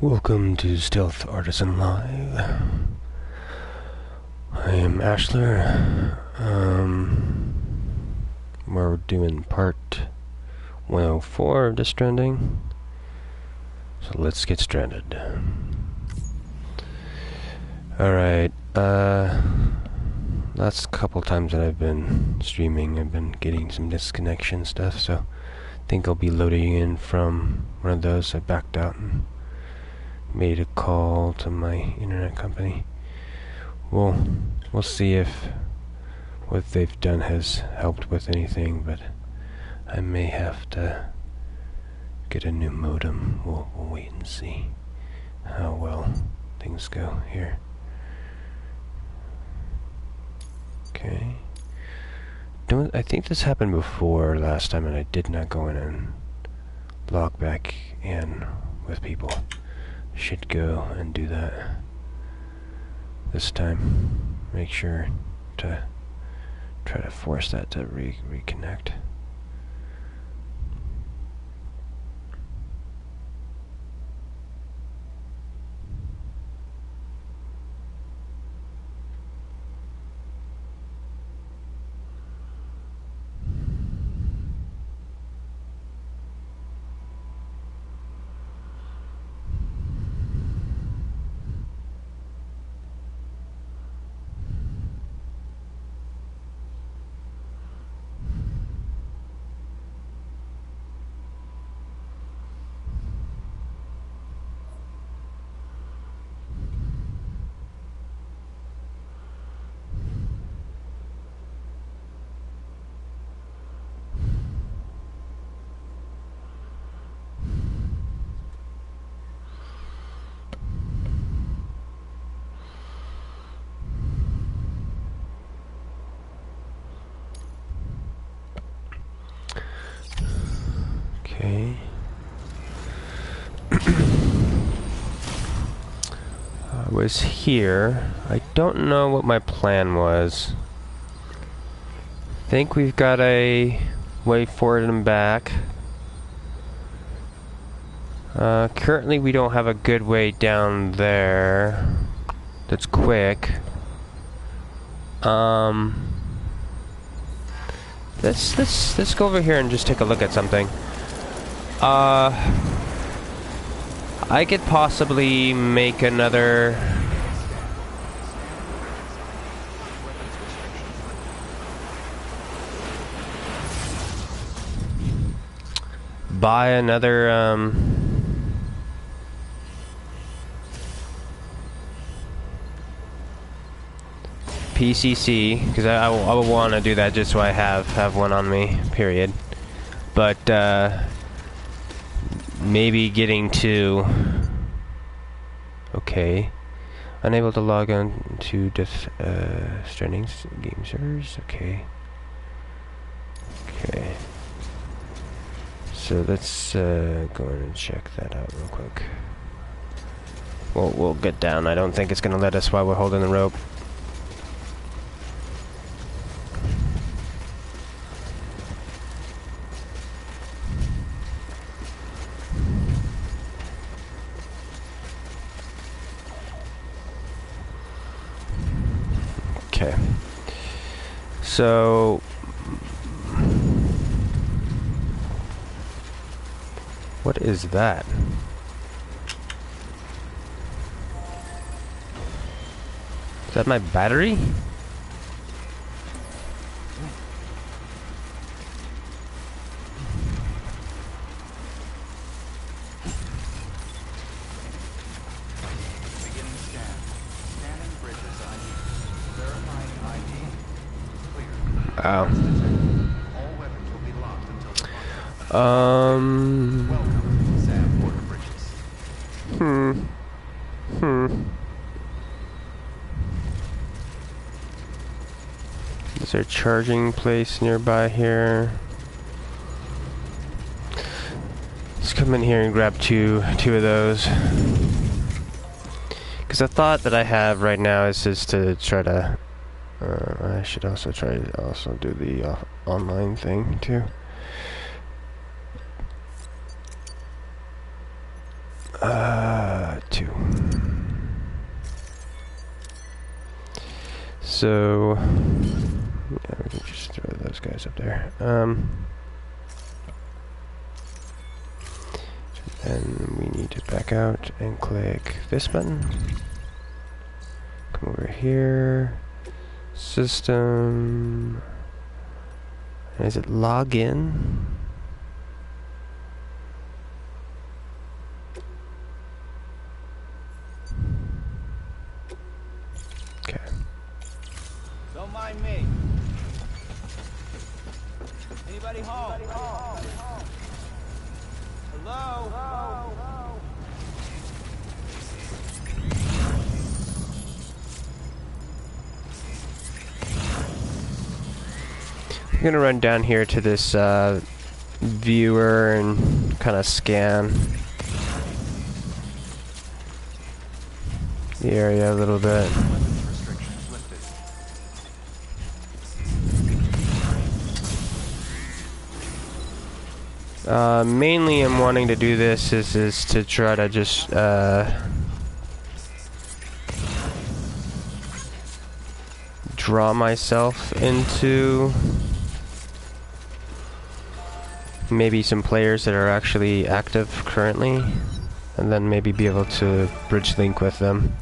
Welcome to Stealth Artisan Live. I am ASHLER. We're doing part 104 of the Stranding. So let's get stranded. Alright, last couple times that I've been streaming, I've been getting some disconnection stuff, so I think I'll be loading in from one of those. I backed out and made a call to my internet company. We'll see if what they've done has helped with anything, but I may have to get a new modem. We'll wait and see how well things go here. Okay. I think this happened before last time, and I did not go in and log back in with people. Should go and do that this time. Make sure to try to force that to reconnect. Okay. I was here. I don't know what my plan was. I think we've got a way forward and back. Currently we don't have a good way down there that's quick. Let's go over here and just take a look at something. I could possibly make another buy another PCC, because I would want to do that just so I have one on me, period. But maybe getting to... Okay. Unable to log on to Stranding game servers. Okay. Okay. So let's go in and check that out real quick. We'll get down. I don't think it's going to let us while we're holding the rope. Okay. So what is that? Is that my battery? Oh. Is there a charging place nearby here? Let's come in here and grab two of those. Because the thought that I have right now is just to try to... I should also try to do the online thing too. 2. So, yeah, we can just throw those guys up there. And we need to back out and click this button. Come over here. System. Is it login? Okay. Don't mind me. Anybody home? Hello? I'm gonna run down here to this viewer and kind of scan the area a little bit. Mainly I'm wanting to do this is to try to just draw myself into maybe some players that are actually active currently, and then maybe be able to bridge link with them.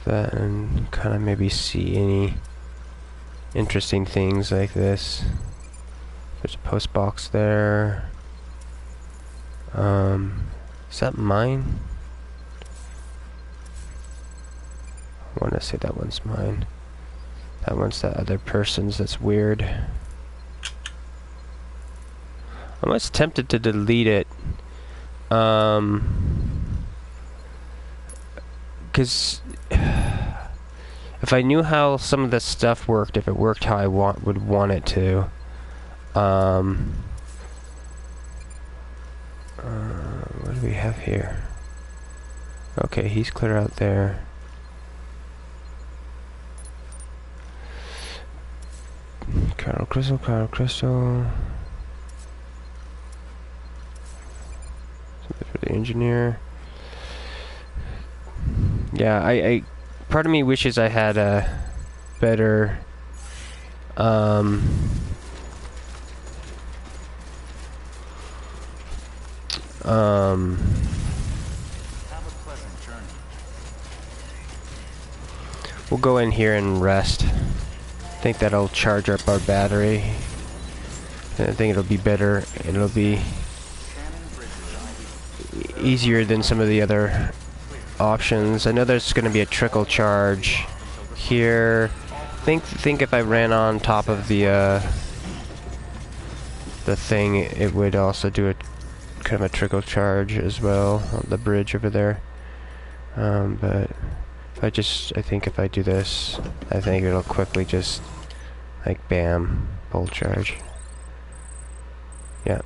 That and kind of maybe see any interesting things like this. There's a post box there. Is that mine? I want to say that one's mine. That one's that other person's. That's weird. I'm almost tempted to delete it. Because if I knew how some of this stuff worked, if it worked how I would want it to, what do we have here? Okay, he's clear out there. Carol Crystal, Carol Crystal. Something for the engineer. Yeah, I part of me wishes I had a better we'll go in here and rest. I think that'll charge up our battery. And I think it'll be better. It'll be easier than some of the other options. I know there's going to be a trickle charge here. Think if I ran on top of the thing, it would also do a kind of a trickle charge as well on the bridge over there. But I think if I do this, I think it'll quickly just like bam, full charge. Yeah.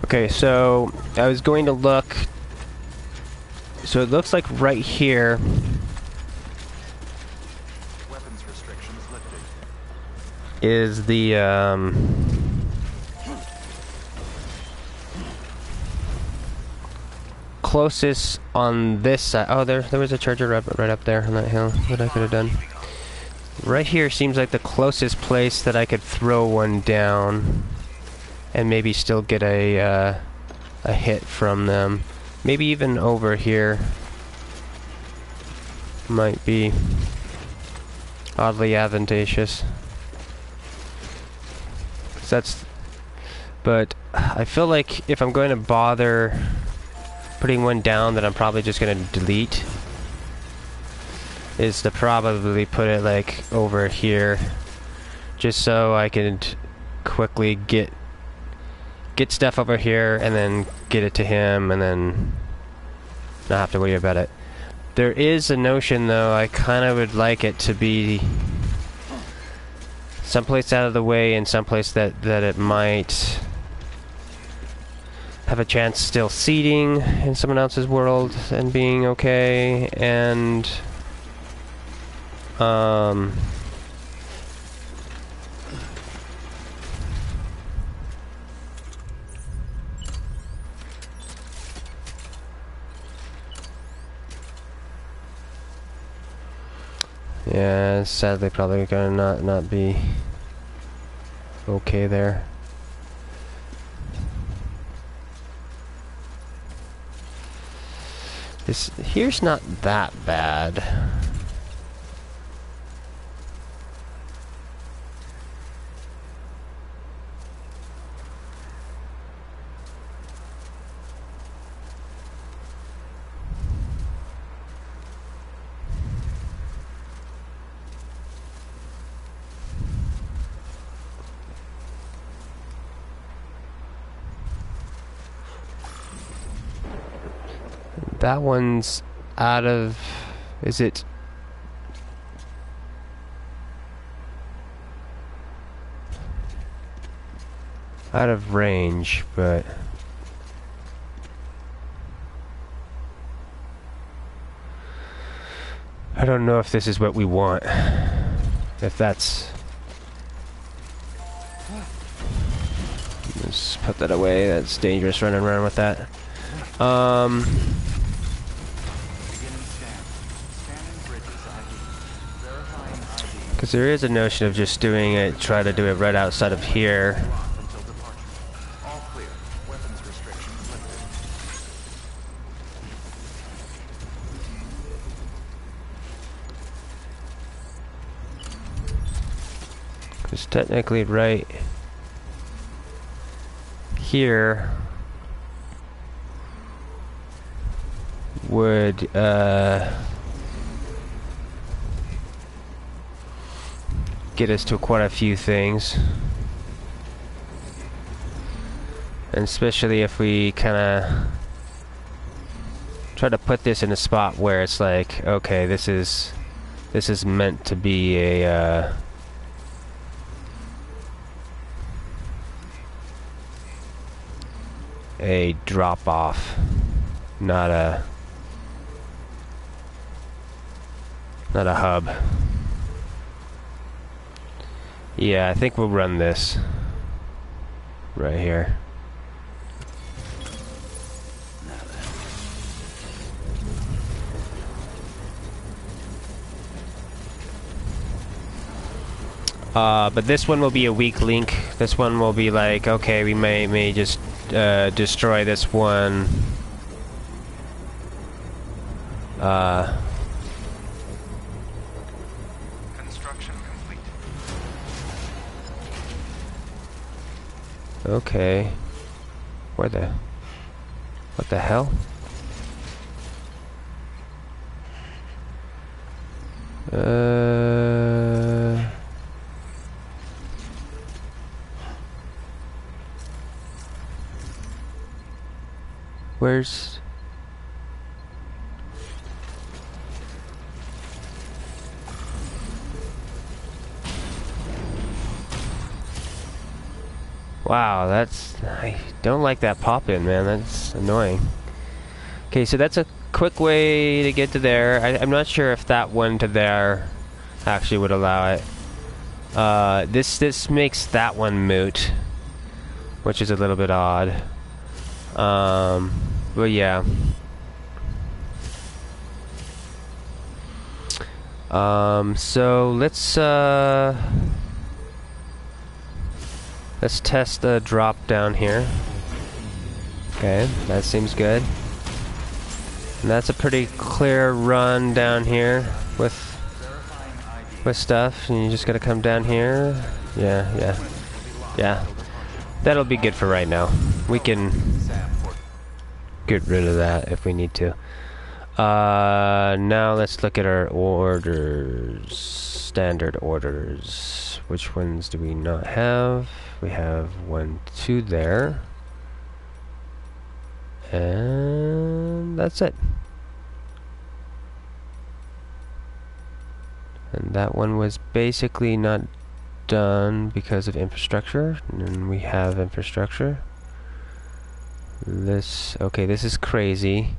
Okay, so I was going to look. So it looks like right here Weapons restrictions lifted. is the closest on this side. Oh, there was a charger right up there on that hill that I could have done. Right here seems like the closest place that I could throw one down and maybe still get a hit from them. Maybe even over here might be oddly advantageous. But I feel like if I'm going to bother putting one down that I'm probably just going to delete, is to probably put it like over here, just so I can quickly get stuff over here and then get it to him and then not have to worry about it. There is a notion though, I kind of would like it to be someplace out of the way and someplace that it might have a chance still seeding in someone else's world and being okay, and yeah, sadly probably gonna not be okay there. This here's not that bad. That one's out of... is it... out of range, but... I don't know if this is what we want. If that's... let's put that away, that's dangerous running around with that. Because there is a notion of just doing it, try to do it right outside of here. Because technically right here would get us to quite a few things, and especially if we kind of try to put this in a spot where it's like, okay, this is meant to be a drop off, not a hub. Yeah, I think we'll run this right here. But this one will be a weak link. This one will be like, okay, we may just destroy this one. Construction complete. Okay. What the hell? Where's... wow, that's... I don't like that pop-in, man. That's annoying. Okay, so that's a quick way to get to there. I'm not sure if that one to there actually would allow it. This makes that one moot, which is a little bit odd. But yeah. So let's test the drop down here. Okay, that seems good. And that's a pretty clear run down here with stuff. And you just gotta come down here. Yeah. That'll be good for right now. We can get rid of that if we need to. Now let's look at our orders. Standard orders. Which ones do we not have? We have 1, 2 there. And that's it. And that one was basically not done because of infrastructure, and we have infrastructure. Okay, this is crazy.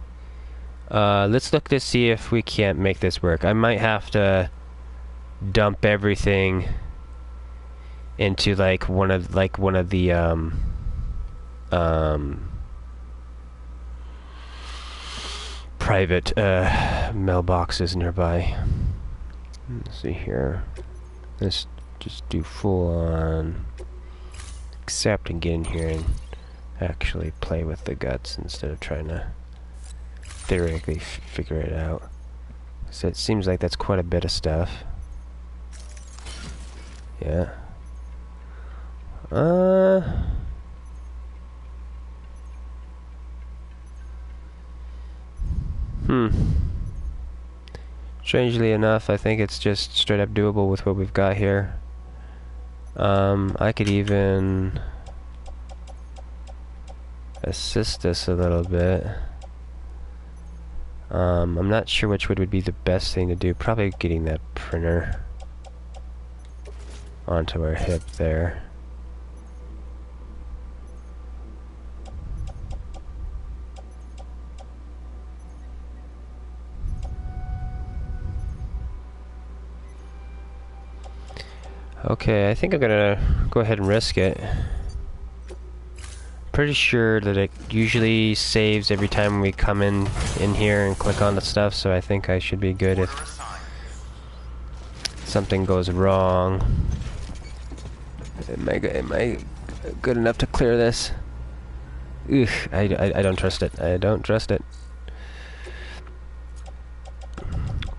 Let's look to see if we can't make this work. I might have to dump everything into like one of the private mailboxes nearby. Let's see here. Let's just do full on accept and get in here and actually play with the guts instead of trying to theoretically figure it out. So it seems like that's quite a bit of stuff. Yeah. Strangely enough, I think it's just straight up doable with what we've got here. I could even assist this a little bit. I'm not sure which would be the best thing to do. Probably getting that printer onto our hip there. Okay, I think I'm gonna go ahead and risk it. Pretty sure that it usually saves every time we come in here and click on the stuff, so I think I should be good if something goes wrong. Am I good enough to clear this? Ugh, I don't trust it. I don't trust it.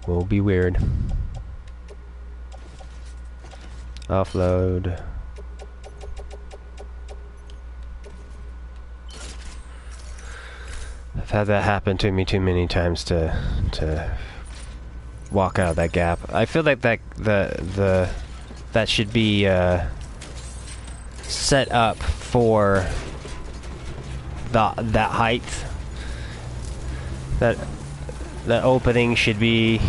Will be weird. Offload. I've had that happen to me too many times to walk out of that gap. I feel like that should be set up for that height. That opening should be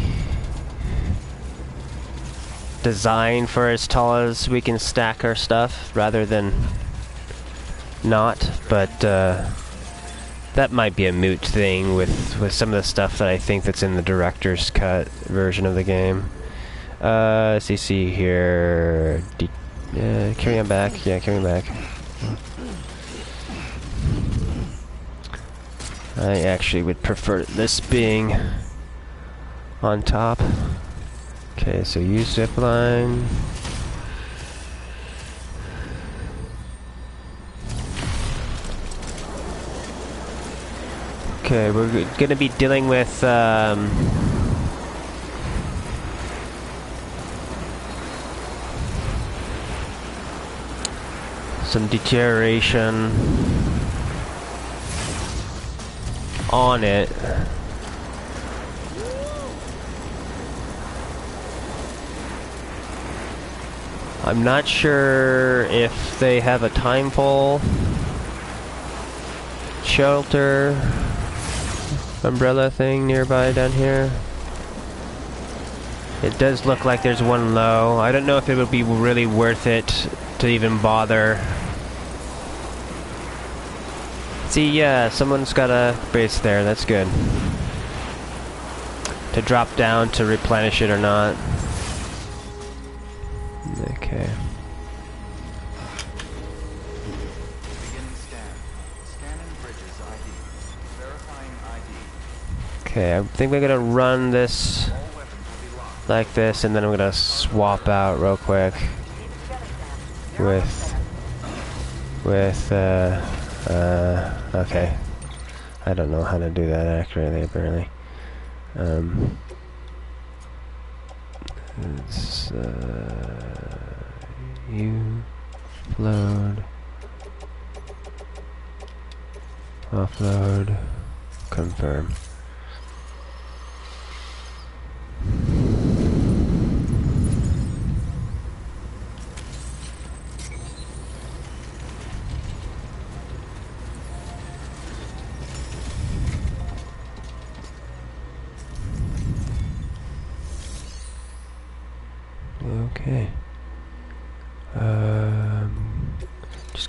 designed for as tall as we can stack our stuff rather than not, but that might be a moot thing with some of the stuff that I think that's in the director's cut version of the game. CC here. Carry on back. Yeah, carry on back. I actually would prefer this being on top. Okay, so use zipline. Okay, we're gonna be dealing with some deterioration on it. I'm not sure if they have a time pole shelter umbrella thing nearby down here. It does look like there's one low. I don't know if it would be really worth it to even bother. See, yeah, someone's got a base there. That's good. To drop down to replenish it or not. Okay. Beginning scan. Scanning bridges ID. Verifying ID. Okay, I think we're gonna run this All weapons will be locked. like this, and then I'm gonna swap out real quick with okay. I don't know how to do that accurately, apparently. It's you load, offload, confirm. Okay.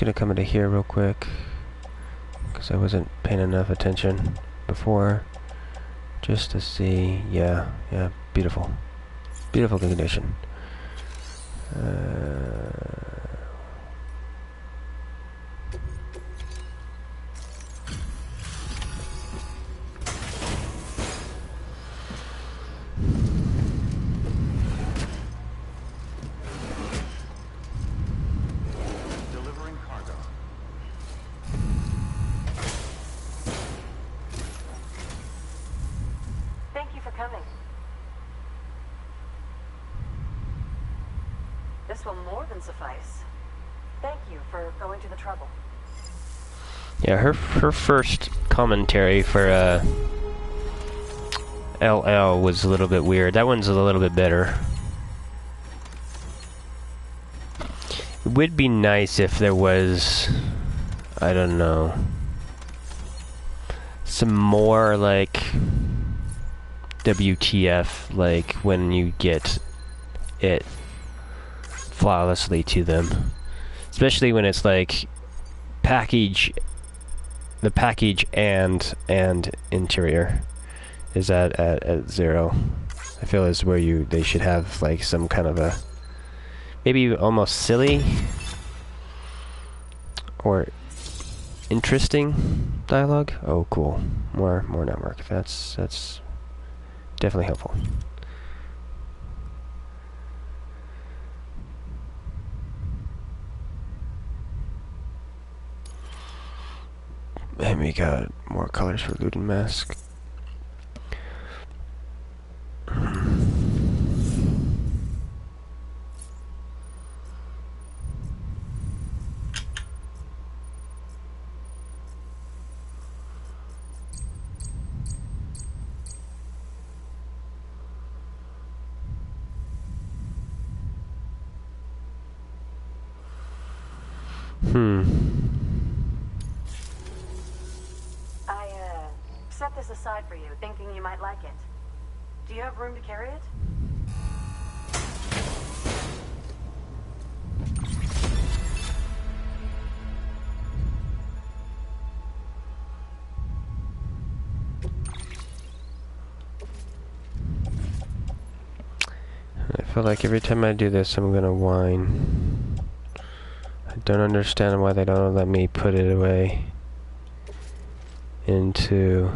gonna come into here real quick because I wasn't paying enough attention before, just to see. Yeah, beautiful, beautiful condition. Delivering cargo. Thank you for coming. This will more than suffice. Thank you for going to the trouble. Yeah, her first commentary for LL was a little bit weird. That one's a little bit better. It would be nice if there was, I don't know, some more like WTF, like when you get it flawlessly to them, especially when it's like the package and interior is at 0. I feel is where they should have like some kind of a maybe almost silly or interesting dialogue. Oh, cool. More network. That's definitely helpful. And we got more colors for Luden Mask. I set this aside for you, thinking you might like it. Do you have room to carry it? I feel like every time I do this, I'm gonna whine. I don't understand why they don't let me put it away into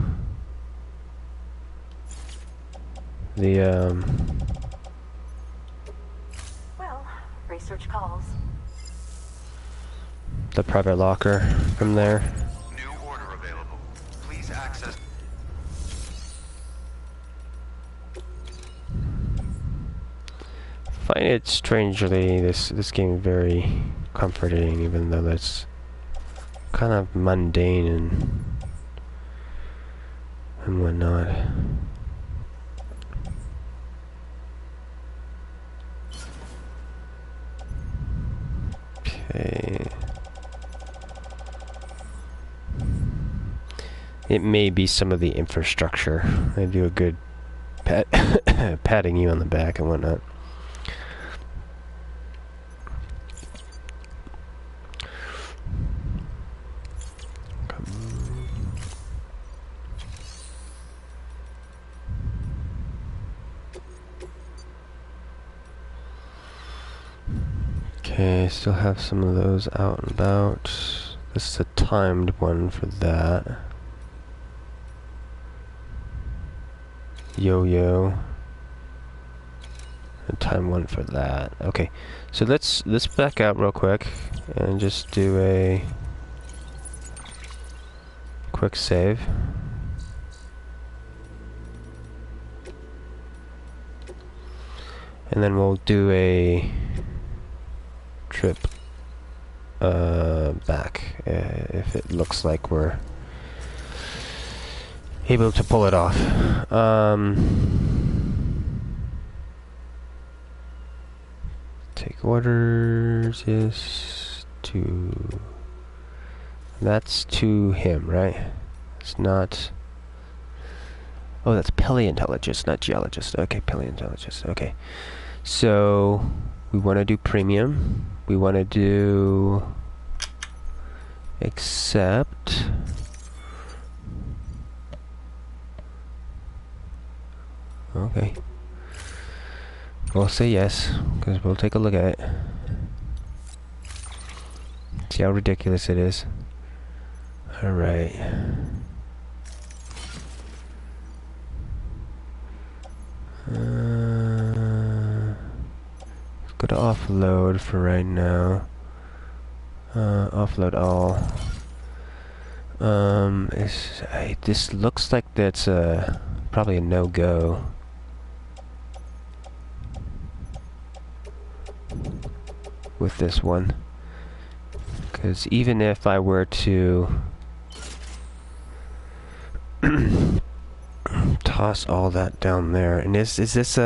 the Well, research calls. the private locker from there. New order available. Please access. I find it strangely this game very comforting, even though that's kind of mundane and whatnot. Okay. It may be some of the infrastructure. They do a good patting you on the back and whatnot. Okay, still have some of those out and about. This is a timed one for that. Yo-yo. A time one for that. Okay, so let's back out real quick and just do a quick save. And then we'll do a trip back if it looks like we're able to pull it off. Take orders is to... That's to him, right? It's not... Oh, that's paleontologist, not geologist. Okay, paleontologist. Okay. So, we want to do premium. We want to do Except... Okay. We'll say yes, because we'll take a look at it. See how ridiculous it is. Alright. Let's go to offload for right now. Offload all. This looks like that's probably a no-go. With this one. Because even if I were to toss all that down there, and is this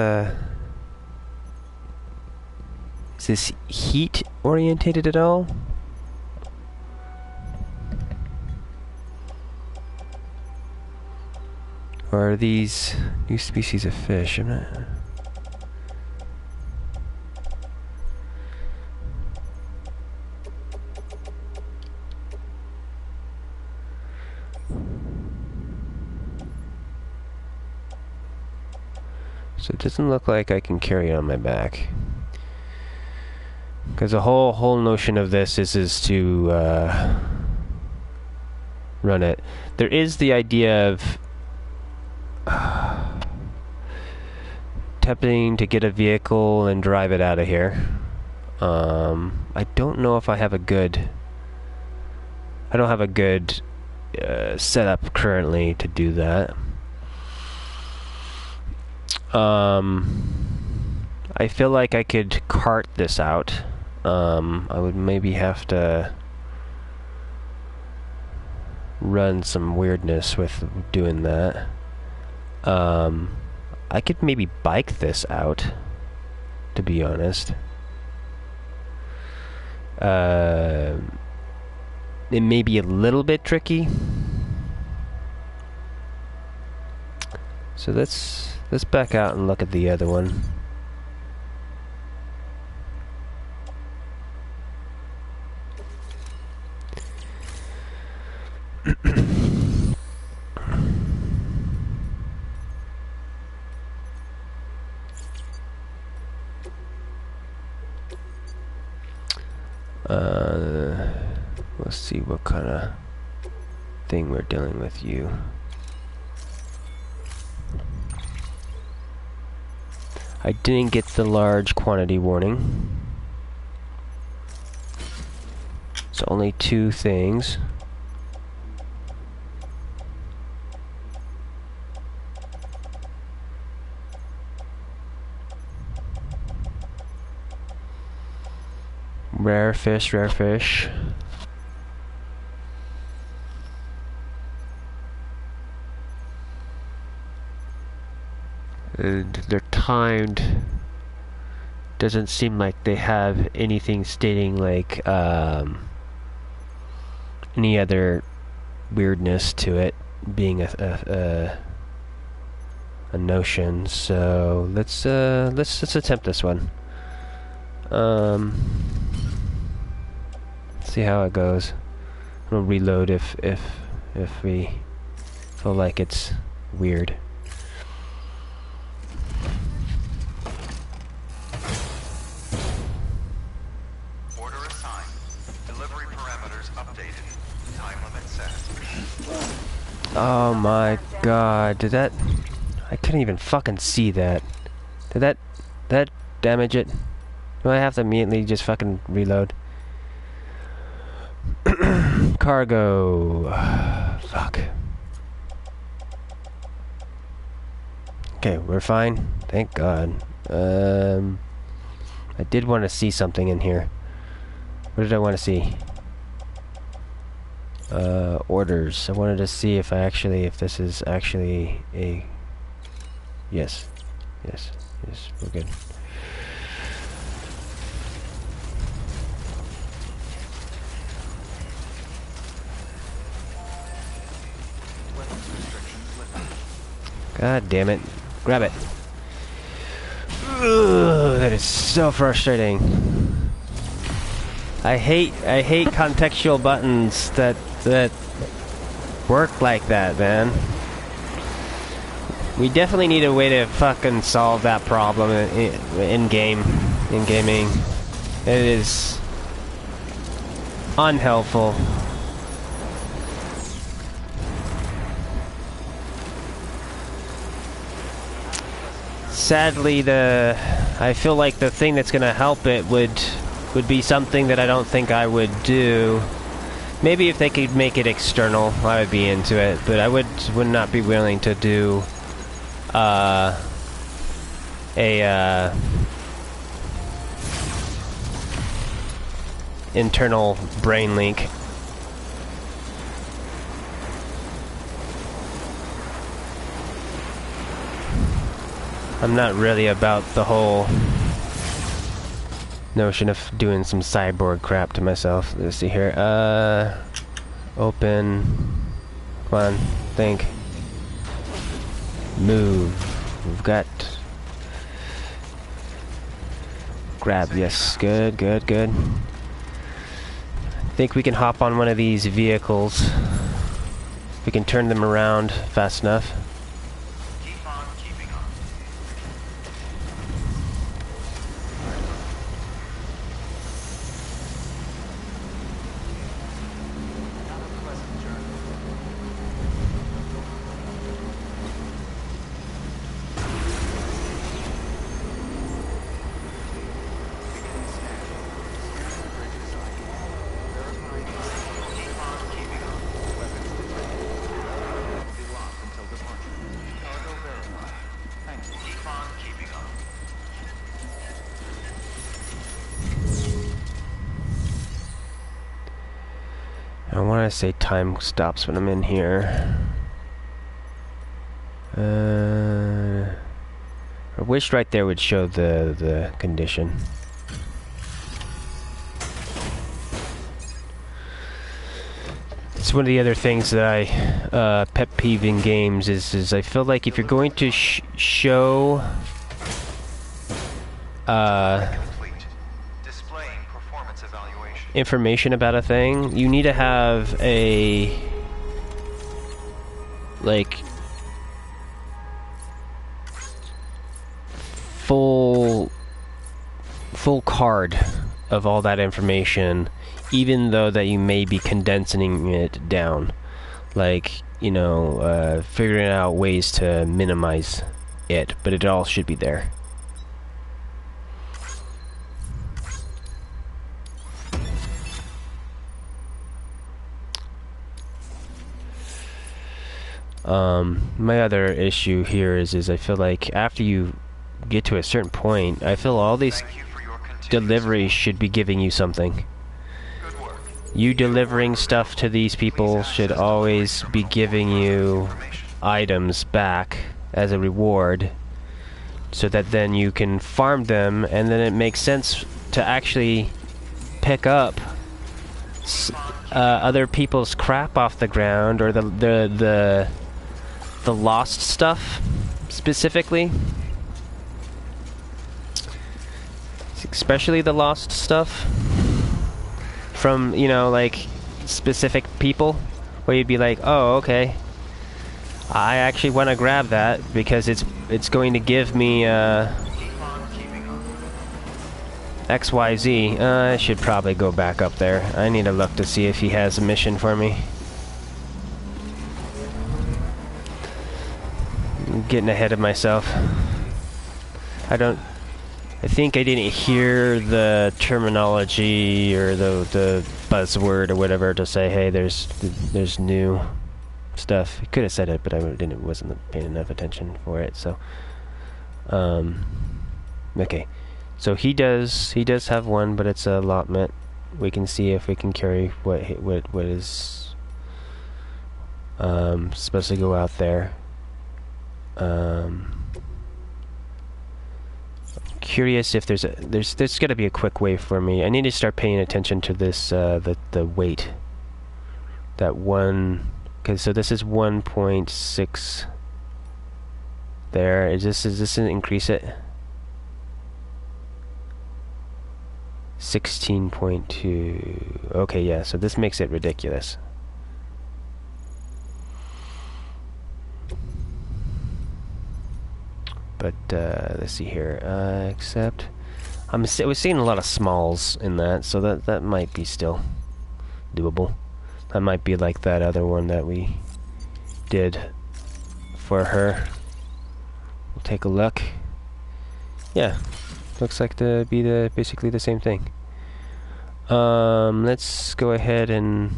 heat orientated at all? Or are these new species of fish? I'm not... So it doesn't look like I can carry it on my back. Because the whole notion of this is to run it. There is the idea of attempting to get a vehicle and drive it out of here. I don't know if I have a good... I don't have a good setup currently to do that. I feel like I could cart this out. I would maybe have to run some weirdness with doing that. I could maybe bike this out, to be honest. It may be a little bit tricky. So let's back out and look at the other one. Let's see what kind of thing we're dealing with you. I didn't get the large quantity warning. So only 2 things. Rare fish, rare fish. And they're timed. Doesn't seem like they have anything stating like any other weirdness to it being a notion. So let's attempt this one. See how it goes. I'll reload if we feel like it's weird. Order assigned. Delivery parameters updated. Time limit set. Oh my god, did that... I couldn't even fucking see that. Did that damage it? Do I have to immediately just fucking reload? Cargo. Fuck. Okay, we're fine. Thank God. I did want to see something in here. What did I want to see? Orders. I wanted to see if this is actually a... Yes. Yes. Yes, we're good. God damn it. Grab it. Ugh, that is so frustrating. I hate contextual buttons that work like that, man. We definitely need a way to fucking solve that problem in gaming. It is unhelpful. Sadly, I feel like the thing that's gonna help it would be something that I don't think I would do. Maybe if they could make it external, I would be into it, but I would not be willing to do internal brain link. I'm not really about the whole notion of doing some cyborg crap to myself. Let's see here. Open. Come on, think. Move. We've got. Grab. Yes. Good. Good. Good. I think we can hop on one of these vehicles. We can turn them around fast enough. I want to say time stops when I'm in here. I wish right there would show the condition. It's one of the other things that I pet peeve in games is I feel like if you're going to show information about a thing, you need to have a like full card of all that information, even though that you may be condensing it down, like, you know, figuring out ways to minimize it, but it all should be there. My other issue here is I feel like after you get to a certain point, I feel all these deliveries should be giving you something. You delivering stuff to these people should always be giving you items back as a reward, so that then you can farm them, and then it makes sense to actually pick up other people's crap off the ground, or the lost stuff specifically, especially the lost stuff from, you know, like specific people, where you'd be like, oh, okay, I actually want to grab that because it's going to give me XYZ. I should probably go back up there. I need to look to see if he has a mission for me. I'm getting ahead of myself. I think I didn't hear the terminology or the buzzword or whatever to say, hey, there's new stuff. He could have said it, but I wasn't paying enough attention for it. So, okay. So he does have one, but it's a allotment. We can see if we can carry what is supposed to go out there. Curious if there's got to be a quick way for me. I need to start paying attention to this the weight. That one, because so this is 1.6. There is this increase it? 16.2. Okay, yeah, so this makes it ridiculous. But let's see here. Except I was seeing a lot of smalls in that, so that might be still doable. That might be like that other one that we did for her. We'll take a look. Yeah, looks like to be basically the same thing. Let's go ahead and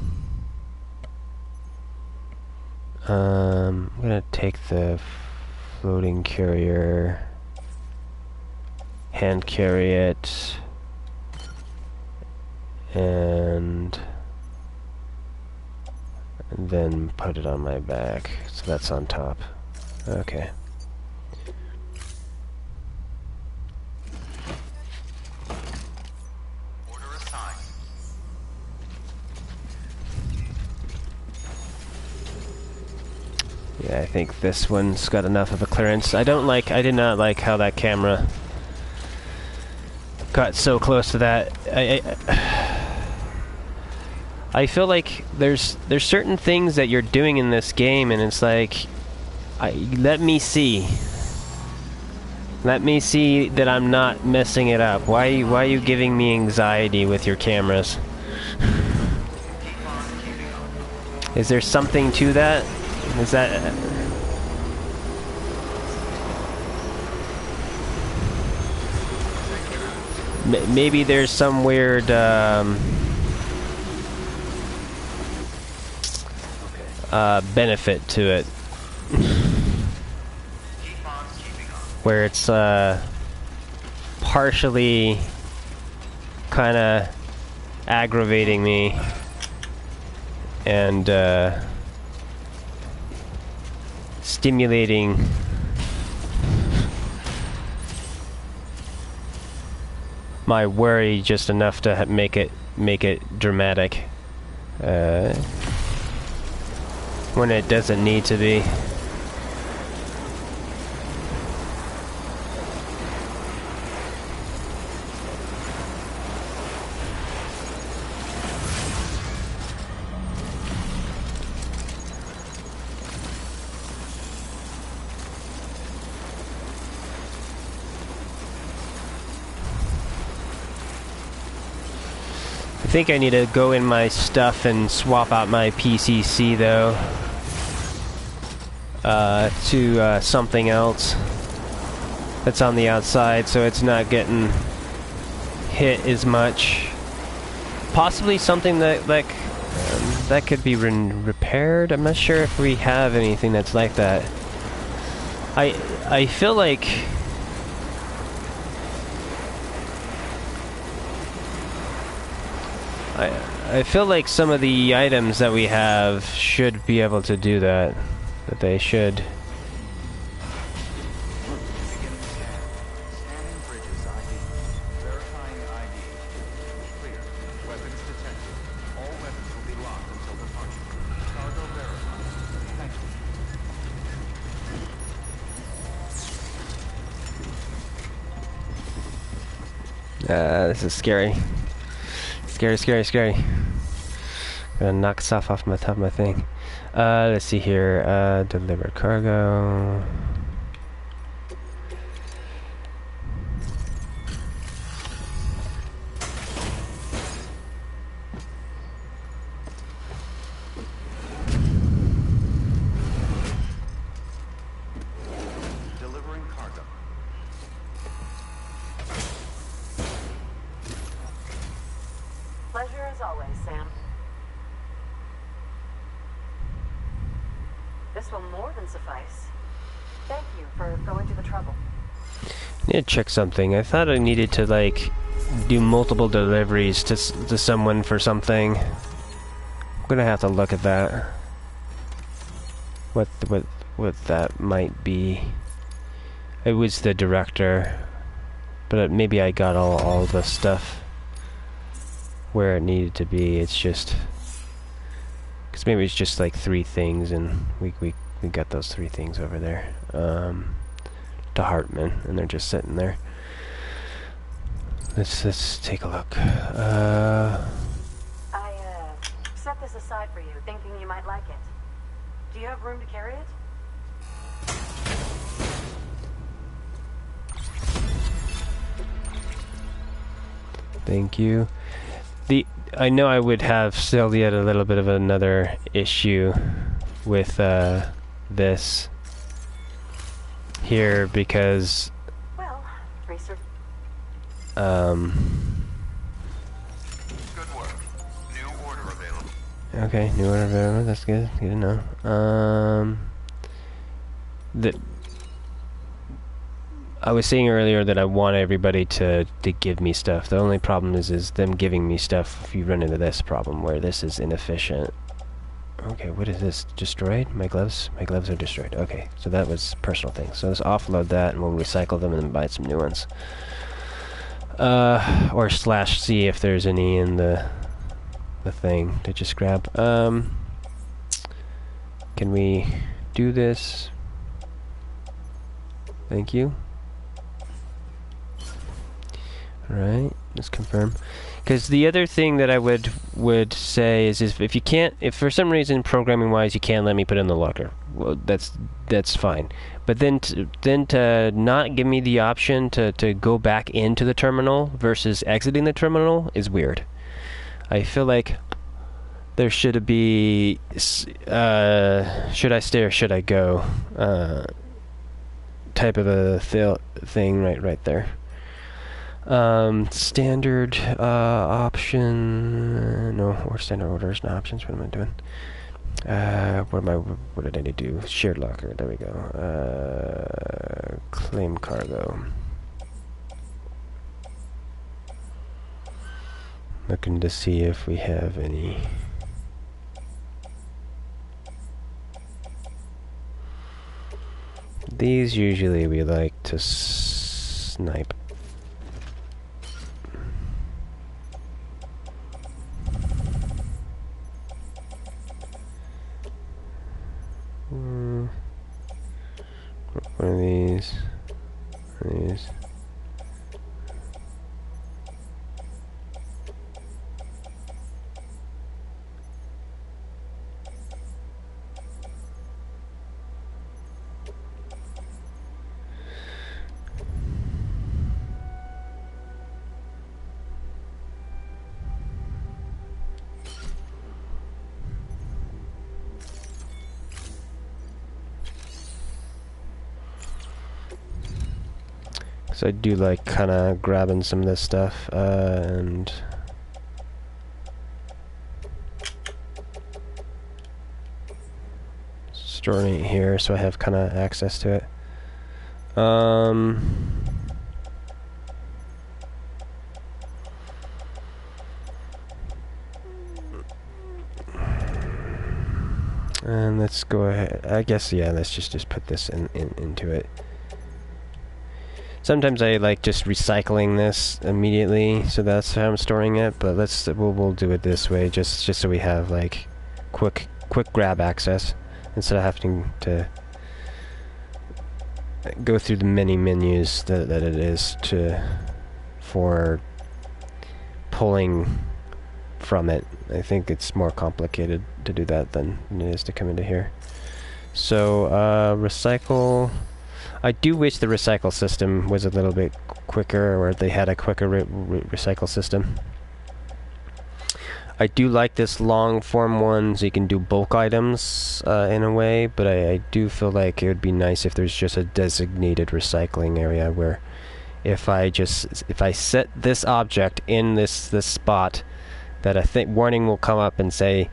I'm gonna take the floating carrier, hand carry it, and then put it on my back. So that's on top. Okay. Order assigned. Yeah, I think this one's got enough of a clearance. I did not like how that camera got so close to that. I feel like there's certain things that you're doing in this game, and it's like, let me see that I'm not messing it up. Why are you giving me anxiety with your cameras? Is there something to that? Is that... maybe there's some weird benefit to it where it's partially kind of aggravating me and stimulating my worry just enough to make it dramatic when it doesn't need to be. I think I need to go in my stuff and swap out my PCC though to something else that's on the outside, so it's not getting hit as much. Possibly something that could be repaired. I'm not sure if we have anything that's like that. I feel like I feel like some of the items that we have should be able to do that. That they should. Scanning bridges ID. Verifying ID. Clear. Weapons detected. All weapons will be locked until departure. Cargo verified. Thank you. This is scary. Scary. Gonna knock stuff off my top of my thing. Let's see here. Deliver cargo. Delivering cargo. Pleasure as always, Sam. This will more than suffice. Thank you for going to the trouble. I need to check something. I thought I needed to like do multiple deliveries to someone for something. I'm gonna have to look at that. What that might be. It was the director, but maybe I got all the stuff where it needed to be. It's just because maybe it's just like 3 things, and we got those 3 things over there to Hartman, and they're just sitting there. let's take a look. I set this aside for you, thinking you might like it. Do you have room to carry it? Thank you. I know I would have still yet a little bit of another issue with this here because Well, research. Good work. New order available. Okay, new order available. That's good. Good to know. I was saying earlier that I want everybody to give me stuff. The only problem is them giving me stuff if you run into this problem where this is inefficient. Okay, what is this? Destroyed? My gloves? My gloves are destroyed. Okay, so that was personal thing. So let's offload that and we'll recycle them and then buy some new ones. Or slash see if there's any in the thing to just grab. Can we do this? Thank you. Alright, let's confirm. Because the other thing that I would say is if you can't, if for some reason programming wise you can't let me put it in the locker, well that's fine. But then to not give me the option to go back into the terminal versus exiting the terminal is weird. I feel like there should be should I stay or should I go type of a thing right there. Standard option, no, or standard orders, not options. What am I doing? What did I need to do? Shared locker, there we go. Claim cargo. Looking to see if we have any. These usually we like to snipe. One of these. One of these. So I do like kind of grabbing some of this stuff and storing it here so I have kind of access to it. And let's go ahead. I guess yeah. Let's just put this into it. Sometimes I like just recycling this immediately, so that's how I'm storing it. But we'll do it this way, just so we have like quick grab access instead of having to go through the many menus that it is for pulling from it. I think it's more complicated to do that than it is to come into here. So recycle. I do wish the recycle system was a little bit quicker, or they had a quicker recycle system. I do like this long form one, so you can do bulk items in a way, but I do feel like it would be nice if there's just a designated recycling area where if I set this object in this spot, that I think warning will come up and say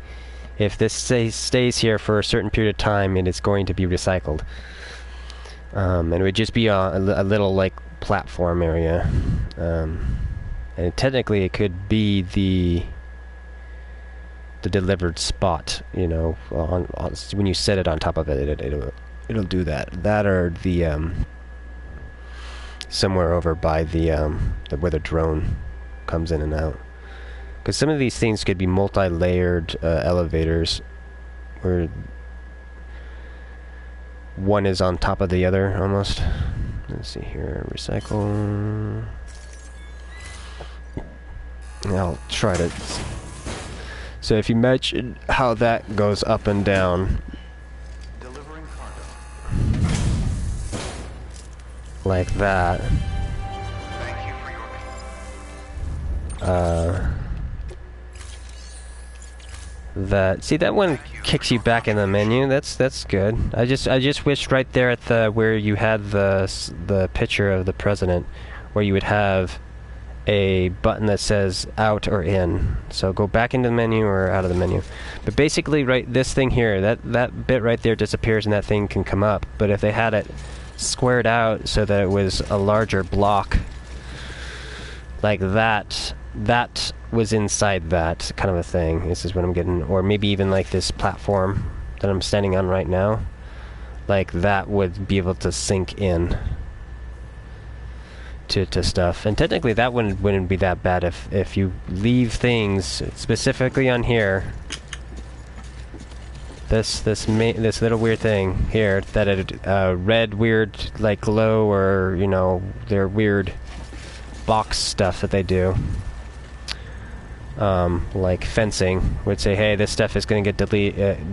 if this stays here for a certain period of time, it is going to be recycled. And it would just be a little like platform area, and technically it could be the delivered spot. You know, when you set it on top of it, it'll do that. That or the somewhere over by the where the drone comes in and out. Because some of these things could be multi-layered elevators, where one is on top of the other, almost. Let's see here, recycle. I'll try to... So if you imagine how that goes up and down, Delivering cargo. like that, Thank you for your that, see, that one kicks you back in the menu. That's good. I just wished right there at the where you had the picture of the president, where you would have a button that says out or in. So go back into the menu or out of the menu. But basically, right, this thing here, that bit right there disappears and that thing can come up. But if they had it squared out so that it was a larger block like that, that was inside that kind of a thing. This is what I'm getting. Or maybe even like this platform that I'm standing on right now, like that would be able to sink in to stuff. And technically that wouldn't be that bad if you leave things specifically on here, this little weird thing here, that it red weird like glow, or you know, their weird box stuff that they do, like fencing would say, hey, this stuff is going to get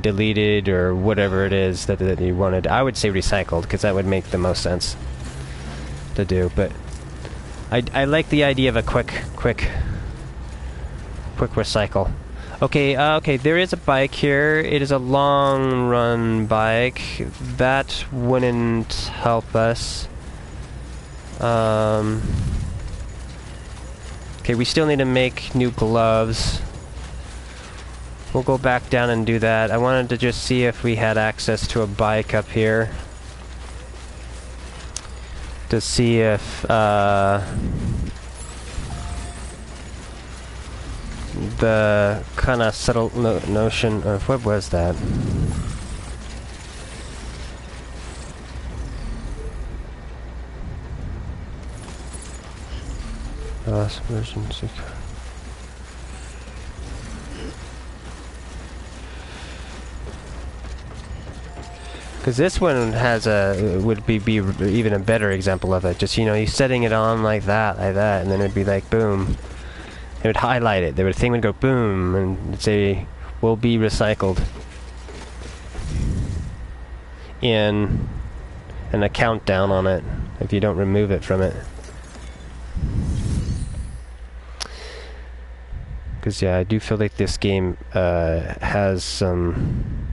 deleted or whatever it is that you wanted. I would say recycled, because that would make the most sense to do. But I like the idea of a quick recycle. Okay, okay, there is a bike here. It is a long run bike. That wouldn't help us. Okay, we still need to make new gloves. We'll go back down and do that. I wanted to just see if we had access to a bike up here, to see if the kind of subtle notion of what was that? Last version 6. Because this one has would be even a better example of it. Just, you know, you're setting it on like that, and then it'd be like boom. It would highlight it. The thing would go boom, and it'd say, "Will be recycled." And a countdown on it if you don't remove it from it. Because yeah, I do feel like this game has some.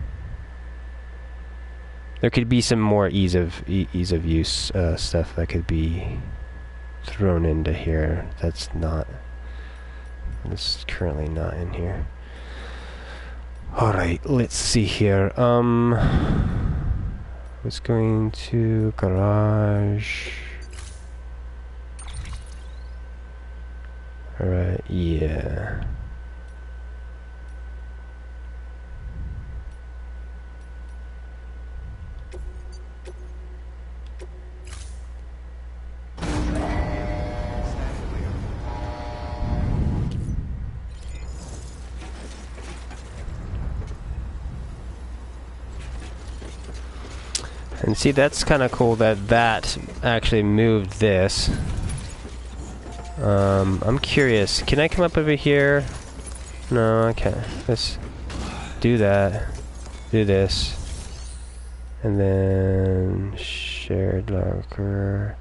There could be some more ease of use stuff that could be thrown into here. That's currently not in here. All right, let's see here. Was going to garage. All right, yeah. And see, that's kind of cool that actually moved this. I'm curious. Can I come up over here? No, I can't. Let's do that. Do this. And then shared locker.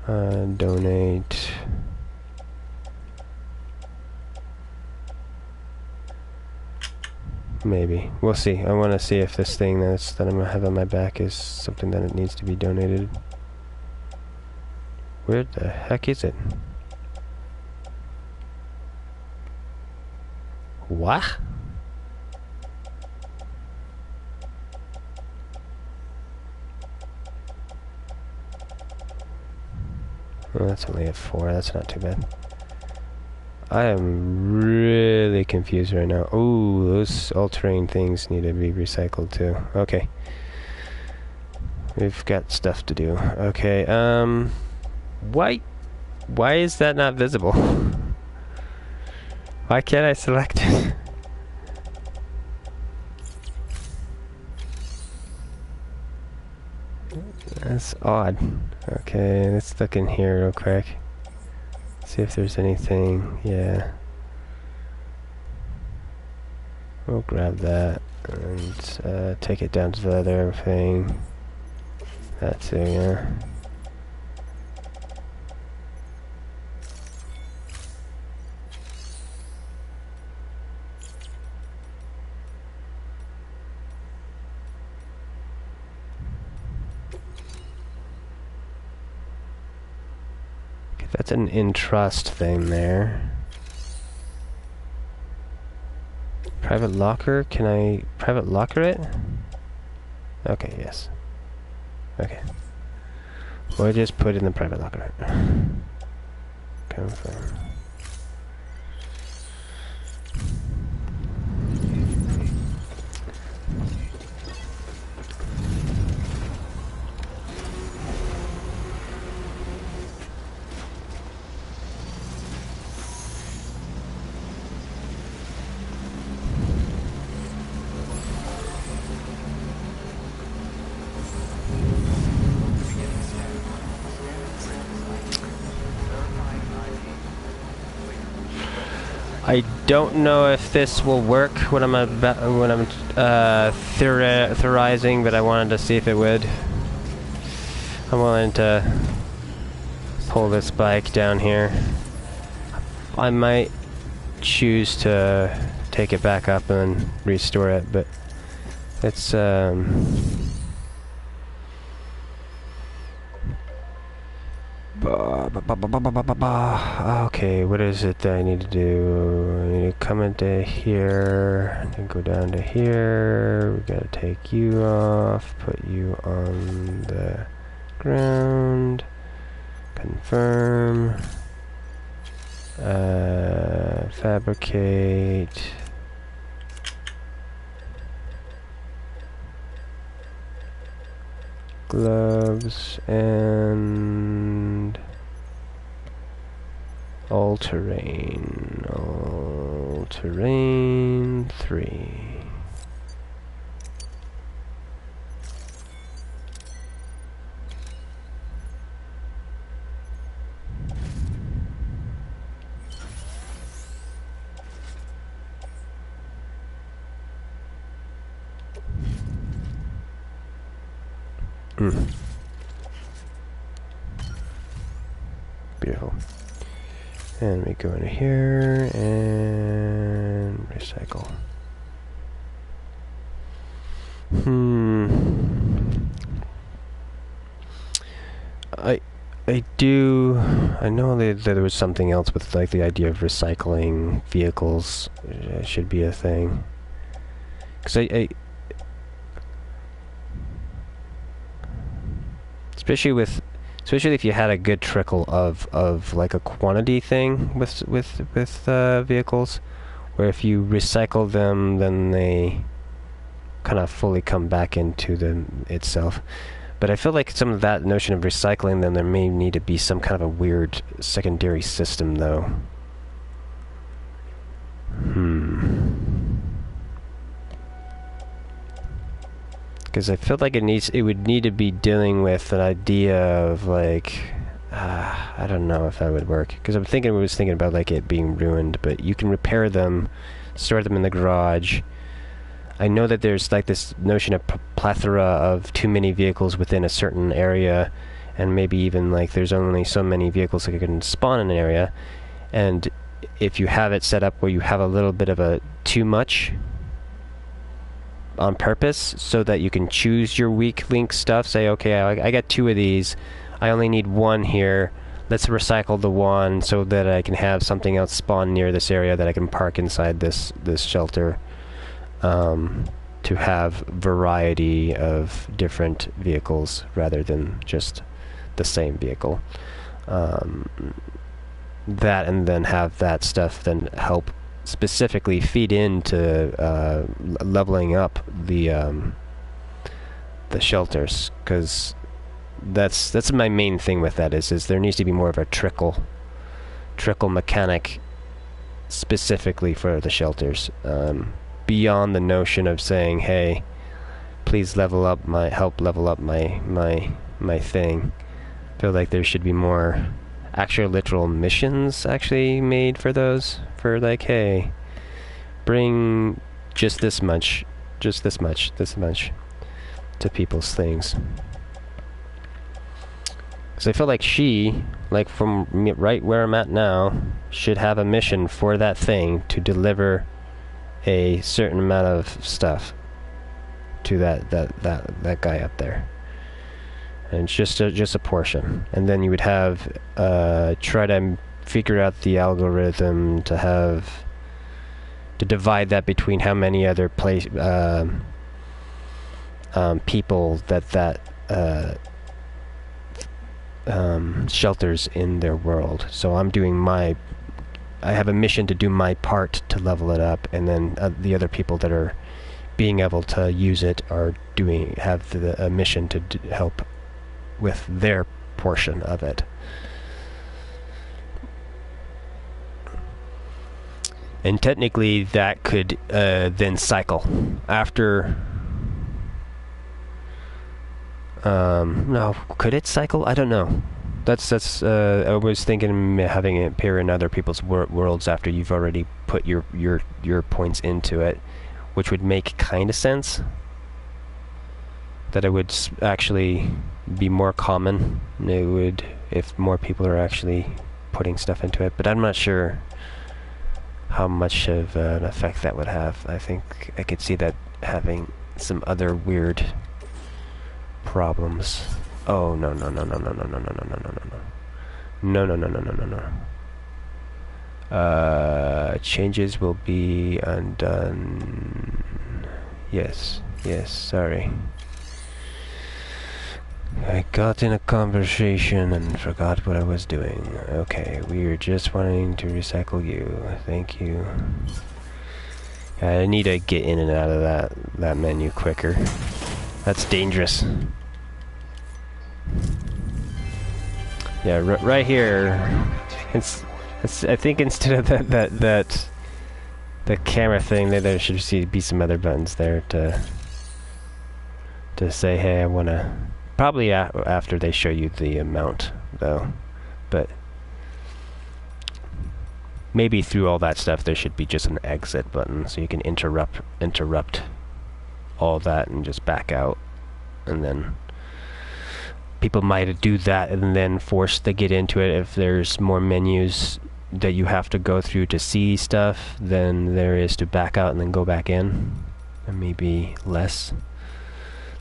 Donate. Maybe. We'll see. I want to see if this thing that I'm going to have on my back is something that it needs to be donated. Where the heck is it? What? Oh, that's only a 4. That's not too bad. I am really confused right now. Oh, those all-terrain things need to be recycled too. Okay. We've got stuff to do. Okay, why is that not visible? Why can't I select it? That's odd. Okay, let's look in here real quick. See See if there's anything. Yeah. We'll grab that and take it down to the other thing. That too, yeah. Okay, that's an entrust thing there. Private locker? Can I private locker it? Okay, yes. Okay. We'll just put it in the private locker. Confirm. I don't know if this will work when I'm theorizing, but I wanted to see if it would. I'm willing to pull this bike down here. I might choose to take it back up and restore it, but it's okay, what is it that I need to do? I need to come into here, and then go down to here. We gotta take you off, put you on the ground, confirm, fabricate. Gloves and all-terrain. All-terrain 3. Beautiful. And we go into here and recycle. I know that there was something else with like the idea of recycling vehicles should be a thing. Because especially if you had a good trickle of like a quantity thing with vehicles, where if you recycle them, then they kind of fully come back into them itself. But I feel like some of that notion of recycling, then there may need to be some kind of a weird secondary system, though. Because I feel like it would need to be dealing with an idea of like, I don't know if that would work. Because I was thinking about like it being ruined, but you can repair them, store them in the garage. I know that there's like this notion of plethora of too many vehicles within a certain area, and maybe even like there's only so many vehicles that can spawn in an area, and if you have it set up where you have a little bit of a too much on purpose, so that you can choose your weak link stuff, say, okay, I got 2 of these, I only need 1 here, let's recycle the 1 so that I can have something else spawn near this area that I can park inside this shelter. To have variety of different vehicles rather than just the same vehicle. That, and then have that stuff then help specifically feed into leveling up the shelters, because that's my main thing with that is there needs to be more of a trickle mechanic specifically for the shelters. Beyond the notion of saying, hey, please help level up my thing. I feel like there should be more actual literal missions actually made for those. For like, hey, bring just this much to people's things. So I feel like she, like from right where I'm at now, should have a mission for that thing to deliver a certain amount of stuff to that guy up there. And it's just a portion. And then you would have try to figure out the algorithm to divide that between how many other people that shelters in their world. So I have a mission to do my part to level it up, and then the other people that are being able to use it have a mission to help with their portion of it. And technically that could then cycle after. No, could it cycle? I don't know. That's I was thinking having it appear in other people's worlds after you've already put your points into it, which would make kind of sense. That it would actually be more common. It would if more people are actually putting stuff into it, but I'm not sure how much of an effect that would have. I think I could see that having some other weird problems. Oh no. Changes will be undone. Yes, sorry. I got in a conversation and forgot what I was doing. Okay, we are just wanting to recycle you. Thank you. I need to get in and out of that menu quicker. That's dangerous. Yeah, right here. I think instead of that the camera thing, there should be some other buttons there to say, hey, I wanna. Probably after they show you the amount, though. But maybe through all that stuff, there should be just an exit button, so you can interrupt all that and just back out. And then people might do that and then force to get into it. If there's more menus that you have to go through to see stuff than there is to back out and then go back in. And maybe less.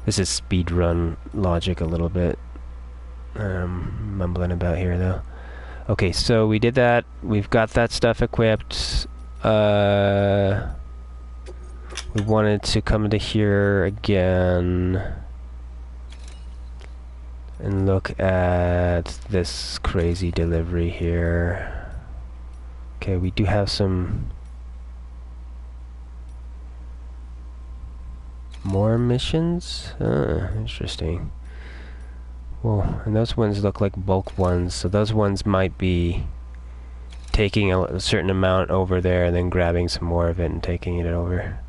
This is speedrun logic a little bit. Mumbling about here though. Okay, so we did that. We've got that stuff equipped. We wanted to come into here again and look at this crazy delivery here. Okay, we do have some more missions? Interesting. Well, and those ones look like bulk ones, so those ones might be taking a certain amount over there and then grabbing some more of it and taking it over.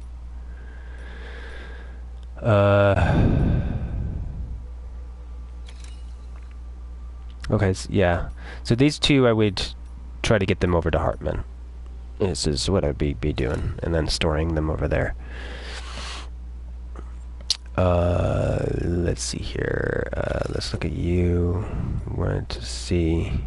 Okay, yeah. So these two, I would try to get them over to Hartman. This is what I'd be doing, and then storing them over there. Let's see here. Let's look at you. Wanted to see.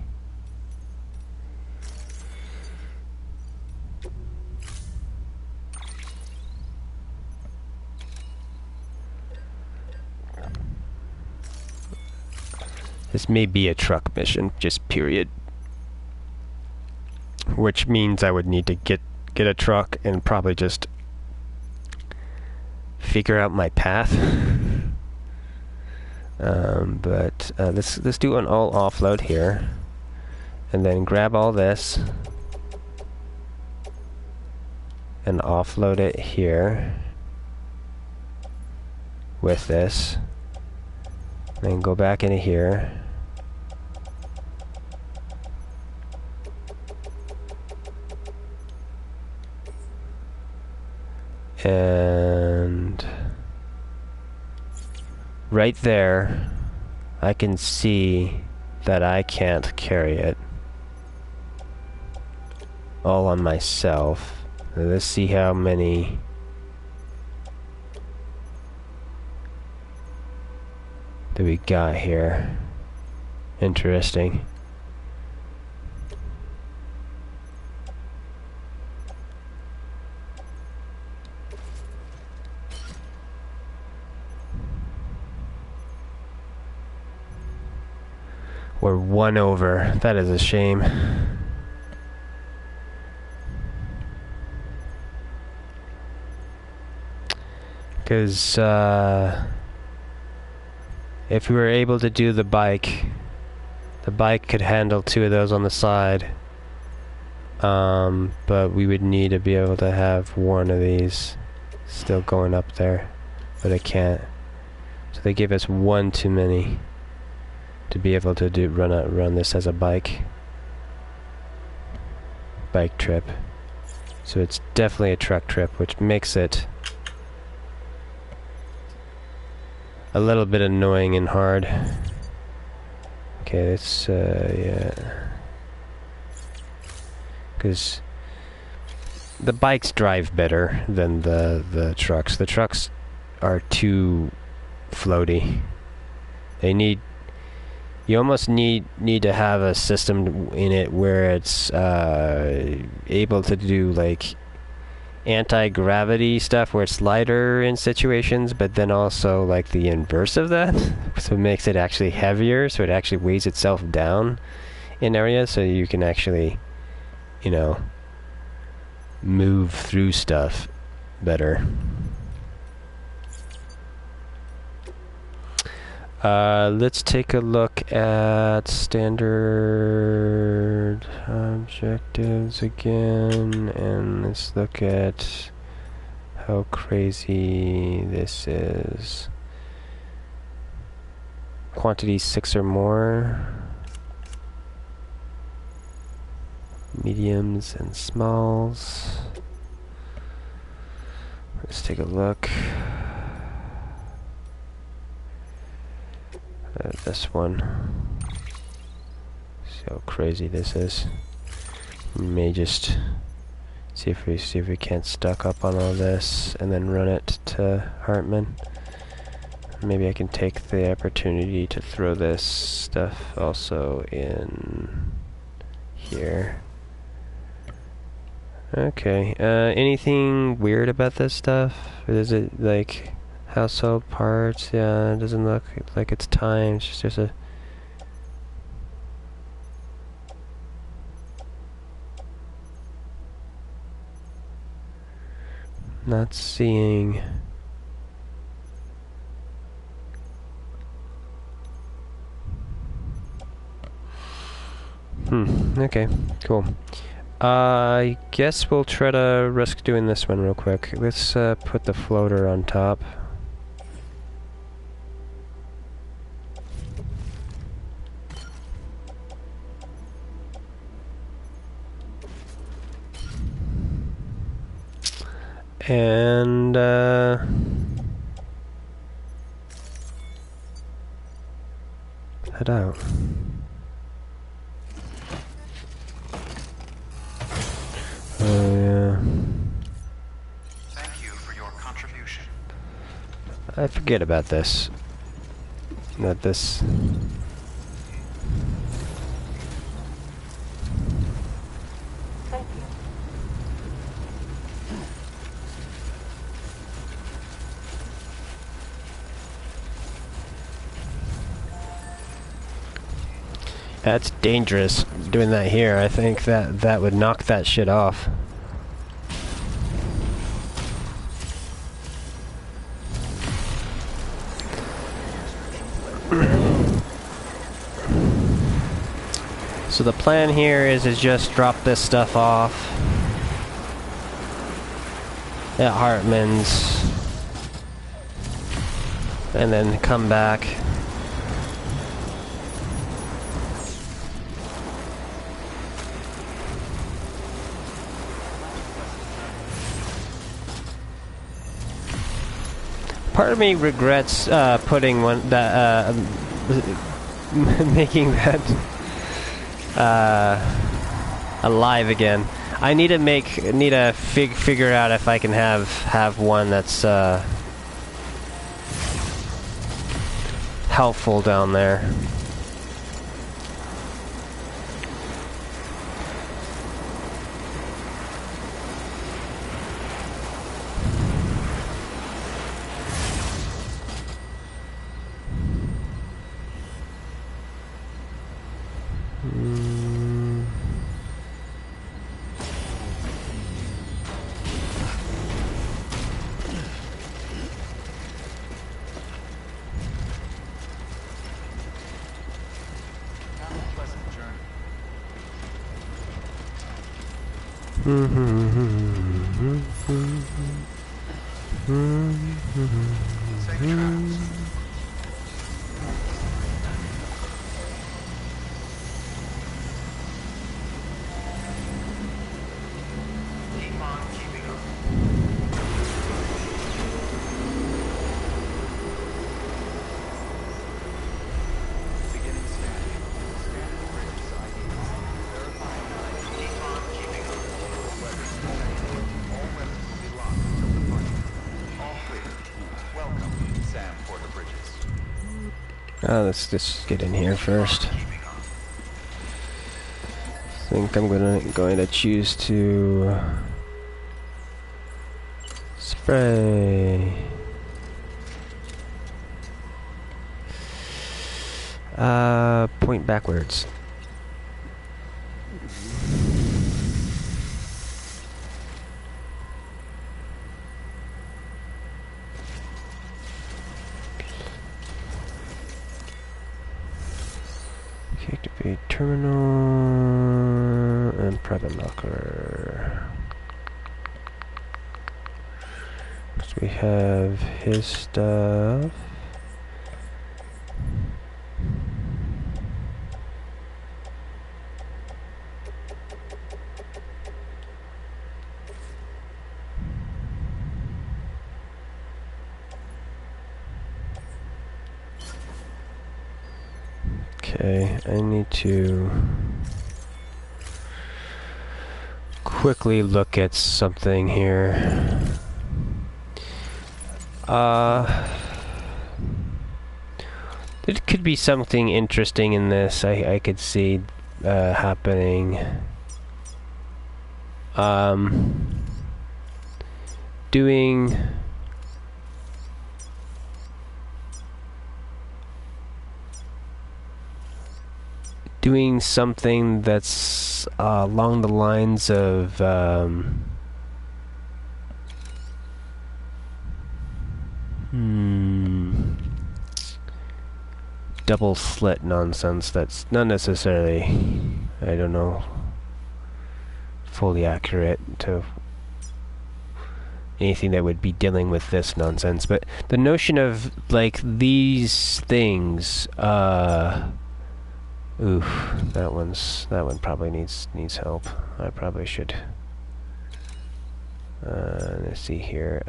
This may be a truck mission, just period. Which means I would need to get a truck and probably just figure out my path. But let's do an all offload here, and then grab all this and offload it here with this. Then go back into here. And right there, I can see that I can't carry it. all on myself. Let's see how many that we got here. Interesting. We're 1 over. That is a shame. Because if we were able to do the bike could handle 2 of those on the side. But we would need to be able to have 1 of these still going up there. But I can't. So they gave us 1 too many to be able to run this as a bike trip. So it's definitely a truck trip, which makes it a little bit annoying and hard. Okay, let's yeah, because the bikes drive better than the trucks. The trucks are too floaty. They need, you almost need to have a system in it where it's able to do like anti-gravity stuff where it's lighter in situations, but then also like the inverse of that. So it makes it actually heavier, so it actually weighs itself down in areas, so you can actually, you know, move through stuff better. Let's take a look at standard objectives again, and let's look at how crazy this is. Quantity 6 or more. Mediums and smalls. Let's take a look. This one. See how crazy this is. We may just see if we can't stock up on all this and then run it to Hartman. Maybe I can take the opportunity to throw this stuff also in here. Okay. Anything weird about this stuff? Is it like household parts? Yeah, it doesn't look like it's timed. It's just a not seeing. Okay, cool. I guess we'll try to risk doing this one real quick. Let's put the floater on top. And head out. Oh yeah. Thank you for your contribution. I forget about this. Not this. Thank you. That's dangerous doing that here. I think that would knock that shit off. So the plan here is to just drop this stuff off at Hartman's and then come back. Part of me regrets putting one that making that alive again. I need to figure out if I can have one that's helpful down there. Have a pleasant journey. Safe travels. Keep on keeping on. Beginning scanning. Scanning bridges IDs. Verifying IDs. Keep on keeping on. Weapons detected. All weapons will be locked until departure. All clear. Welcome, Sam Porter Bridges. Let's just get in here first. Keeping on. I think I'm going to choose to spray. Point backwards. Activate terminal and private locker. So we have his stuff. Okay, I need to quickly look at something here. There could be something interesting in this. I could see happening. Doing something that's along the lines of double slit nonsense that's not necessarily, I don't know, fully accurate to anything that would be dealing with this nonsense, but the notion of like these things, oof, that one probably needs help. I probably should. Let's see here.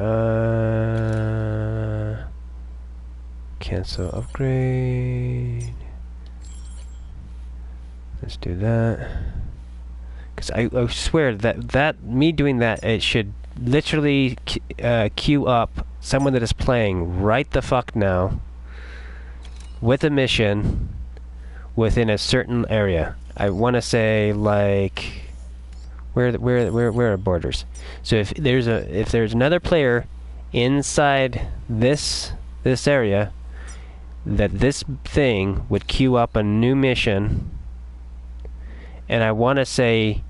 Cancel upgrade. Let's do that. Because I swear that me doing that, it should literally queue up someone that is playing right the fuck now with a mission within a certain area. I want to say like where are borders? So if there's another player inside this area, that this thing would queue up a new mission, and I want to say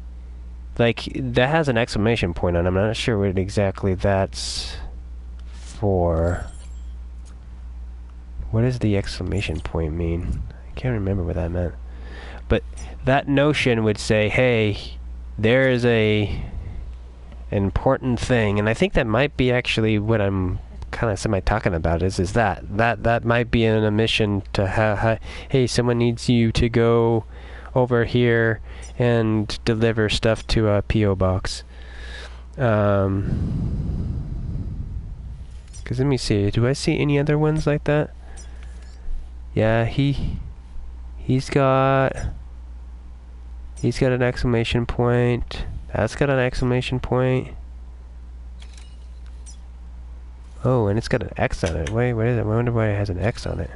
like that has an exclamation point on it. I'm not sure what exactly that's for. What does the exclamation point mean? I can't remember what that meant. But that notion would say, hey, there is an important thing, and I think that might be actually what I'm kind of semi-talking about is that might be in a mission to hey, someone needs you to go over here and deliver stuff to a P.O. box. Because let me see, do I see any other ones like that? Yeah, he's got an exclamation point. That's got an exclamation point. Oh, and it's got an X on it. Wait, what is it? I wonder why it has an X on it.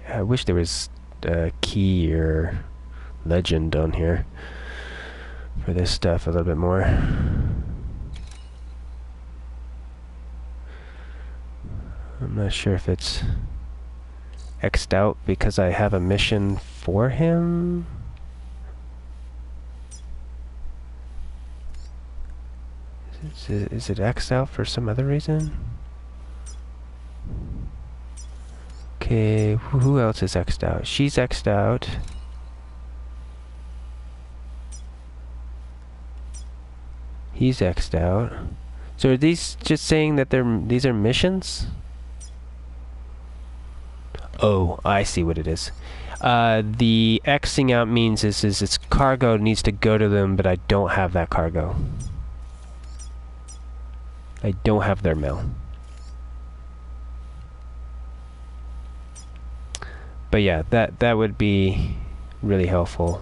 I wish there was a key or legend on here for this stuff a little bit more. I'm not sure if it's X'd out because I have a mission for him. Is it X'd out for some other reason? Okay, who else is X'd out? She's X'd out. He's X'd out. So are these just saying that these are missions? Oh, I see what it is. The Xing out means is its cargo needs to go to them, but I don't have that cargo. I don't have their mail. But yeah, that would be really helpful.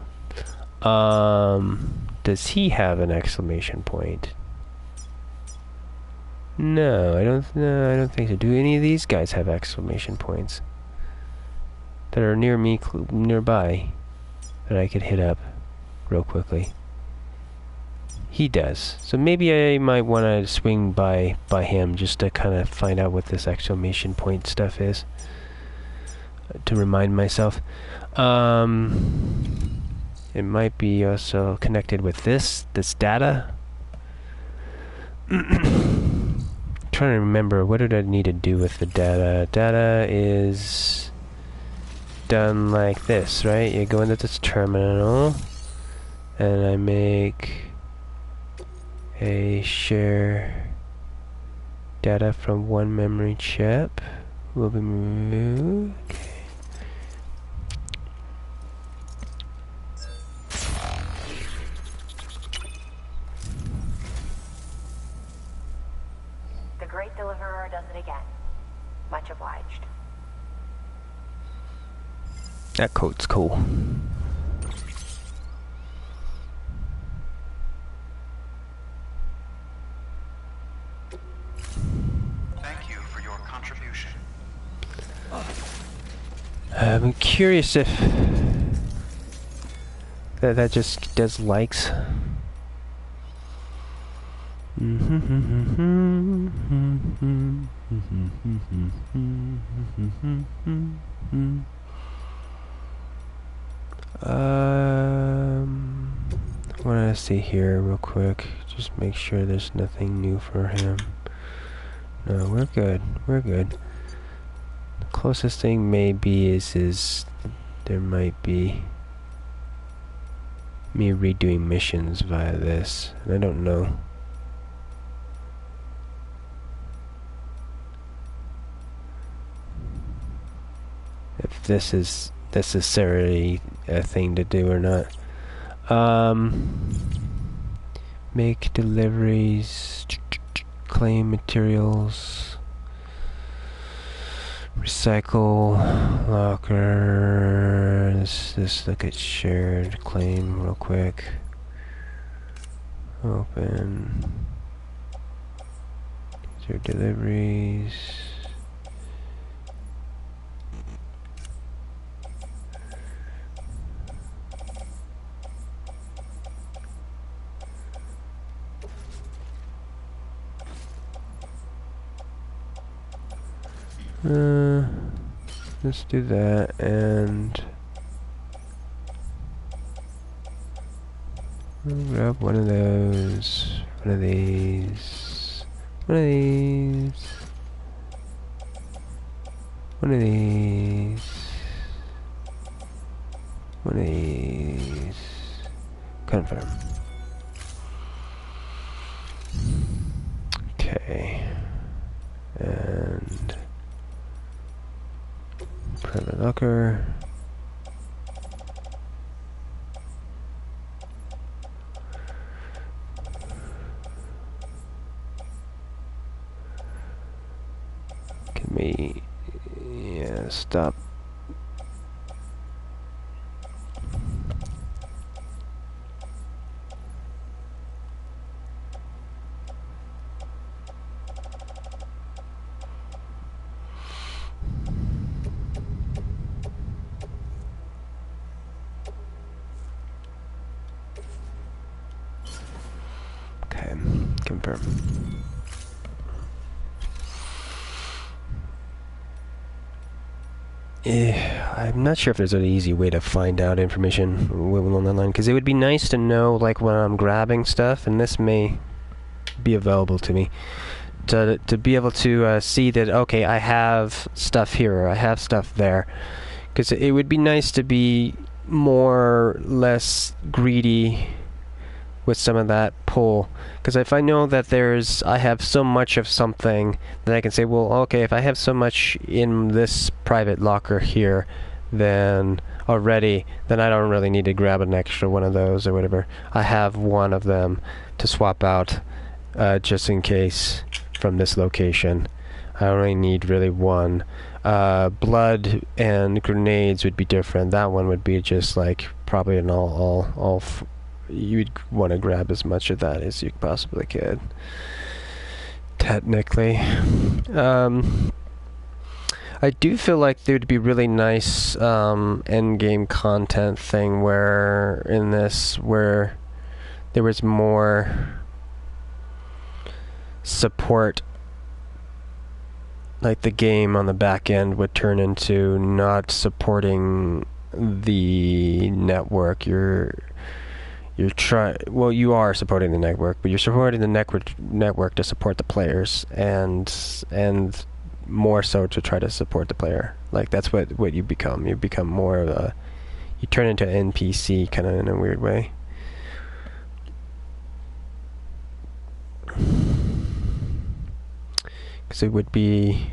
Does he have an exclamation point? No, I don't think so. Do any of these guys have exclamation points that are near me, nearby, that I could hit up real quickly? He does. So maybe I might want to swing by him just to kind of find out what this exclamation point stuff is, to remind myself. It might be also connected with this data. Trying to remember, what did I need to do with the data? Data is done like this, right? You go into this terminal, and I make a share data from one memory chip. Will be moved. Okay. The great deliverer does it again. Much obliged. That code's cool. Thank you for your contribution. I'm curious if that just does likes. I want to see here real quick. Just make sure there's nothing new for him. No, we're good. We're good. The closest thing maybe is there might be me redoing missions via this. And I don't know. If this is necessarily a thing to do or not. Make deliveries, claim materials, recycle, locker. Let's look at shared claim real quick. Open. These are deliveries. Let's do that, and we'll grab one of those, one of these, one of these, one of these, one of these. Confirm. Okay. And private locker. Can we, yeah, stop. paper. I'm not sure if there's an easy way to find out information on that line, because it would be nice to know, like, when I'm grabbing stuff, and this may be available to me, to be able to see that, okay, I have stuff here, or I have stuff there, because it would be nice to be more or less greedy with some of that pull, because if I know that I have so much of something, then I can say, well, okay, if I have so much in this private locker here, then already, then I don't really need to grab an extra one of those or whatever. I have one of them to swap out, just in case, from this location. I only need really one. Blood and grenades would be different. That one would be just like probably an all you'd want to grab as much of that as you possibly could. Technically. I do feel like there'd be really nice end game content thing where there was more support, like the game on the back end would turn into not supporting the network. You are supporting the network, but you're supporting the network to support the players, and more so to try to support the player. Like, that's what you become. You become more of you turn into an NPC kind of in a weird way. Because it would be,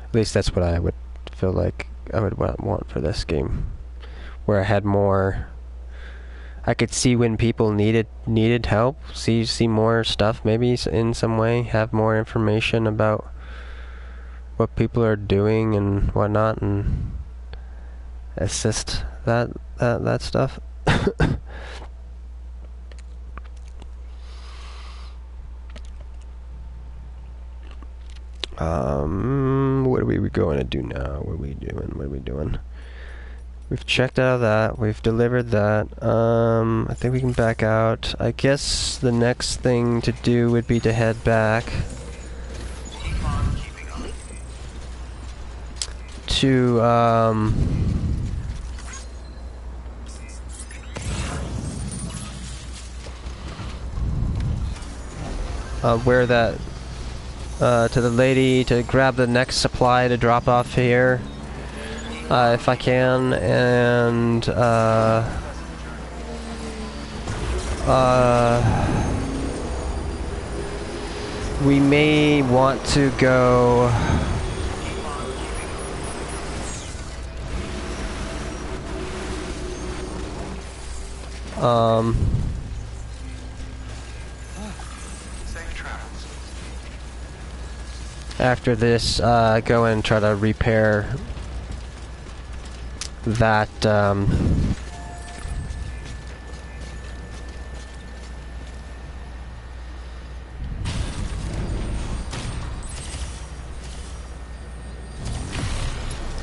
at least that's what I would feel like I would want for this game, where I had more. I could see when people needed help, see more stuff maybe in some way, have more information about what people are doing and whatnot, and assist that stuff. What are we going to do now? What are we doing? We've checked out of that. We've delivered that. I think we can back out. I guess the next thing to do would be to head back to where that to the lady to grab the next supply to drop off here. If I can, and we may want to go after this, go and try to repair that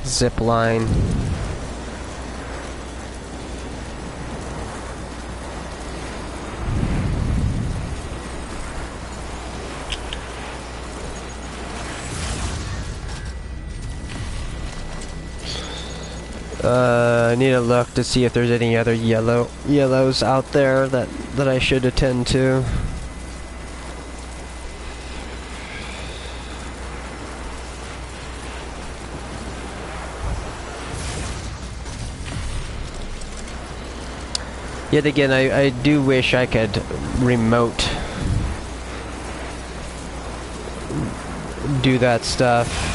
zip line. I need to look to see if there's any other yellows out there that I should attend to. Yet again, I do wish I could remote do that stuff.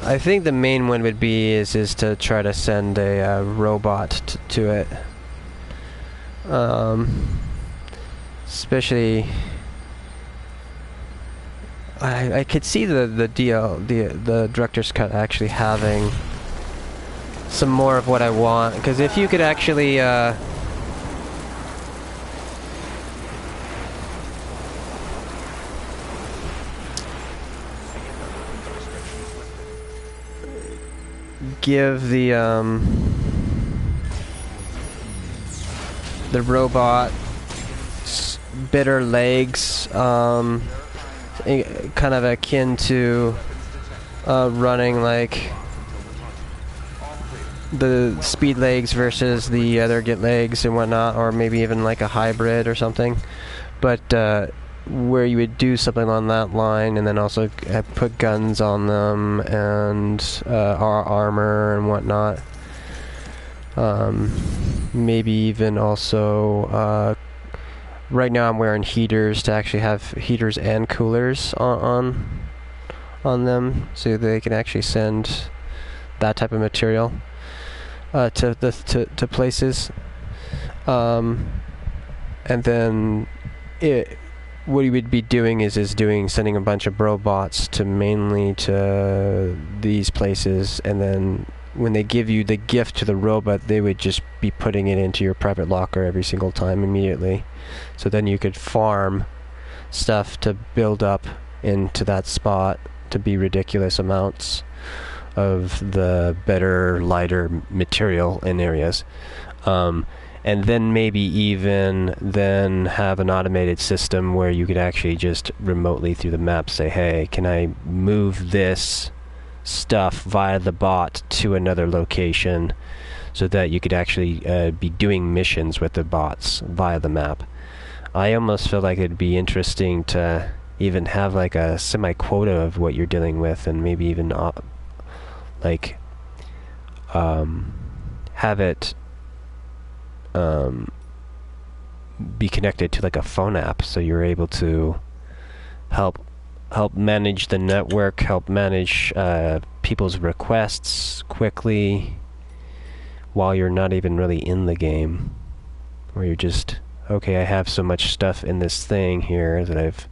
I think the main one would be is to try to send a robot to it. Especially, I could see the director's cut actually having some more of what I want, because if you could actually give the robot bitter legs, kind of akin to running like the speed legs versus the other get legs and whatnot, or maybe even like a hybrid or something. But where you would do something on that line, and then also put guns on them and armor and whatnot. Maybe even also right now I'm wearing heaters to actually have heaters and coolers on them, so they can actually send that type of material to places. And then what you would be doing is sending a bunch of robots to mainly to these places, and then when they give you the gift to the robot, they would just be putting it into your private locker every single time immediately. So then you could farm stuff to build up into that spot to be ridiculous amounts of the better, lighter material in areas. And then maybe even then have an automated system where you could actually just remotely through the map say, hey, can I move this stuff via the bot to another location, so that you could actually be doing missions with the bots via the map. I almost feel like it'd be interesting to even have like a semi-quota of what you're dealing with, and maybe even have it be connected to like a phone app, so you're able to help manage the network, help manage people's requests quickly while you're not even really in the game, where you're just, okay, I have so much stuff in this thing here that I've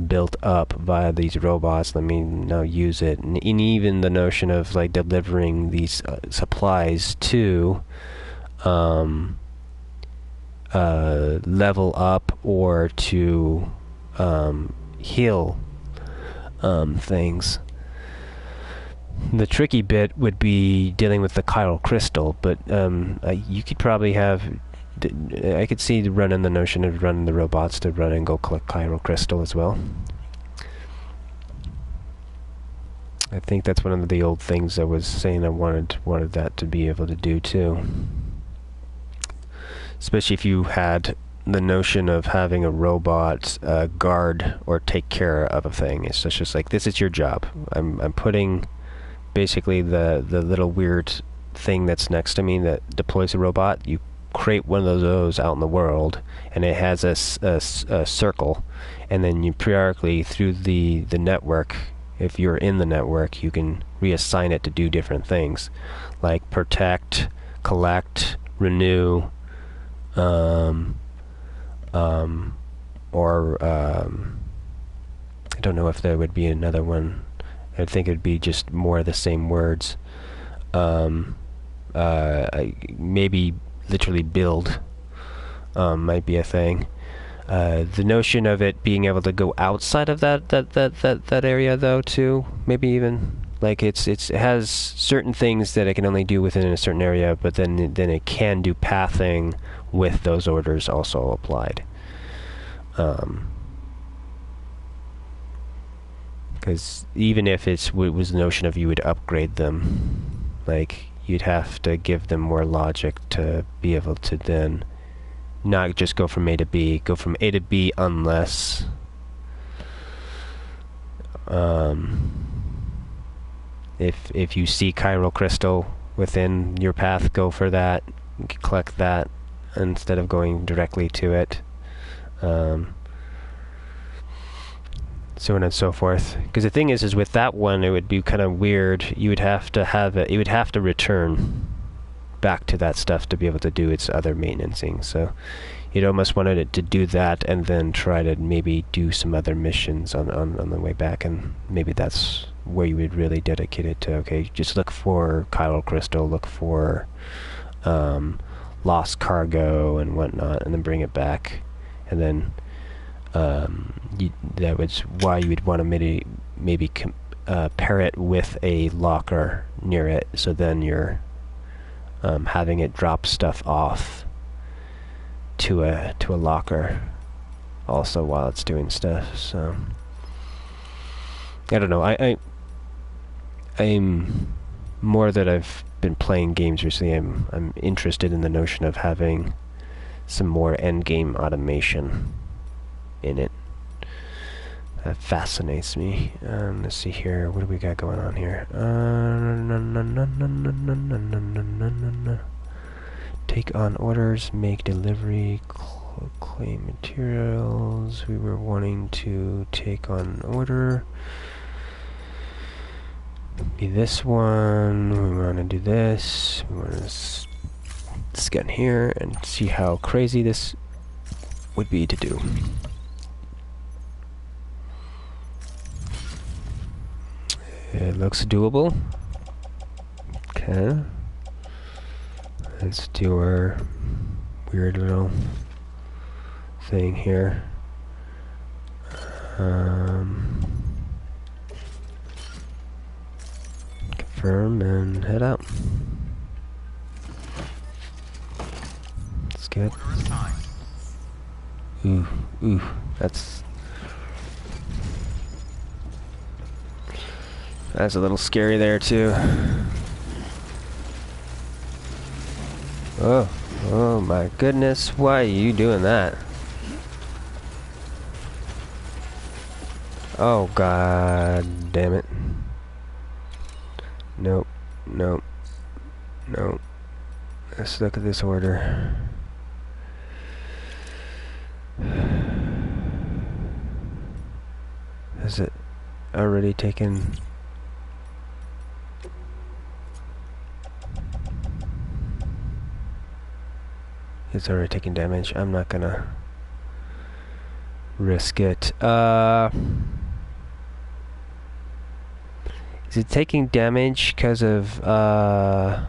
built up via these robots, let me now use it. And even the notion of like delivering these supplies to level up or to heal things. The tricky bit would be dealing with the chiral crystal, but you could probably have, I could see running the notion of running the robots to run and go collect chiral crystal as well. I think that's one of the old things I was saying I wanted that to be able to do too. Especially if you had the notion of having a robot guard or take care of a thing. It's just like, this is your job. I'm putting basically the little weird thing that's next to me that deploys a robot. You create one of those out in the world, and it has a circle, and then you periodically through the network, if you're in the network, you can reassign it to do different things, like protect, collect, renew, or I don't know if there would be another one. I think it'd be just more of the same words. Maybe literally build might be a thing. The notion of it being able to go outside of that area, though, too, maybe even like it has certain things that it can only do within a certain area, but then it can do pathing with those orders also applied. Because even if it was the notion of you would upgrade them, like you'd have to give them more logic to be able to then not just go from A to B, go from A to B unless if you see chiral crystal within your path, go for that, collect that instead of going directly to it. So on and so forth. Because the thing is with that one, it would be kind of weird. You would have to have it. You would have to return back to that stuff to be able to do its other maintenancing. So you'd almost wanted it to do that and then try to maybe do some other missions on the way back, and maybe that's where you would really dedicate it to. Okay, just look for chiral crystal, look for lost cargo and whatnot, and then bring it back, and then that was why you would want to maybe pair it with a locker near it, so then you're having it drop stuff off to a locker also while it's doing stuff. So I don't know. I'm more that I've been playing games recently. I'm interested in the notion of having some more end game automation in it. That fascinates me. Let's see here. What do we got going on here? Take on orders, make delivery, claim materials. We were wanting to take on order. Be this one. We want to do this. We want to scan here and see how crazy this would be to do. It looks doable. Okay. Let's do our weird little thing here. Confirm and head out. That's good. Ooh, that's a little scary there too. Oh my goodness, why are you doing that? Oh god damn it. Nope. Let's look at this order. Has it already taken? It's already taking damage. I'm not gonna risk it. Is it taking damage because of the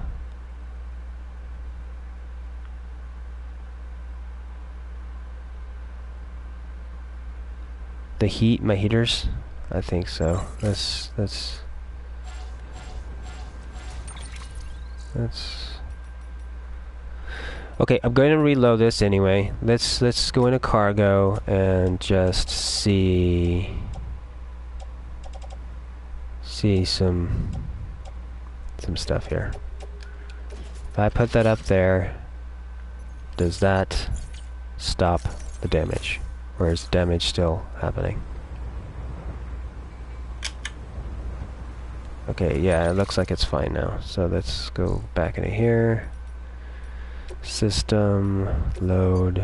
heat? My heaters? I think so. That's okay. I'm going to reload this anyway. Let's go into cargo and just see some stuff here. If I put that up there, does that stop the damage, or is the damage still happening? Okay, yeah, it looks like it's fine now. So let's go back into here. System, load.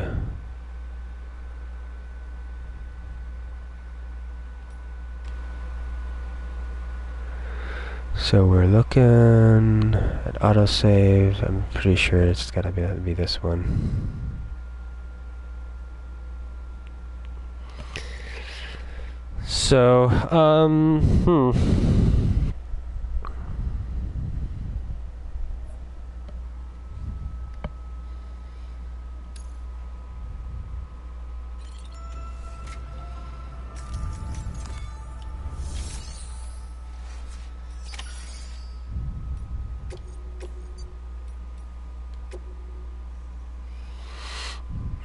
So we're looking at autosave. I'm pretty sure it's gotta be this one. So,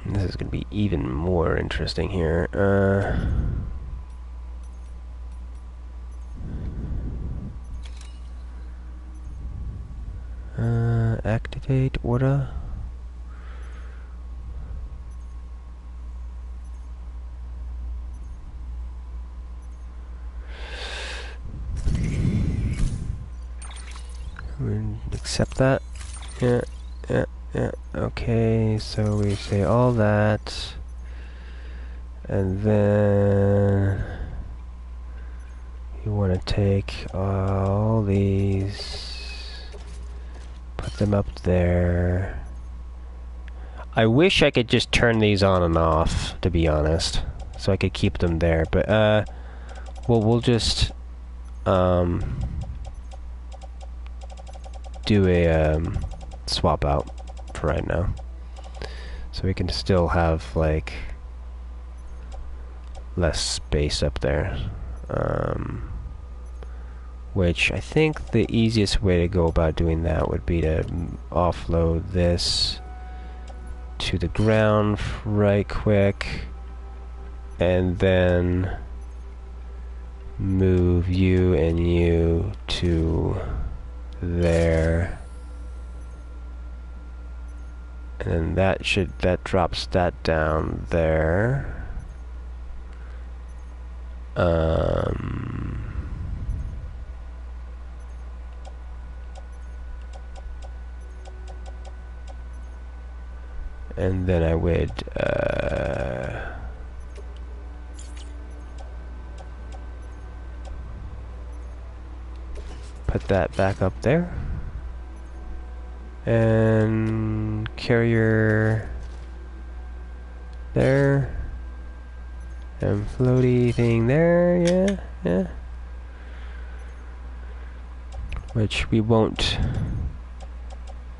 this is going to be even more interesting here. Activate order. Accept that. Yeah. Okay, so we say all that, and then you want to take all these, put them up there. I wish I could just turn these on and off, to be honest, so I could keep them there, but well, we'll just do a swap out for right now, so we can still have like less space up there, which I think the easiest way to go about doing that would be to offload this to the ground right quick, and then move you and you to there, and then that drops that down there. And then I would put that back up there, and carrier there, and floaty thing there, yeah. Which we won't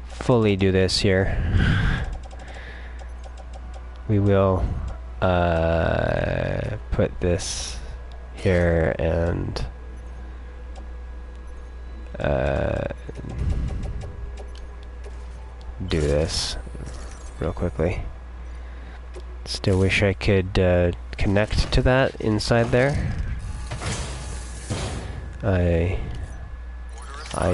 fully do this here. We will put this here and do this real quickly. Still wish I could connect to that inside there. I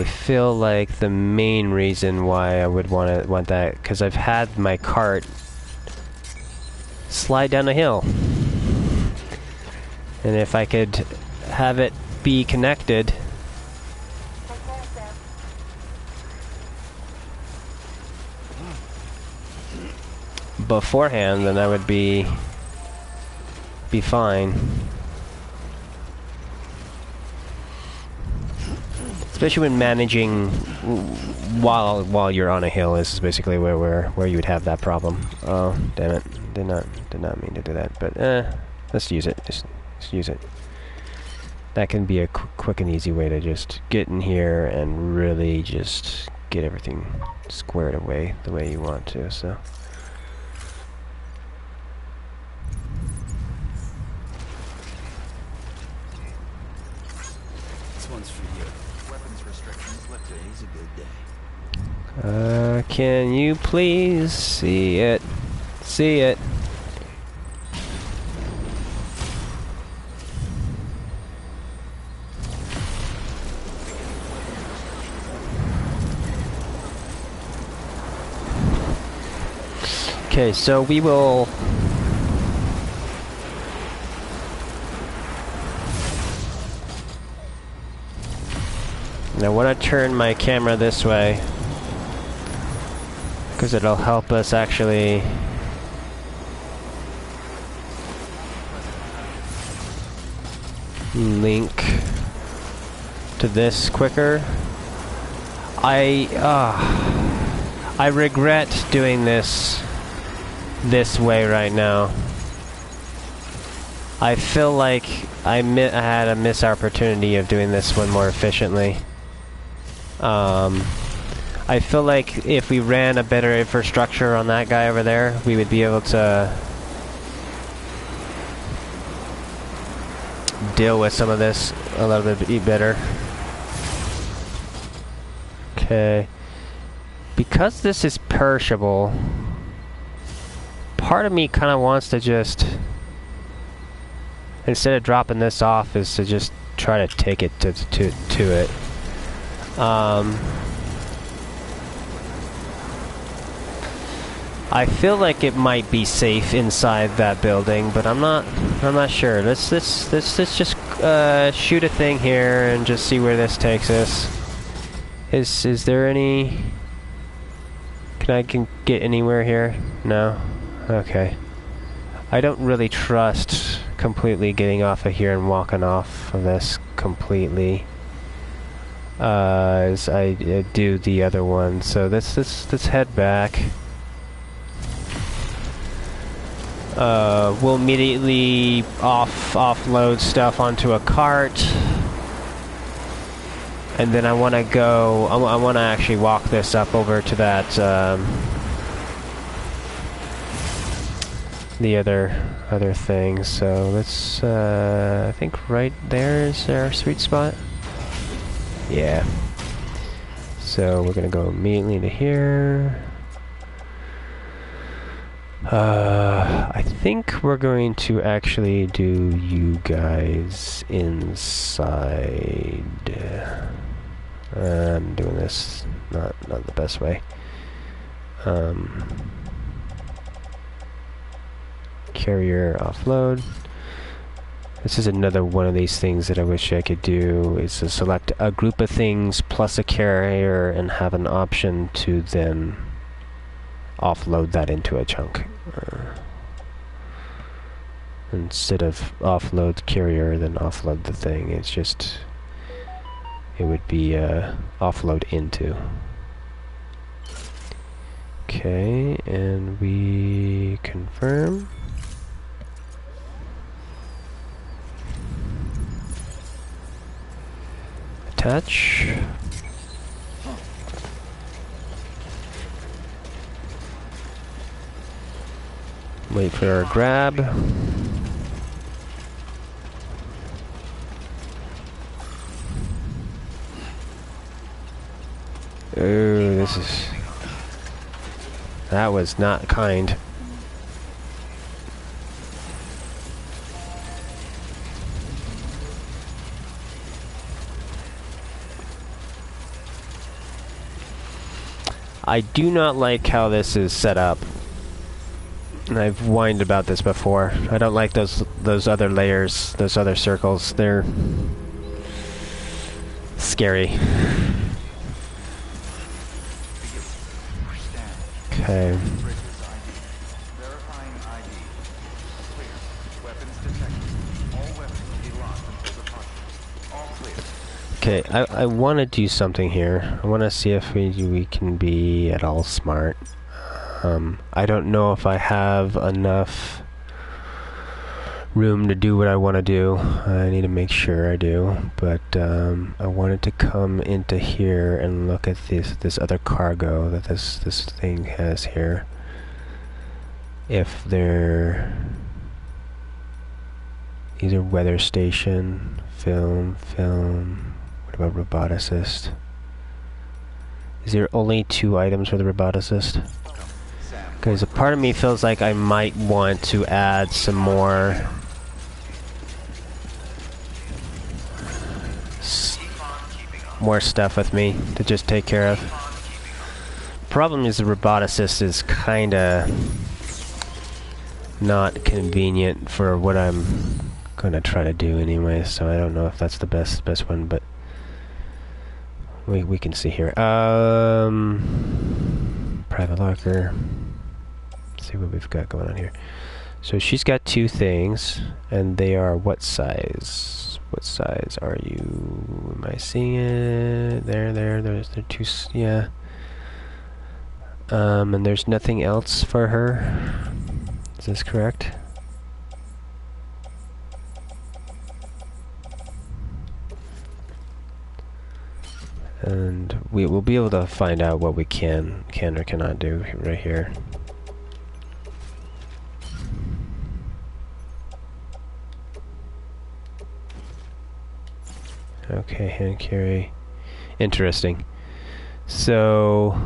feel like the main reason why I would want that, because I've had my cart slide down a hill, and if I could have it be connected beforehand, then I would be fine. Especially when managing while you're on a hill is basically where you would have that problem. Oh, damn it. Did not mean to do that, but let's use it. Just use it. That can be a quick and easy way to just get in here and really just get everything squared away the way you want to, so. This one's for you. Weapons restrictions lifted. Today's a good day. Can you please see it? See it. Okay, so we will and I want to turn my camera this way because it'll help us actually link to this quicker. I regret doing this way right now. I feel like I had a missed opportunity of doing this one more efficiently. I feel like if we ran a better infrastructure on that guy over there, we would be able to deal with some of this a little bit better. Okay. Because this is perishable, part of me kind of wants to just, instead of dropping this off, is to just try to take it to it. I feel like it might be safe inside that building, but I'm not sure. Let's just shoot a thing here and just see where this takes us. Is there any? Can I get anywhere here? No. Okay. I don't really trust completely getting off of here and walking off of this completely, as I do the other one. So let's head back. We'll immediately offload stuff onto a cart, and then I want to go. I want to actually walk this up over to that the other thing. So let's. I think right there is our sweet spot. Yeah. So we're gonna go immediately to here. I think we're going to actually do you guys inside. I'm doing this not the best way. Carrier offload. This is another one of these things that I wish I could do, is to select a group of things plus a carrier and have an option to then offload that into a chunk. Instead of offload carrier, then offload the thing. It's just, it would be offload into. Okay, and we confirm. Attach. Wait for our grab. Ooh, this is... That was not kind. I do not like how this is set up. And I've whined about this before. I don't like those other layers, those other circles. They're scary. Okay. Verifying ID. Clear. Weapons detected. All weapons will be locked until departure. All clear. Okay, I want to do something here. I want to see if we can be at all smart. I don't know if I have enough room to do what I want to do. I need to make sure I do. But I wanted to come into here and look at this other cargo that this thing has here. If they're... These are weather station, film. What about roboticist? Is there only 2 items for the roboticist? Because a part of me feels like I might want to add some more stuff with me to just take care of. Problem is the roboticist is kinda not convenient for what I'm gonna try to do anyway, so I don't know if that's the best one, but we can see here. Private locker. See what we've got going on here. So she's got 2 things, and they are what size? What size are you? Am I seeing it? There's 2, yeah. And there's nothing else for her. Is this correct? And we will be able to find out what we can or cannot do right here. Okay, hand carry. Interesting. So...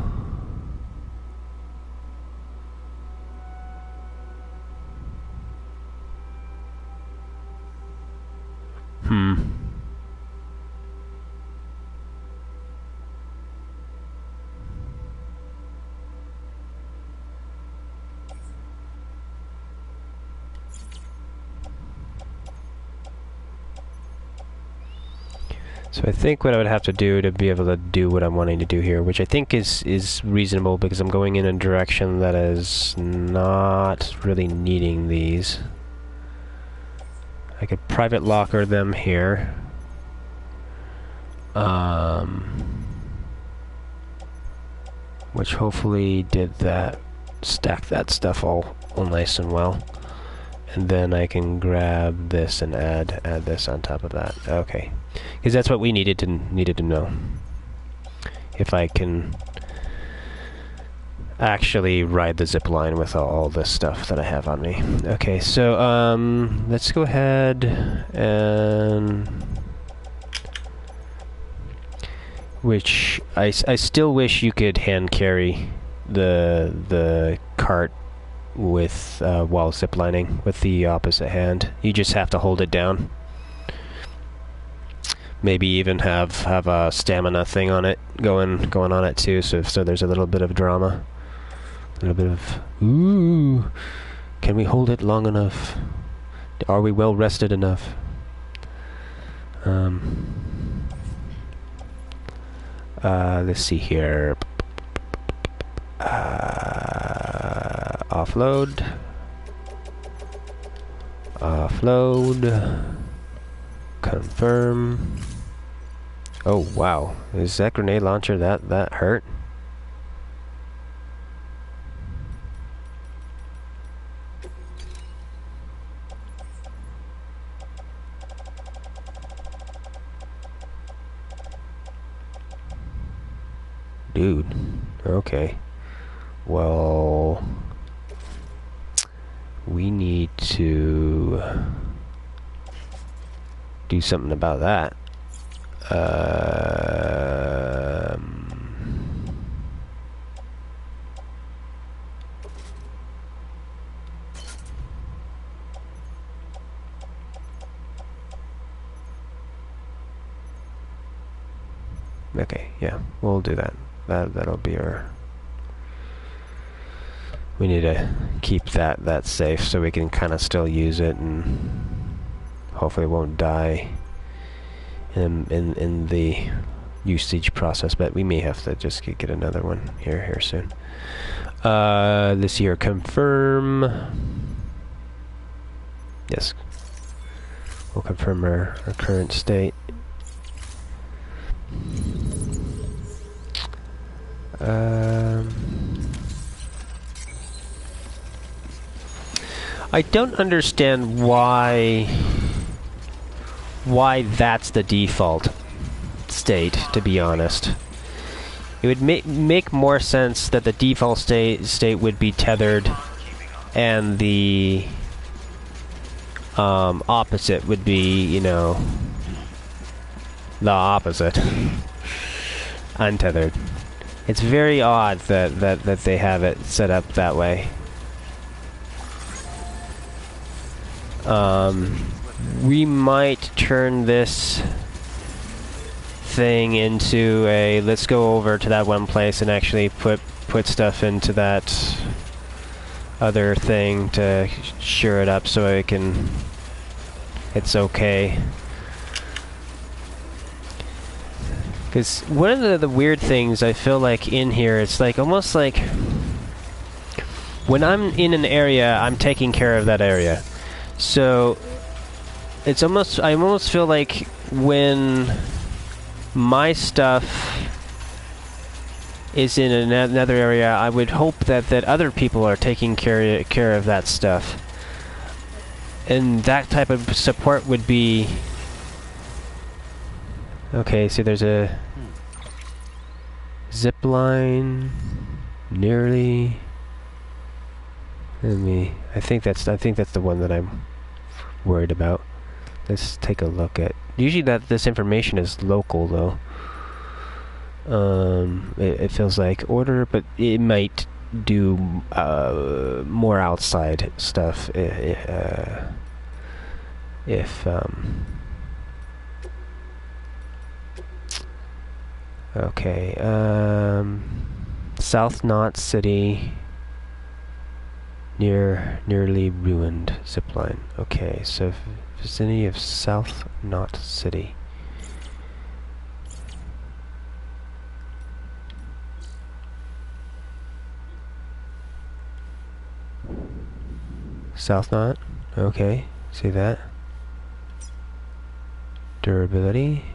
So I think what I would have to do to be able to do what I'm wanting to do here, which I think is reasonable because I'm going in a direction that is not really needing these. I could private locker them here. Which hopefully did that, stack that stuff all nice and well. And then I can grab this and add this on top of that. Okay, because that's what we needed to know. If I can actually ride the zip line with all this stuff that I have on me. Okay, so let's go ahead and... Which I still wish you could hand carry the cart with while ziplining with the opposite hand. You just have to hold it down. Maybe even have a stamina thing on it going on it too. So there's a little bit of drama, a little bit of ooh. Can we hold it long enough? Are we well rested enough? Let's see here. Offload. Confirm. Oh wow, is that grenade launcher that hurt? Dude, okay. Well, we need to do something about that. Okay, yeah, we'll do that. That'll be our... We need to keep that safe so we can kind of still use it and hopefully it won't die in the usage process, but we may have to just get another one here soon. This year confirm. Yes, we'll confirm our current state. I don't understand why that's the default state, to be honest. It would make more sense that the default state would be tethered and the opposite would be, you know, the opposite. Untethered. It's very odd that they have it set up that way. We might turn this thing into a let's go over to that one place and actually put stuff into that other thing to sure it up so it's okay. Because one of the weird things I feel like in here, it's like almost like when I'm in an area, I'm taking care of that area. So it's almost, I almost feel like when my stuff is in another area, I would hope that other people are taking care of that stuff. And that type of support would be... Okay, so there's a zip line nearly. I think that's the one that I'm worried about. Let's take a look at. Usually this information is local though. It feels like order, but it might do more outside stuff if okay, South Knot City, nearly ruined zipline. Okay, so vicinity of South Knot City. South Knot, okay, see that. Durability.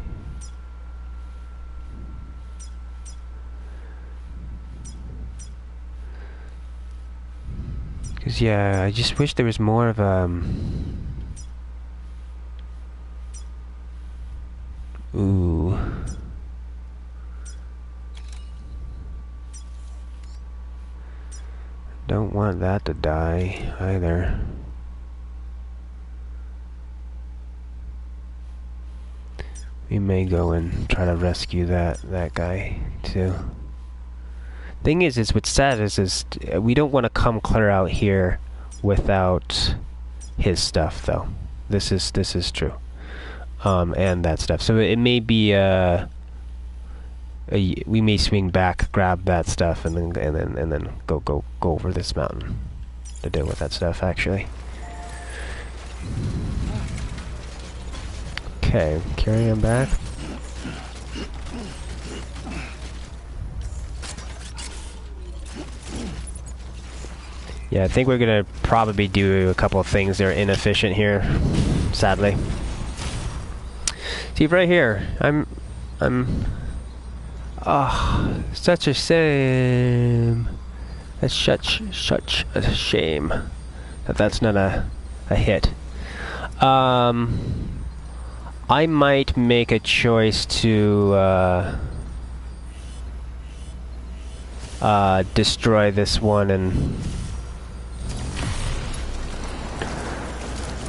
Cause yeah, I just wish there was more of ooh. Don't want that to die either. We may go and try to rescue that guy too. Thing is what's sad is we don't want to come clear out here without his stuff, though. This is true. And that stuff. So it may be we may swing back, grab that stuff, and then go over this mountain to deal with that stuff. Actually. Okay, carry him back. Yeah, I think we're gonna probably do a couple of things that are inefficient here, sadly. See, right here, such a shame. That's such a shame that that's not a hit. I might make a choice to destroy this one and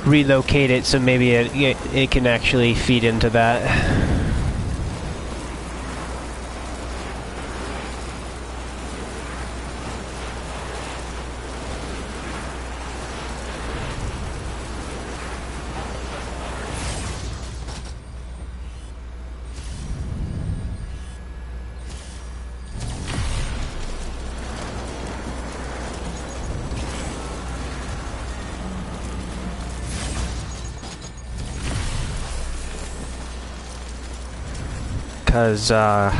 relocate it, so maybe it can actually feed into that. Because, yeah,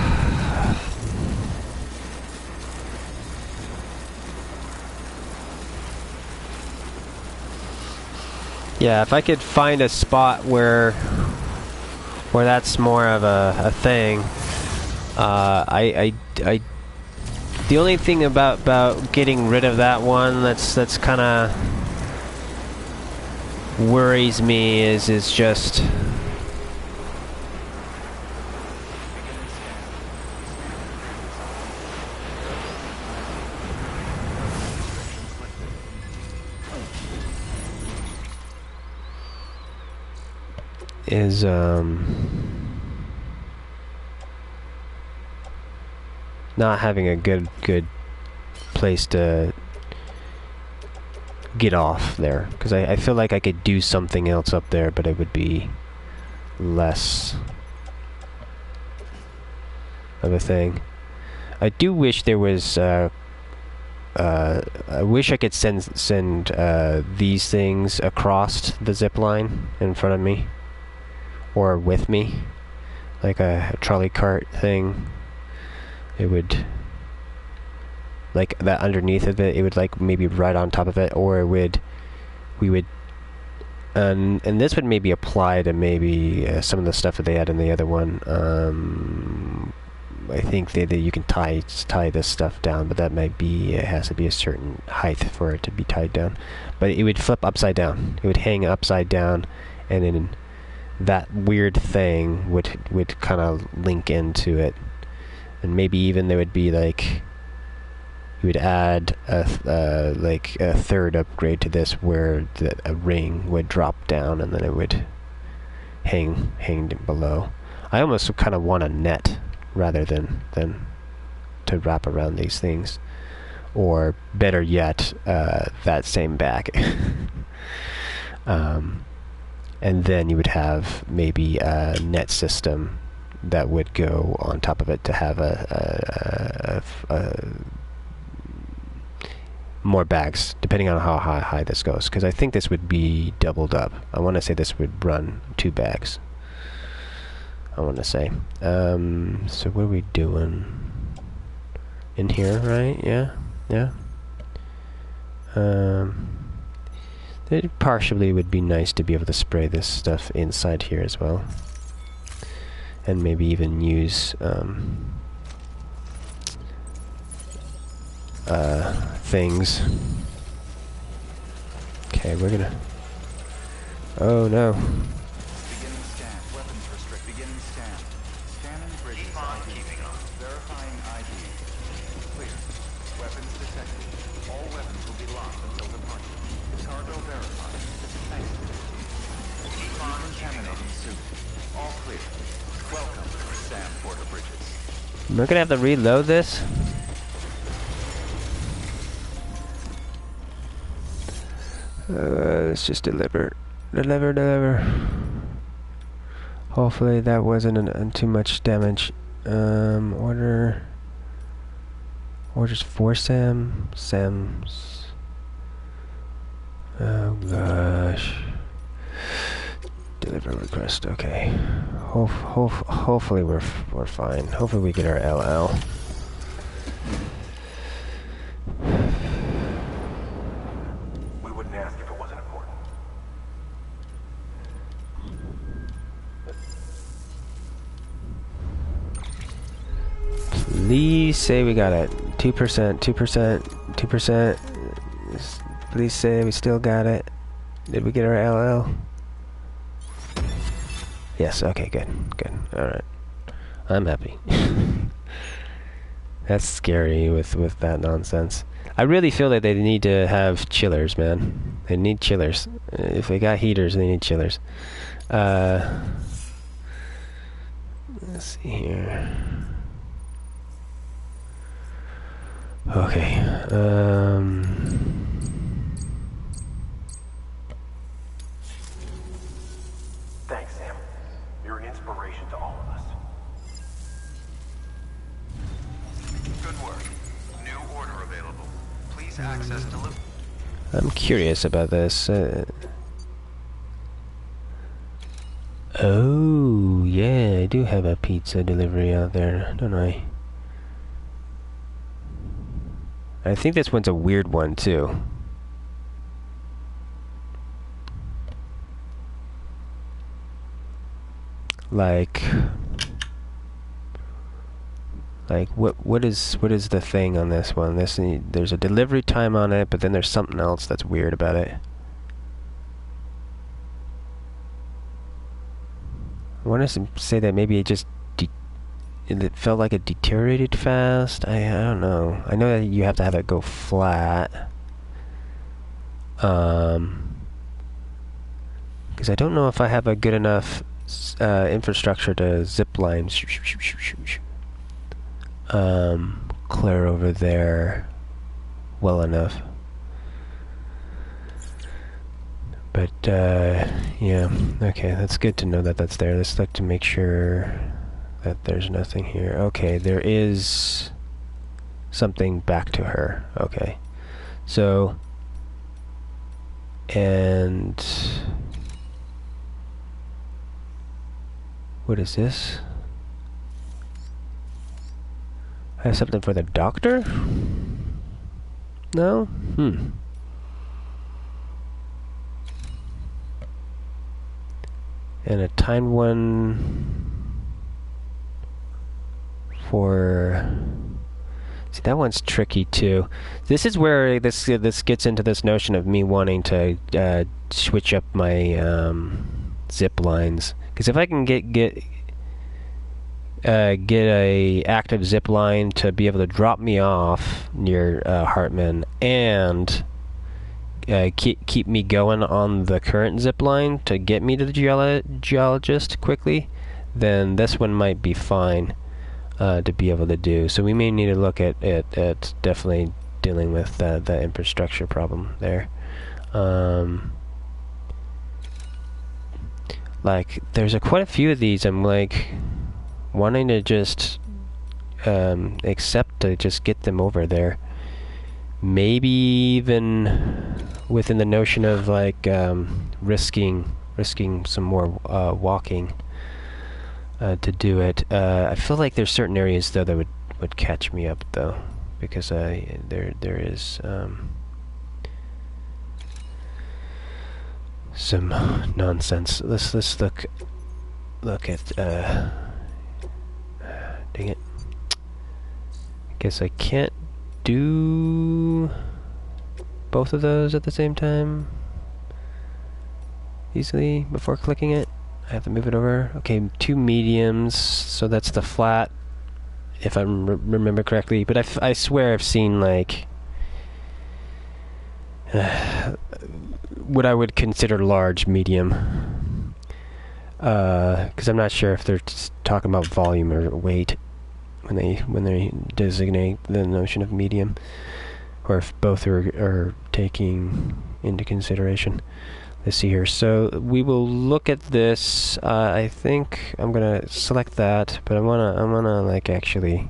if I could find a spot where that's more of a thing, the only thing about getting rid of that one that's kind of worries me is just not having a good place to get off there, because I feel like I could do something else up there, but it would be less of a thing. I do wish there was I wish I could send these things across the zip line in front of me or with me, like a trolley cart thing. It would, like, that underneath of it, it would, like, maybe right on top of it, or we would, and this would maybe apply to maybe some of the stuff that they had in the other one. I think that you can tie this stuff down, but that might be, it has to be a certain height for it to be tied down. But it would flip upside down. It would hang upside down, and then that weird thing would kind of link into it. And maybe even there would be, like, you would add like a third upgrade to this, where a ring would drop down and then it would hang below. I almost kind of want a net rather than to wrap around these things, or better yet, that same bag. And then you would have maybe a net system that would go on top of it to have a more bags, depending on how high this goes. Because I think this would be doubled up. I want to say this would run 2 bags. I want to say. So what are we doing? In here, right? Yeah. It partially would be nice to be able to spray this stuff inside here as well. And maybe even use things. Okay, we're gonna... Oh no. Beginning scan. Weapons restrict. Beginning scan. Scanning bridges. Keep on ID. keeping on. Verifying ID. Clear. Weapons detected. All weapons will be locked until departure. Cargo verified. Thanks. Keep on keeping on. Decontaminating suit. All clear. Welcome, Sam Porter Bridges. We're gonna have to reload this. Let's just deliver. Deliver. Hopefully that wasn't too much damage. Orders for Sam's. Oh gosh. Deliver request. Okay. Hopefully we're fine. Hopefully we get our LL. We wouldn't ask if it wasn't important. Please say we got it. 2%, 2%. Please say we still got it. Did we get our LL? Yes, okay, good. Alright. I'm happy. That's scary with that nonsense. I really feel that they need to have chillers, man. They need chillers. If they got heaters, they need chillers. Let's see here. Okay. Thanks, Sam. You're an inspiration to all of us. Good work. New order available. Please access delivery. I'm curious about this. Oh, yeah, I do have a pizza delivery out there, don't I? I think this one's a weird one, too. Like what is the thing on this one? There's a delivery time on it, but then there's something else that's weird about it. I want to say that maybe it just it felt like it deteriorated fast. I don't know. I know that you have to have it go flat. Because I don't know if I have a good enough infrastructure to zip line clear over there well enough. But yeah, okay, that's good to know that that's there. Let's look to make sure that there's nothing here. Okay, there is something back to her. Okay, so and what is this? I have something for the doctor? No? And a timed one for... See, that one's tricky too. This is where this gets into this notion of me wanting to switch up my zip lines. Because if I can get a active zip line to be able to drop me off near Hartman and keep me going on the current zip line to get me to the geologist quickly, then this one might be fine to be able to do. So we may need to look at definitely dealing with that infrastructure problem there. Like, there's quite a few of these I'm like wanting to just accept to just get them over there. Maybe even within the notion of like risking some more walking to do it. I feel like there's certain areas though that would catch me up though, because there is some nonsense. Let's look at dang it. I guess I can't do both of those at the same time easily before clicking it. I have to move it over. Okay, 2 mediums, so that's the flat, if I remember correctly. But I swear I've seen like what I would consider large medium, because I'm not sure if they're talking about volume or weight when they designate the notion of medium, or if both are taking into consideration. Let's see here. So we will look at this. I think I'm gonna select that, but I wanna like actually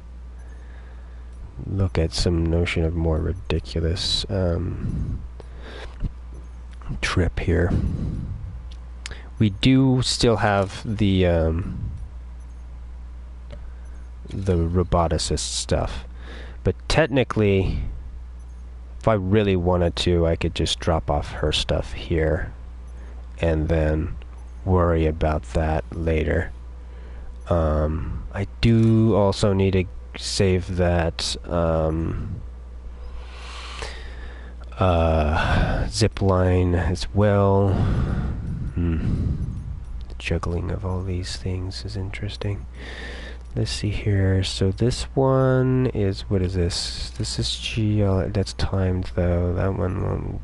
look at some notion of more ridiculous trip here. We do still have the roboticist stuff, but technically, if I really wanted to, I could just drop off her stuff here and then worry about that later. I do also need to save that zip line as well. The juggling of all these things is interesting. Let's see here. So this one is, what is this? This is GL. That's timed though. That one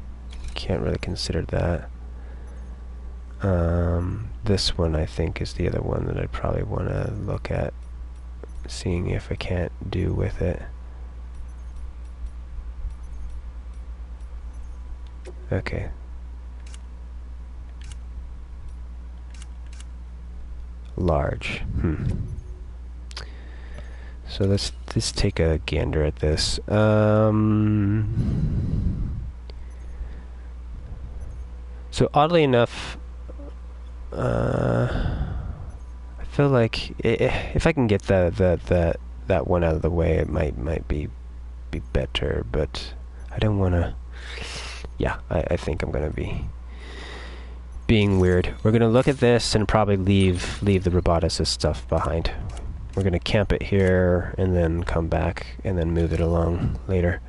can't really consider that. This one I think is the other one that I'd probably want to look at, seeing if I can't do with it. Okay. Large. So let's just take a gander at this. So oddly enough, I feel like if I can get that one out of the way, it might be better. But I don't want to. Yeah, I think I'm gonna be being weird. We're gonna look at this and probably leave the roboticist stuff behind. We're gonna camp it here and then come back and then move it along later.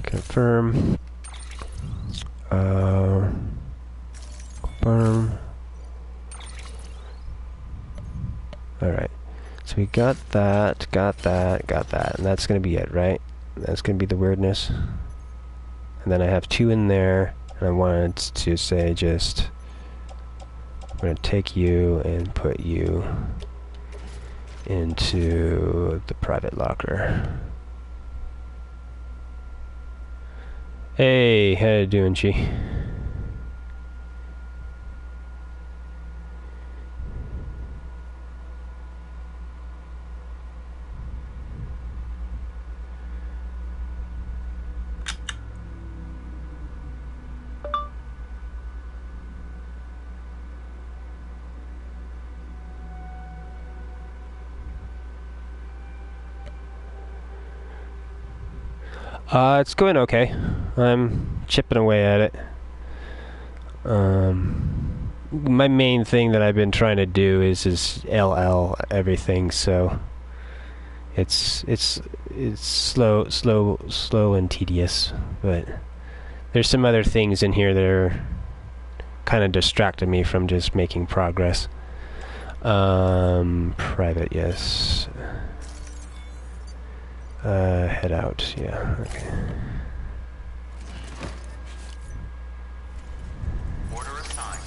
Confirm. Confirm. Alright. So we got that, and that's gonna be it, right? That's gonna be the weirdness. And then I have 2 in there, and I wanted to say just, I'm gonna take you and put you into the private locker. Hey, how you doing, Chi? It's going okay. I'm chipping away at it. My main thing that I've been trying to do is LL everything, so it's slow and tedious, but there's some other things in here that are kind of distracting me from just making progress. Private, yes. Head out, yeah, okay. Order assigned.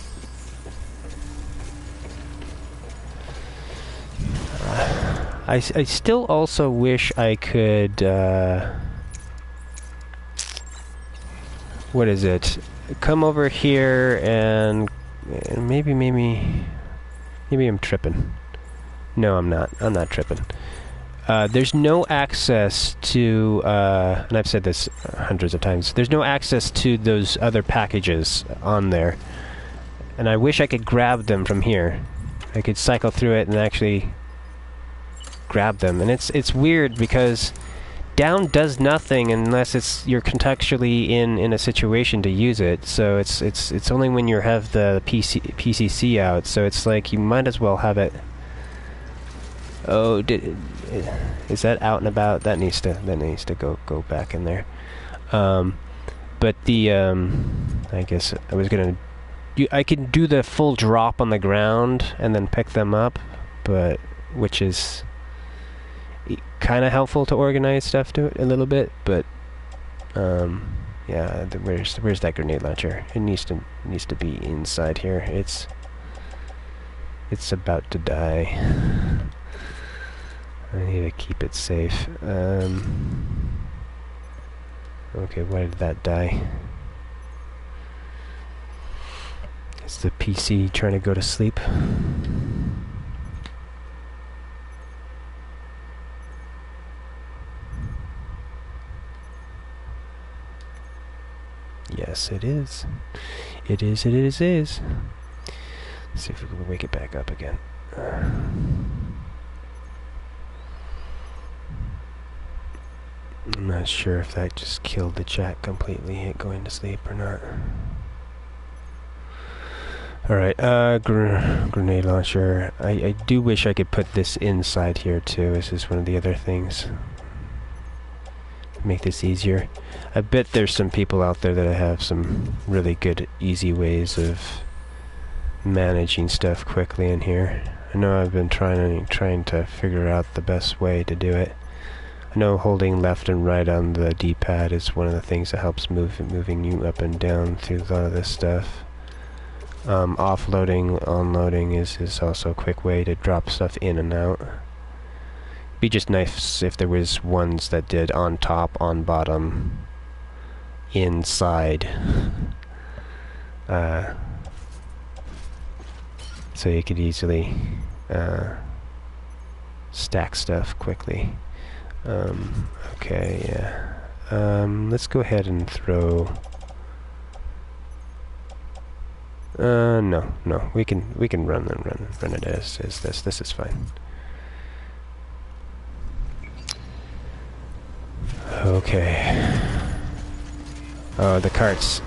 I still also wish I could, what is it? Come over here and maybe I'm tripping. No, I'm not. I'm not tripping. There's no access to, and I've said this hundreds of times, there's no access to those other packages on there. And I wish I could grab them from here. I could cycle through it and actually grab them. And it's weird because down does nothing unless you're contextually in a situation to use it. So it's only when you have the PCC out. So it's like you might as well have it. Oh, is that out and about? That needs to go back in there. But the I guess I was gonna. I can do the full drop on the ground and then pick them up, but which is kind of helpful to organize stuff to it a little bit. But yeah, where's that grenade launcher? It needs to be inside here. It's about to die. to keep it safe. Okay, why did that die? Is the PC trying to go to sleep? Yes, it is. It is, it is, it is. Let's see if we can wake it back up again. I'm not sure if that just killed the chat completely, it going to sleep or not. Alright, grenade launcher. I do wish I could put this inside here too. This is one of the other things. Make this easier. I bet there's some people out there that have some really good, easy ways of managing stuff quickly in here. I know I've been trying to figure out the best way to do it. I know holding left and right on the D-pad is one of the things that helps moving you up and down through a lot of this stuff. Offloading, onloading is also a quick way to drop stuff in and out. Be just nice if there was ones that did on top, on bottom, inside. So you could easily stack stuff quickly. Okay, yeah. Let's go ahead and throw. No, we can run it as this. This is fine. Okay. Oh, the cart's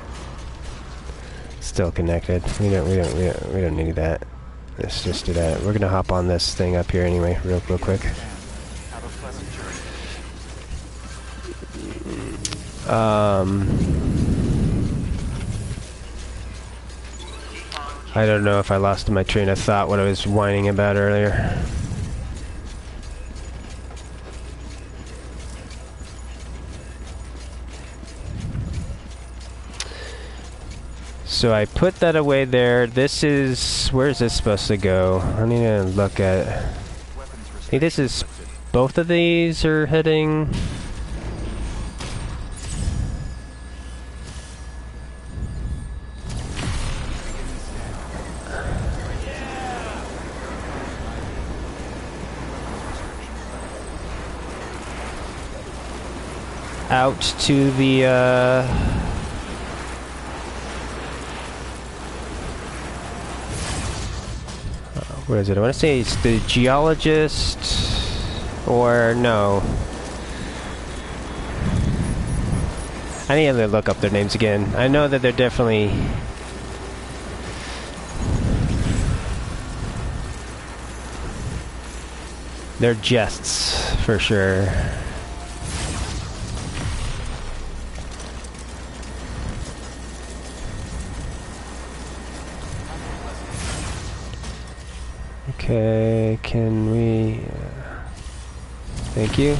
still connected. We don't need that. Let's just do that. We're gonna hop on this thing up here anyway, real quick. Have a pleasant journey. I don't know if I lost my train of thought what I was whining about earlier. So I put that away there. This is... where is this supposed to go? I need to look at... I think this is... both of these are heading... out to the, what is it? I want to say it's the geologist, or no. I need to look up their names again. I know that they're definitely... they're jests, for sure. Okay, can we... thank you.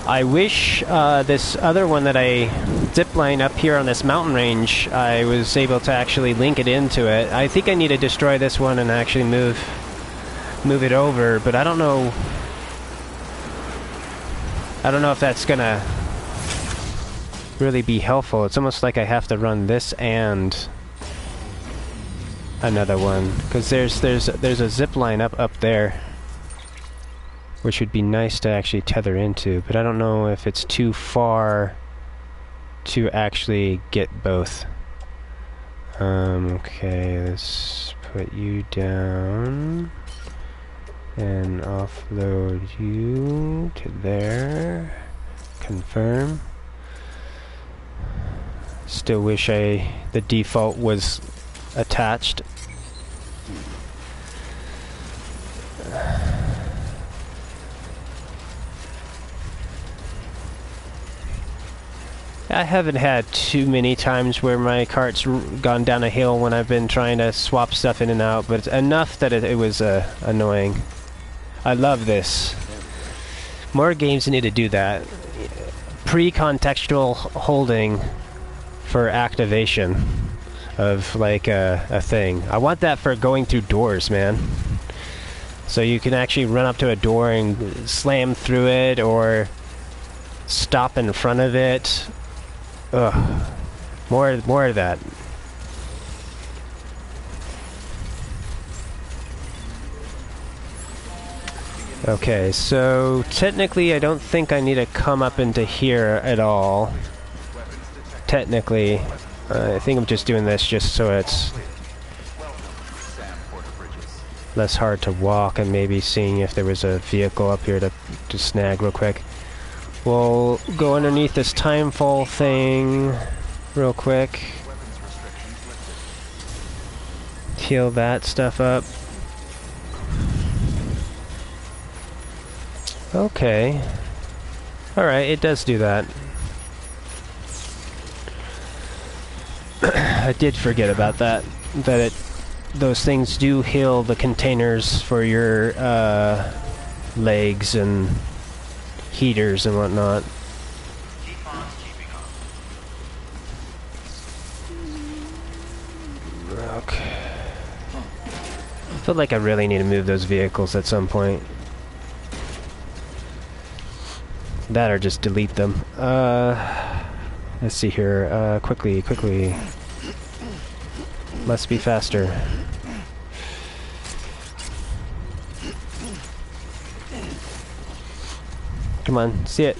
I wish this other one that I zipline up here on this mountain range, I was able to actually link it into it. I think I need to destroy this one and actually move it over, but I don't know if that's gonna really be helpful. It's almost like I have to run this and another one, because there's a zip line up there, which would be nice to actually tether into, but I don't know if it's too far to actually get both. Okay, let's put you down and offload you to there. Confirm. Still wish the default was attached. I haven't had too many times where my cart's gone down a hill when I've been trying to swap stuff in and out, but it's enough that it was annoying. I love this. More games need to do that. Pre-contextual holding for activation of like a thing. I want that for going through doors, man. So you can actually run up to a door and slam through it, or stop in front of it. Ugh. More of that. Okay, so technically I don't think I need to come up into here at all. Technically. I think I'm just doing this just so it's less hard to walk, and maybe seeing if there was a vehicle up here to snag real quick. We'll go underneath this timefall thing real quick. Heal that stuff up. Okay. Alright, it does do that. I did forget about that. Those things do heal the containers for your legs and heaters and whatnot. Keep on keeping on. Okay. I feel like I really need to move those vehicles at some point. That or just delete them. Let's see here. Quickly. Must be faster. Come on, see it.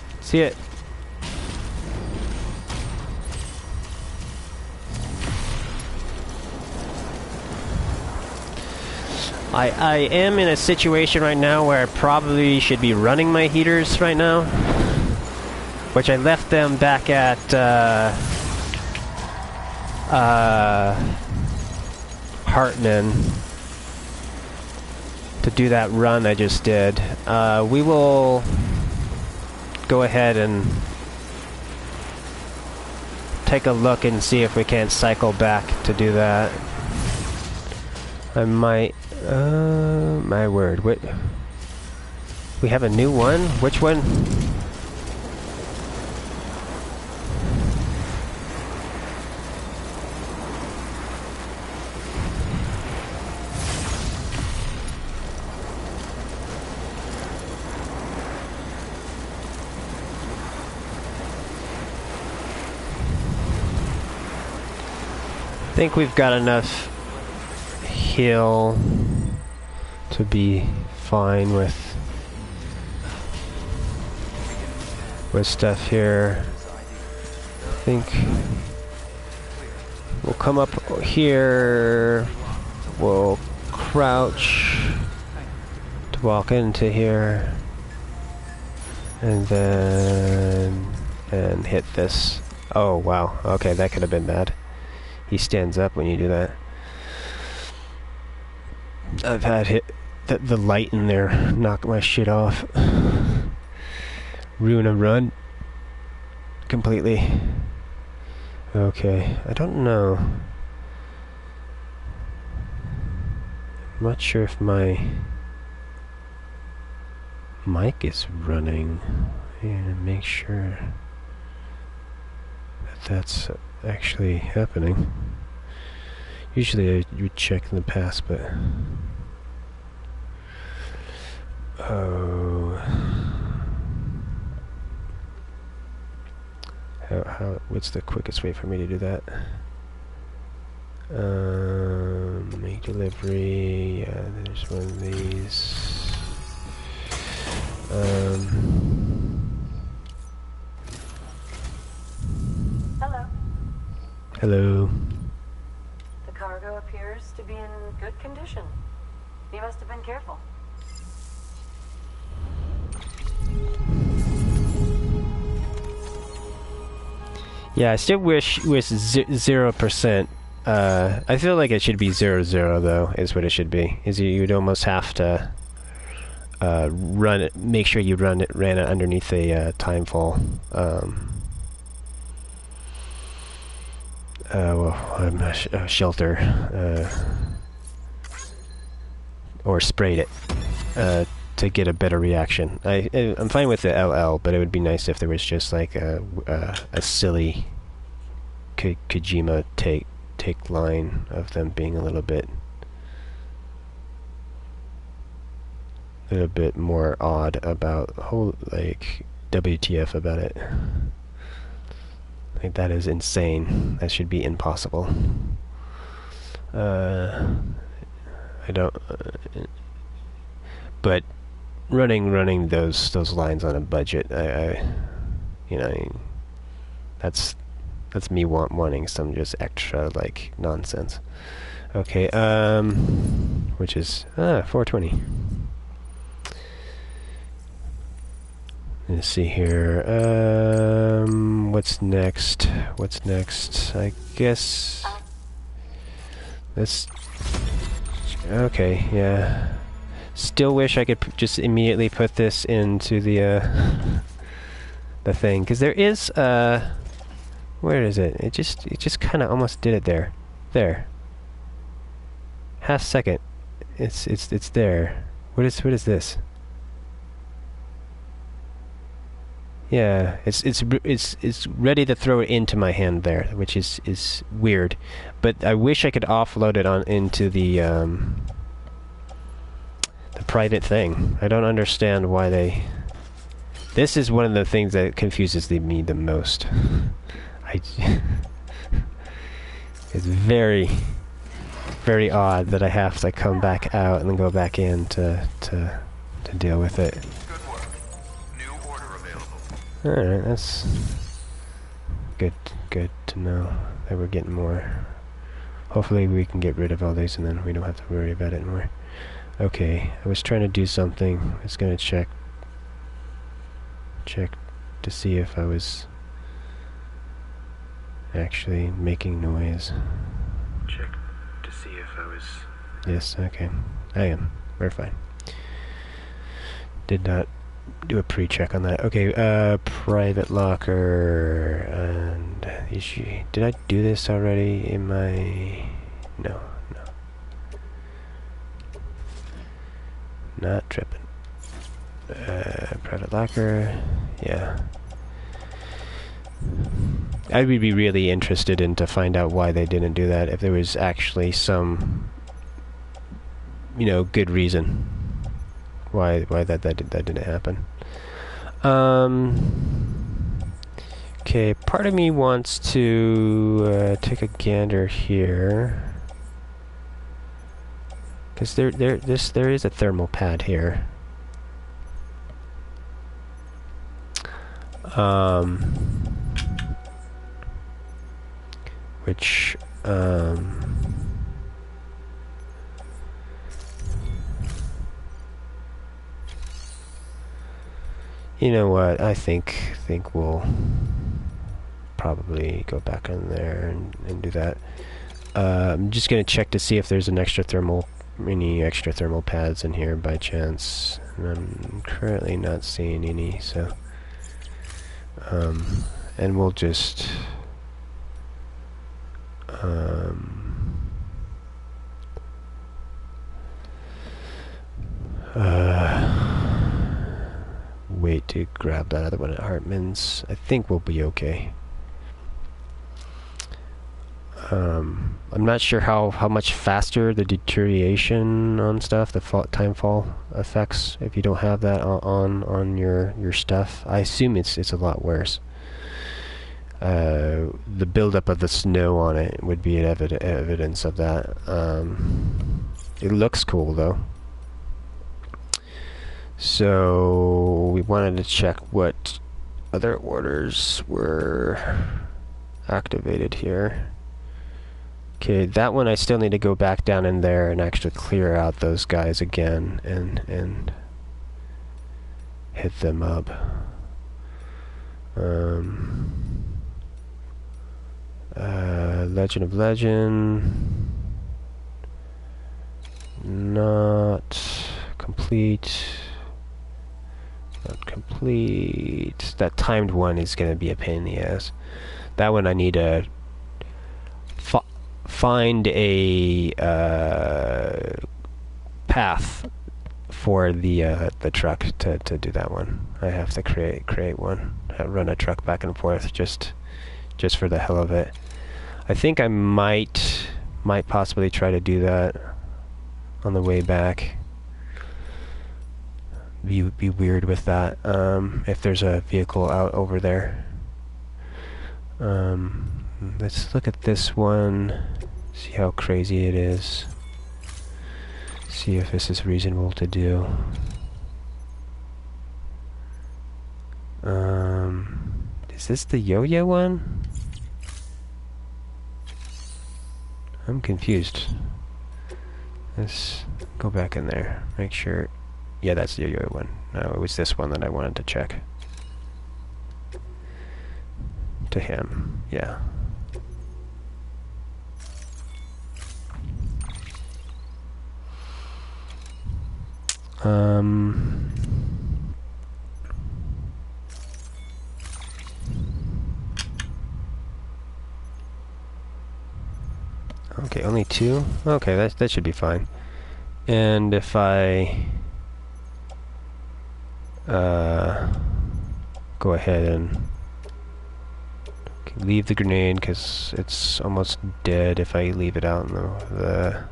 I am in a situation right now where I probably should be running my heaters right now, which I left them back at Hartman to do that run I just did. We will go ahead and take a look and see if we can't cycle back to do that. I might... my word, what? We have a new one? Which one? I think we've got enough heal to be fine with stuff here. I think we'll come up here, we'll crouch to walk into here, and then hit this. Oh wow, okay, that could have been bad. He stands up when you do that. I've had the light in there knock my shit off. Ruin a run completely. Okay, I don't know. I'm not sure if my mic is running. Yeah, make sure that that's actually happening. Usually I would check in the past, but what's the quickest way for me to do that? Make delivery. Yeah, there's one of these. Hello. The cargo appears to be in good condition. You must have been careful. Yeah, I still wish 0%. I feel like it should be 00 though, is what it should be. Is you'd almost have to run it, make sure you ran it underneath a timefall. Well, I'm not shelter, or sprayed it to get a better reaction. I'm fine with the LL, but it would be nice if there was just like a silly Kojima take line of them being a little bit a little bit more odd about whole, like, WTF about it. Like, that is insane. That should be impossible. I don't... but running those lines on a budget, I you know, that's me wanting some just extra, like, nonsense. Okay, which is 420. Let's see here. What's next? What's next? I guess let's. Okay, yeah. Still wish I could just immediately put this into the thing, because there is where is it? It just kind of almost did it there. There. Half second. It's there. What is this? Yeah, it's ready to throw it into my hand there, which is weird. But I wish I could offload it on into the private thing. I don't understand why they. This is one of the things that confuses me the most. It's very, very odd that I have to come back out and then go back in to deal with it. Alright, that's good to know that we're getting more. Hopefully we can get rid of all these and then we don't have to worry about it anymore. Okay, I was trying to do something. I was gonna check to see if I was actually making noise. Check to see if I was... Yes, okay. I am. We're fine. Did not do a pre-check on that. Okay, private locker, and did I do this already in my... No. Not tripping. Private locker, yeah. I would be really interested in to find out why they didn't do that, if there was actually some, good reason why that didn't happen. Okay, part of me wants to take a gander here, because there is a thermal pad here. Which you know what? I think we'll probably go back in there and do that. I'm just gonna check to see if there's any extra thermal pads in here by chance. And I'm currently not seeing any, so and we'll just wait to grab that other one at Hartman's. I think we'll be okay. I'm not sure how much faster the deterioration on stuff, the time fall affects if you don't have that on your stuff. I assume it's a lot worse. The buildup of the snow on it would be evidence of that. It looks cool though. So we wanted to check what other orders were activated here. Okay, that one I still need to go back down in there and actually clear out those guys again and hit them up. Legend of Legend, not complete. Not complete. That timed one is going to be a pain in the ass. That one I need to find a path for the truck to do that one. I have to create one. Run a truck back and forth just for the hell of it. I think I might possibly try to do that on the way back. be weird with that. If there's a vehicle out over there. Let's look at this one. See how crazy it is. See if this is reasonable to do. Is this the yo-yo one? I'm confused. Let's go back in there. Make sure. Yeah, that's the yo-yo one. No, it was this one that I wanted to check. To him. Yeah. Okay, only 2? Okay, that should be fine. And if I go ahead and leave the grenade, because it's almost dead if I leave it out in the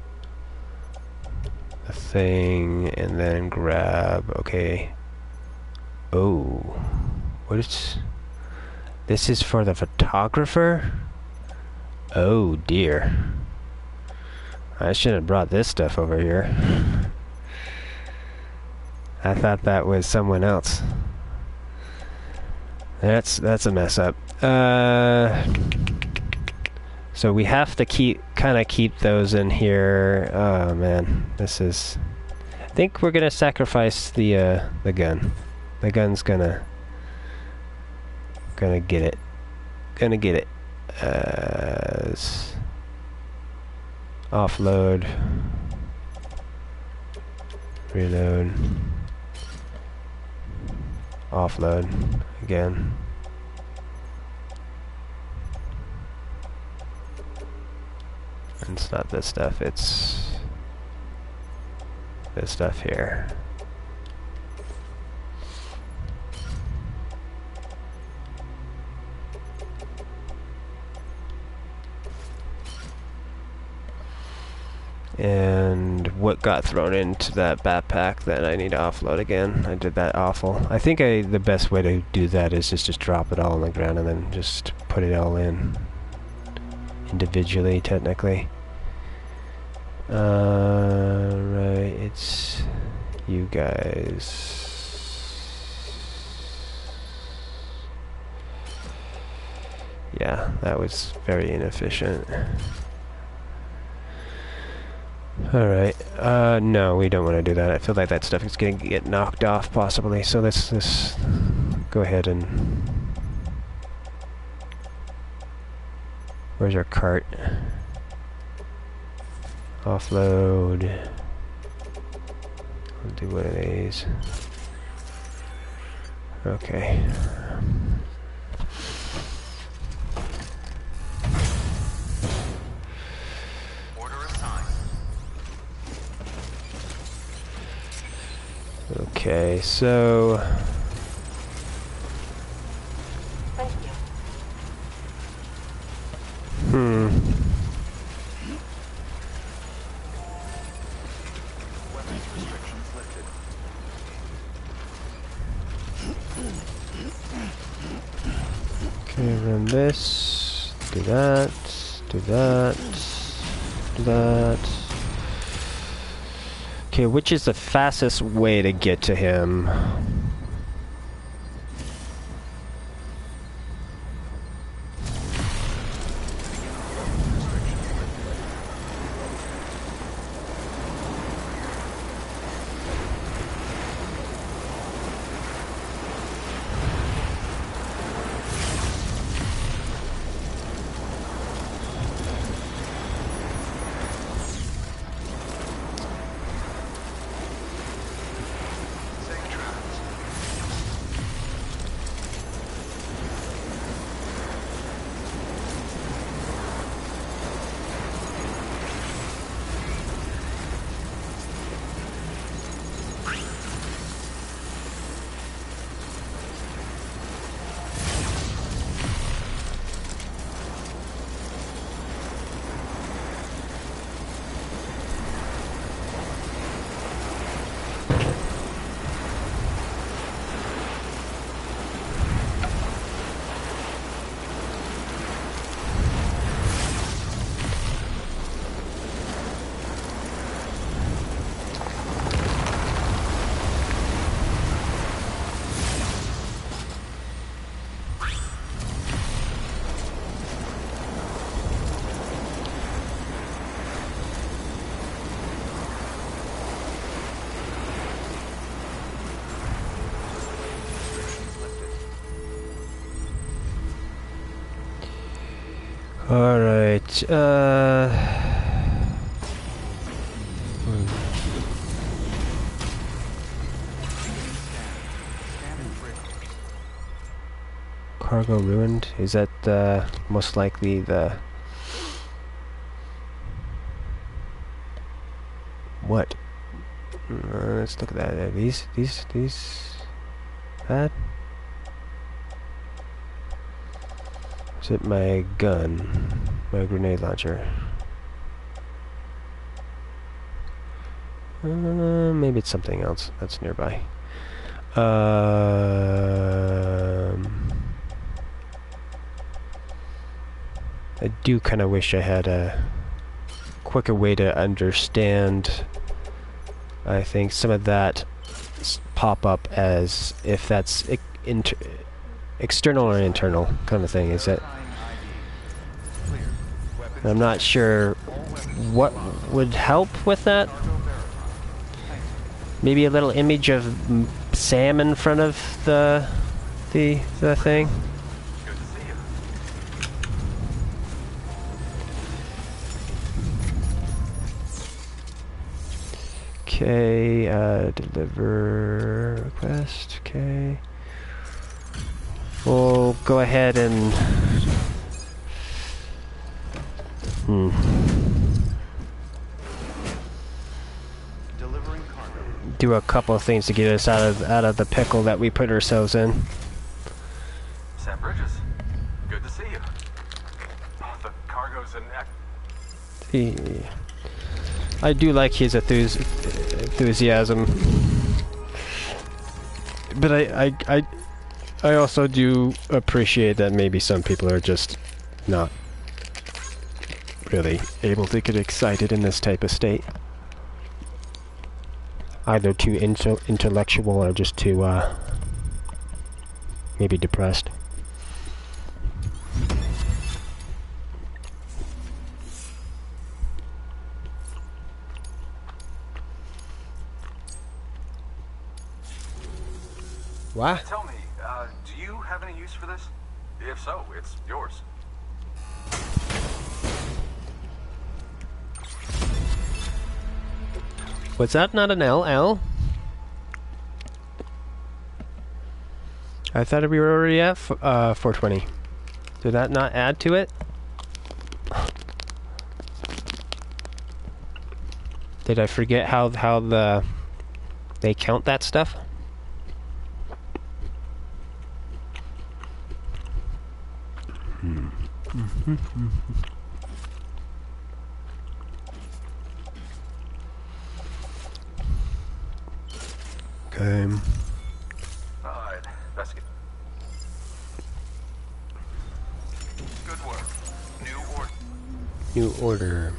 thing, and then grab, okay. Oh, what is this? Is for the photographer? Oh dear, I should have brought this stuff over here. I thought that was someone else. That's a mess up. So we have to kind of keep those in here. Oh man, this is. I think we're gonna sacrifice the gun. The gun's gonna get it. Gonna get it. Offload. Reload. Offload again. And it's not this stuff, it's this stuff here. And what got thrown into that backpack that I need to offload again? I did that awful. I think the best way to do that is just drop it all on the ground and then just put it all in individually, technically. Right, it's you guys. Yeah, that was very inefficient. Alright, no, we don't want to do that. I feel like that stuff is going to get knocked off, possibly. So let's go ahead and... Where's our cart? Offload. I'll do one of these. Okay. Okay, so... Thank you. Weapons restrictions lifted. Okay, run this, do that, do that, do that. Okay, which is the fastest way to get to him? Safe travels. Alright, Scanning freight. cargo ruined. Is that most likely the... What? Let's look at that. These bad? Is it my gun? My grenade launcher? Maybe it's something else that's nearby. I do kind of wish I had a quicker way to understand. I think some of that pop up as if that's external or internal kind of thing. Is it? Clear. Weapons I'm not sure what would help with that. cargo verified. Maybe a little image of Sam in front of the thing. Good to see you. Okay, deliver request. Okay. We'll go ahead and Delivering cargo. do a couple of things to get us out of the pickle that we put ourselves in. Sam Bridges. Good to see you. Oh, the cargo's an I do like his enthusiasm, but I also do appreciate that maybe some people are just not really able to get excited in this type of state. Either too intellectual or just too maybe depressed. What? Tell me, do you have any use for this? If so, it's yours. Was that not an LL? I thought we were already at 420. Did that not add to it? Did I forget how they count that stuff? Okay. Alright, that's good. Good work. New order.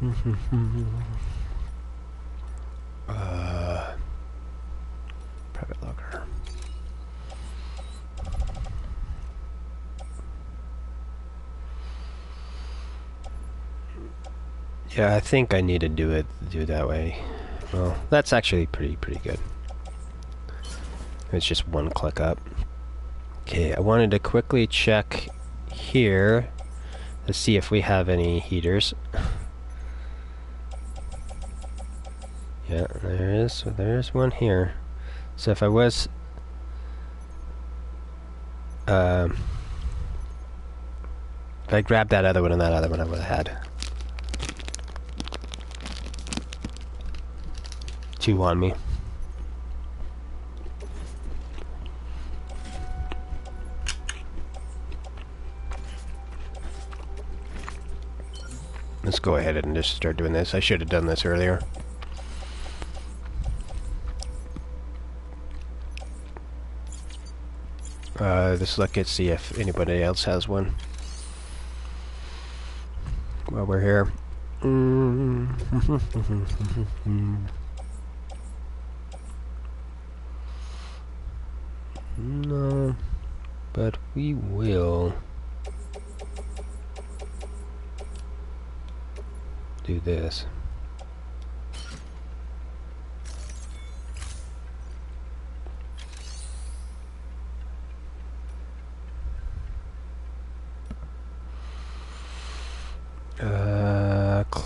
New order. Private locker. Yeah, I think I need to do it that way. Well, that's actually pretty good. It's just one click up. Okay, I wanted to quickly check here to see if we have any heaters. Yeah, there's one here. So if I was if I grabbed that other one and that other one, I would have had two on me. Let's go ahead and just start doing this. I should have done this earlier. Let's look and see if anybody else has one while we're here. No, but we will do this.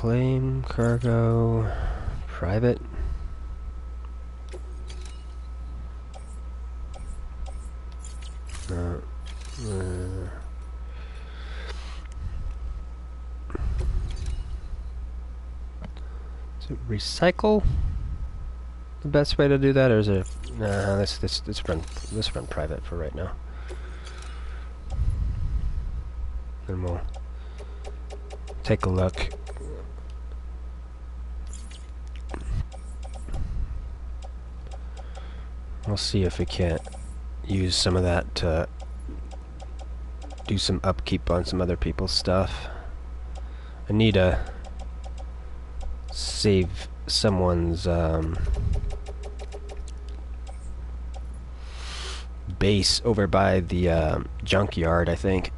Claim cargo private. Is it recycle the best way to do that, or is it? Nah, let's run private for right now. Then we'll take a look. We'll see if we can't use some of that to do some upkeep on some other people's stuff. I need to save someone's base over by the junkyard, I think.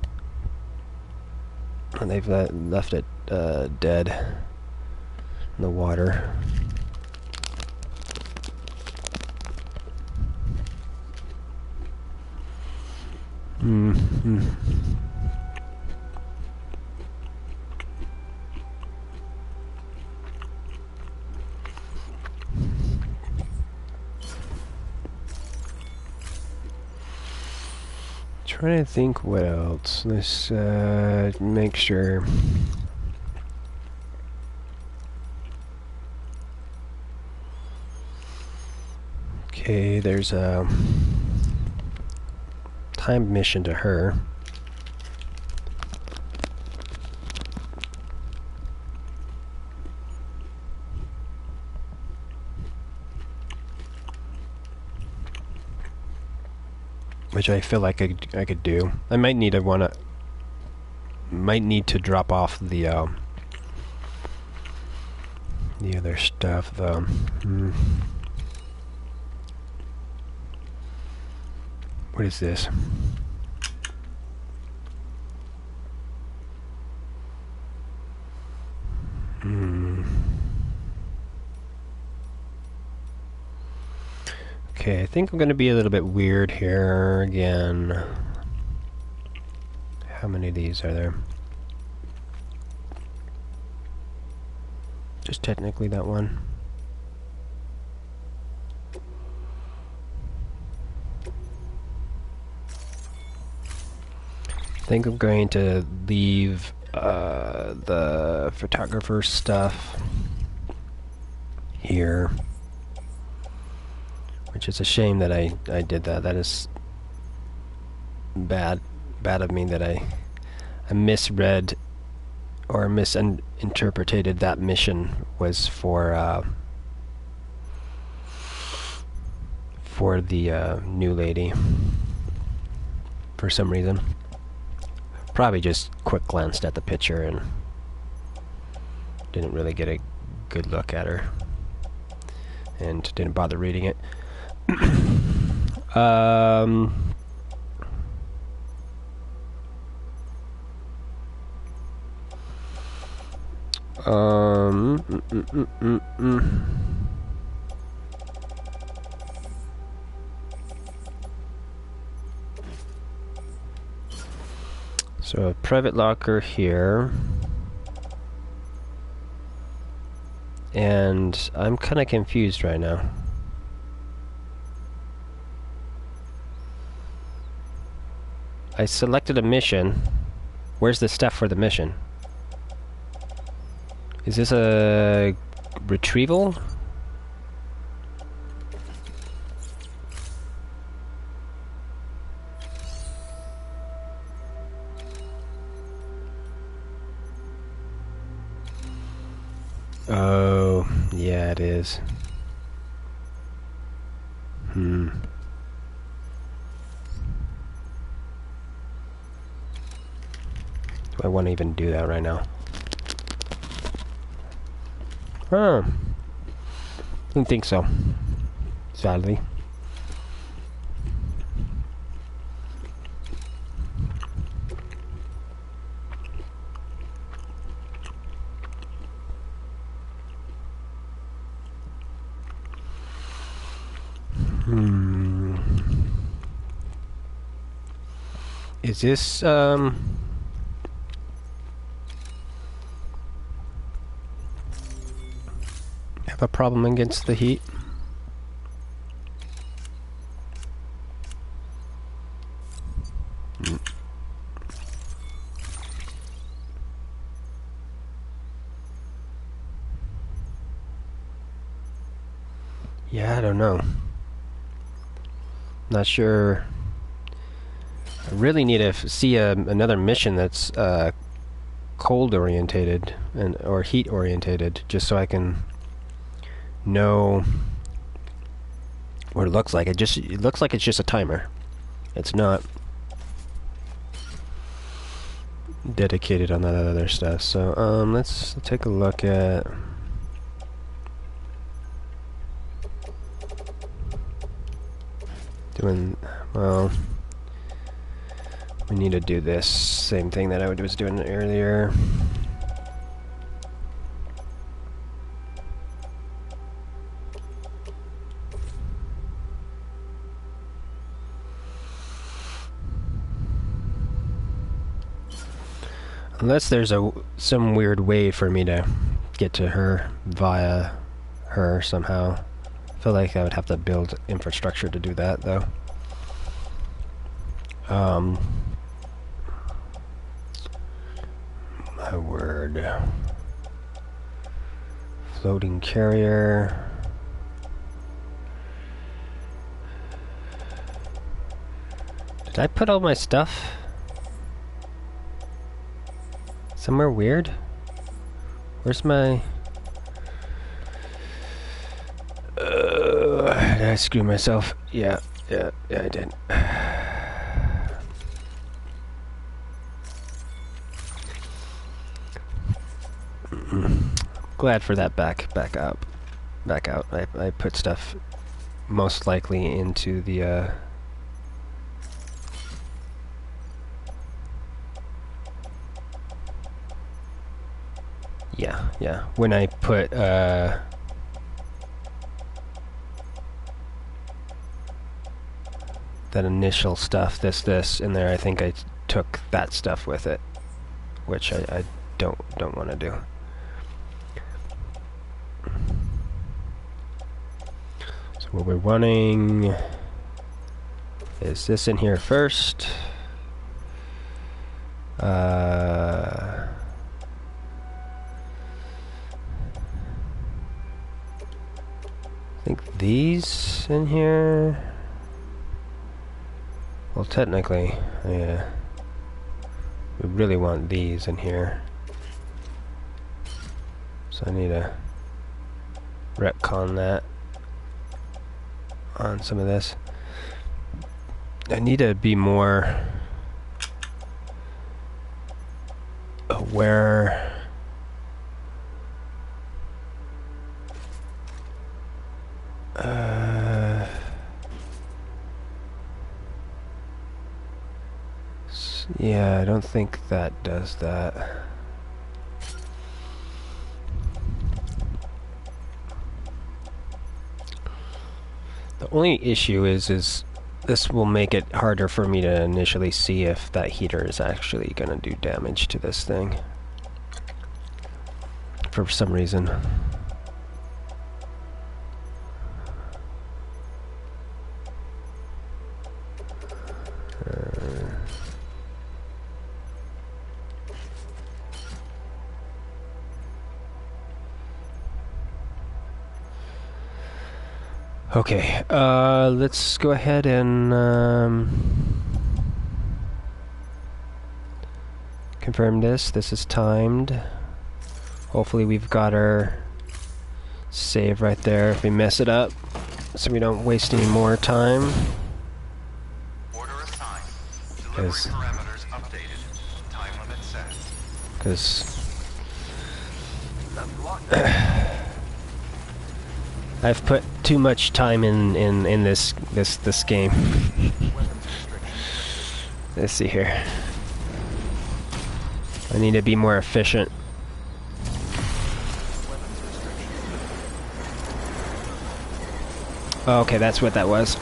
And they've left it dead in the water. Trying to think what else. Let's make sure. Okay, there's a timed mission to her. Which I feel like I could do. I might need to drop off the other stuff though. What is this? Okay, I think I'm going to be a little bit weird here again. How many of these are there? Just technically that one. I think I'm going to leave the photographer stuff here. Which is a shame that I did that. That is bad of me that I misread or misinterpreted that mission was for the new lady for some reason. Probably just quick glanced at the picture and didn't really get a good look at her and didn't bother reading it. So a private locker here. And I'm kind of confused right now. I selected a mission. Where's the stuff for the mission? Is this a retrieval? Oh, yeah, it is. Do I want to even do that right now? Huh. Didn't think so. Sadly. Is this, a problem against the heat. Yeah, I don't know. Not sure. I really need to see another mission that's cold orientated or heat orientated, just so I can know what it looks like. It looks like it's just a timer. It's not dedicated on that other stuff. So let's take a look at doing, well, we need to do this same thing that I was doing earlier. Unless there's some weird way for me to get to her via her somehow. I feel like I would have to build infrastructure to do that, though. My word. Floating carrier. Did I put all my stuff somewhere weird? Where's my... did I screw myself? Yeah, I did. Glad for that back out. I put stuff most likely into the yeah. When I put that initial stuff, this in there, I think I took that stuff with it, which I don't want to do. So what we're running is this in here first. I think these in here. Well, technically, yeah. We really want these in here. So I need to retcon that on some of this. I need to be more aware yeah, I don't think that does that. The only issue is this will make it harder for me to initially see if that heater is actually gonna do damage to this thing for some reason. Okay, let's go ahead and confirm this. This is timed. Hopefully we've got our save right there if we mess it up, so we don't waste any more time. Order assigned. Delivery parameters updated. Time limit set. Because I've put too much time in this game. Let's see here. I need to be more efficient. Oh, okay, that's what that was.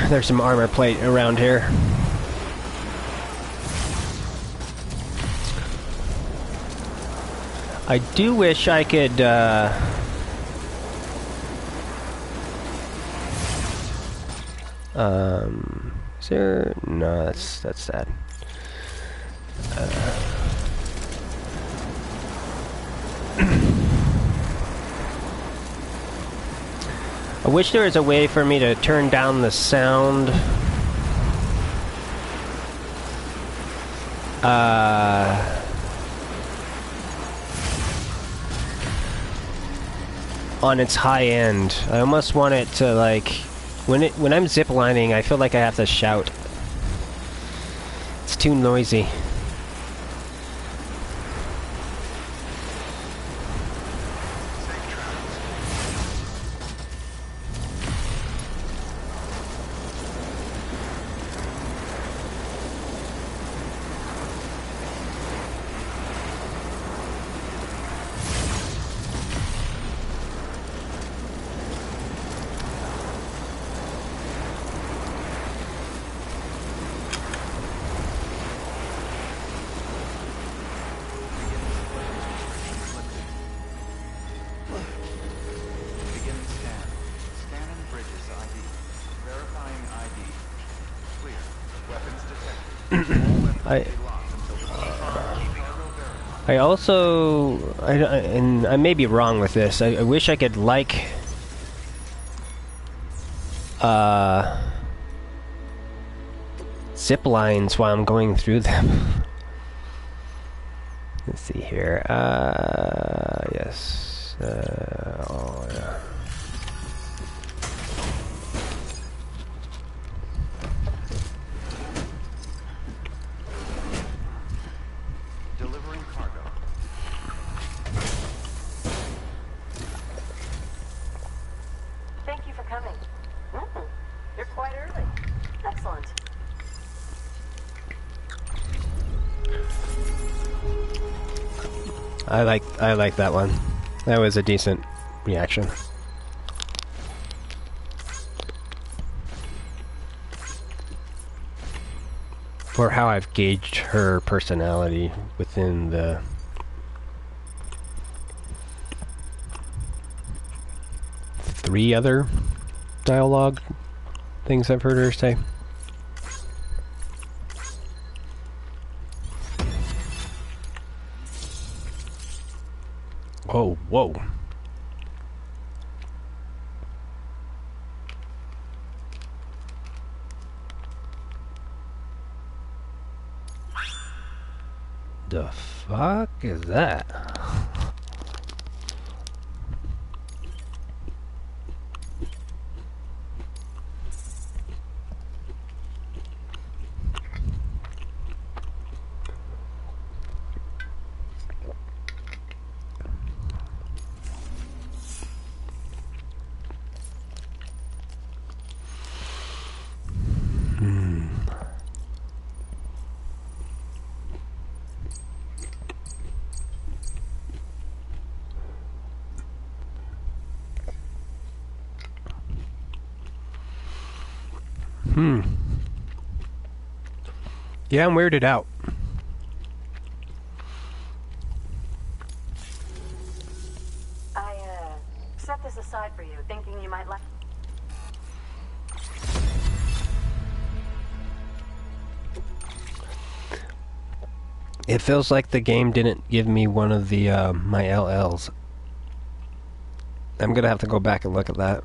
There's some armor plate around here. I do wish I could, is there? No, that's sad. I wish there was a way for me to turn down the sound. On its high end. I almost want it to, like, when I'm ziplining, I feel like I have to shout. It's too noisy. I also, and I may be wrong with this, I wish I could, like, zip lines while I'm going through them. Let's see here, yes, oh yeah. I like that one. That was a decent reaction. For how I've gauged her personality within the three other dialogue things I've heard her say. Oh, whoa. The fuck is that? Yeah, I'm weirded out. I, set this aside for you, thinking you might like... It feels like the game didn't give me one of the, my LLs. I'm gonna have to go back and look at that.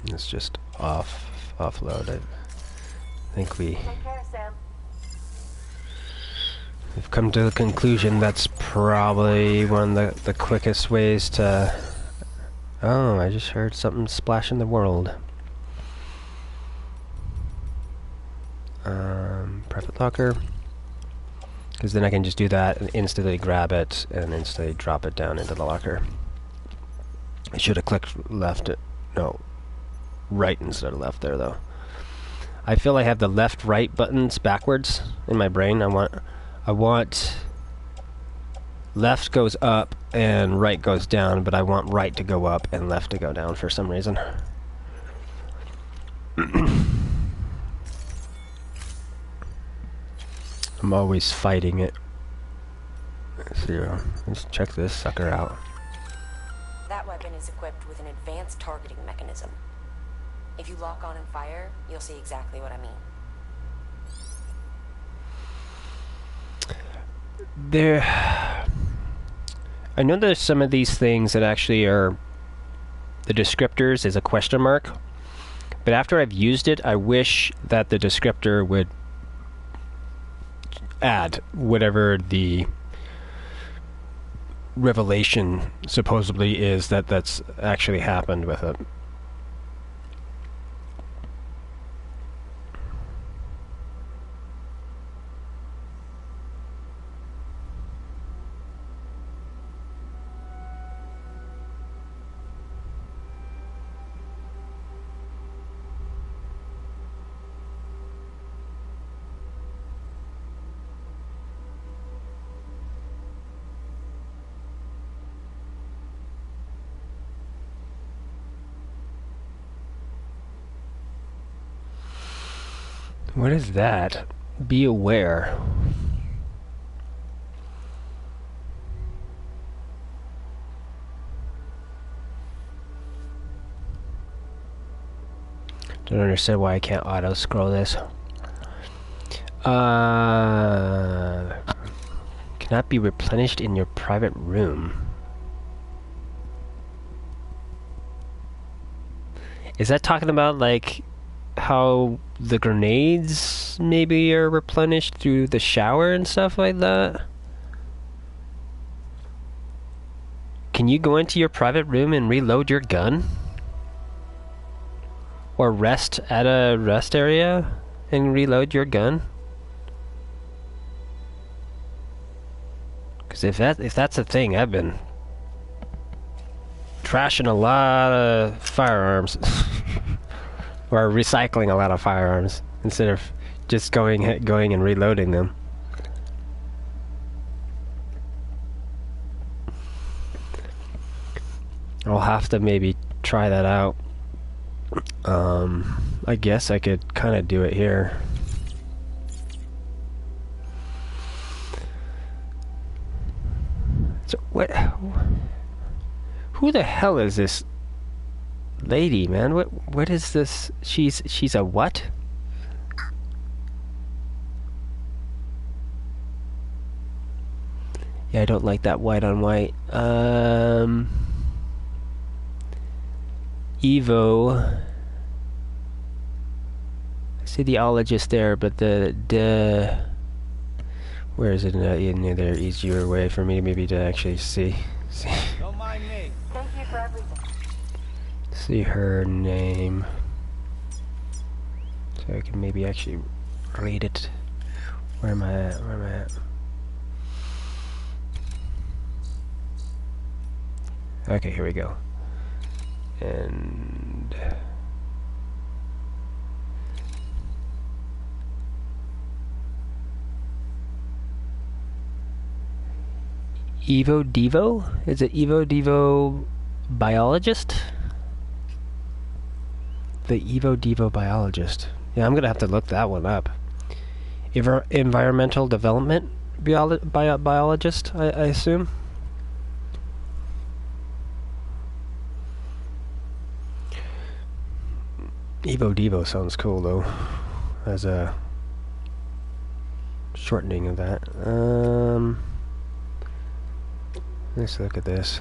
It's just offload. I think Take care, Sam. we've come to the conclusion that's probably one of the quickest ways to... Oh, I just heard something splash in the world. Private locker. Because then I can just do that and instantly grab it and instantly drop it down into the locker. I should have clicked left. No, right instead of left there, though. I feel I have the left-right buttons backwards in my brain. I want left goes up and right goes down, but I want right to go up and left to go down for some reason. I'm always fighting it. So let's check this sucker out. That weapon is equipped with an advanced targeting mechanism. If you lock on and fire, you'll see exactly what I mean. I know there's some of these things that actually are, the descriptors is a question mark, but after I've used it, I wish that the descriptor would add whatever the revelation supposedly is that's actually happened with it. What is that? Be aware. Don't understand why I can't auto scroll this. Cannot be replenished in your private room. Is that talking about like how the grenades maybe are replenished through the shower and stuff like that? Can you go into your private room and reload your gun? Or rest at a rest area and reload your gun? Because if that's a thing, I've been trashing a lot of firearms. Or recycling a lot of firearms instead of just going and reloading them. I'll have to maybe try that out. I guess I could kind of do it here. So what? Who the hell is this lady, man? What is this? She's a what? Yeah, I don't like that white on white. Evo. I see the ologist there, but the where is it? In there, easier way for me maybe to actually see. Don't mind me. Thank you for everything. See her name, so I can maybe actually read it. Where am I at? Okay, here we go. And Evo Devo? Is it Evo Devo biologist? The Evo Devo biologist. Yeah, I'm gonna have to look that one up. Environmental development biologist, I assume. Evo Devo sounds cool though, as a shortening of that. Let's look at this.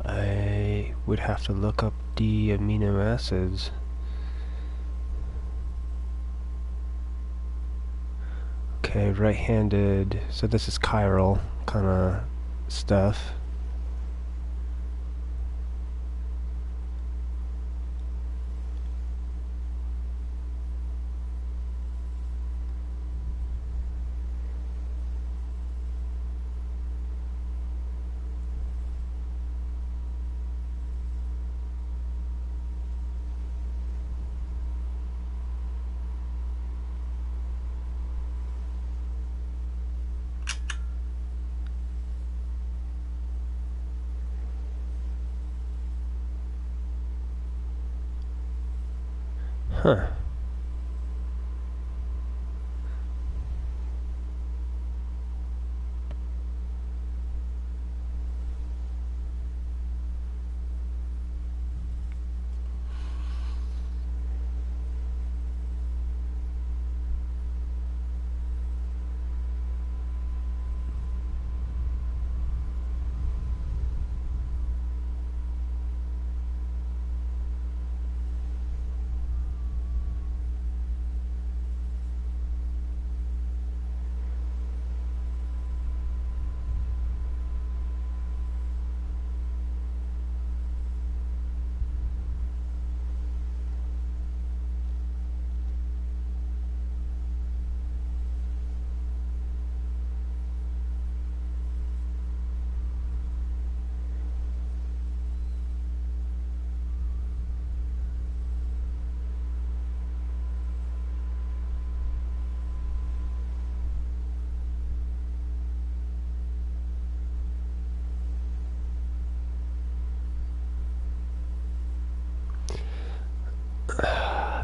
I would have to look up the amino acids. Okay, right-handed, so this is chiral kind of stuff. Huh.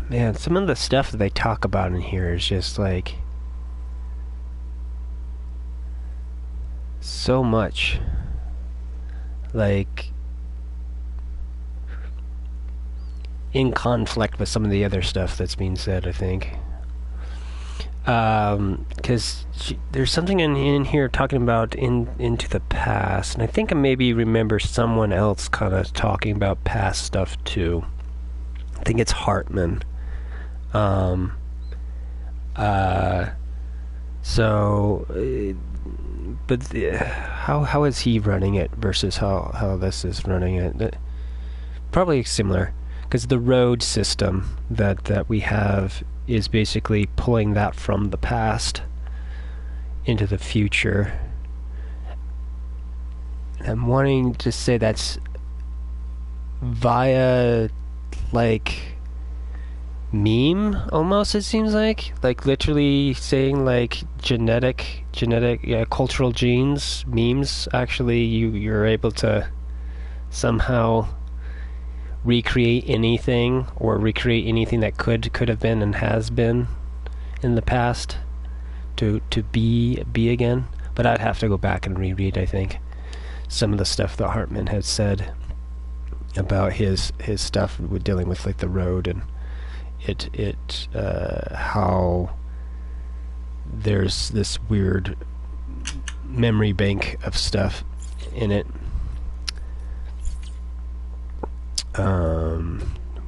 Man, some of the stuff that they talk about in here is just like so much. Like in conflict with some of the other stuff that's being said, I think. Because there's something in here talking about into the past, and I think I maybe remember someone else kind of talking about past stuff too. I think it's Hartman. But how is he running it versus how this is running it? Probably similar, because the road system that we have is basically pulling that from the past into the future. And I'm wanting to say that's via like meme almost, it seems like literally saying like genetic cultural genes memes. Actually you're able to somehow recreate anything, or recreate anything that could have been and has been in the past to be again. But I'd have to go back and reread, I think, some of the stuff that Hartman had said about his stuff with dealing with like the road, and how there's this weird memory bank of stuff in it.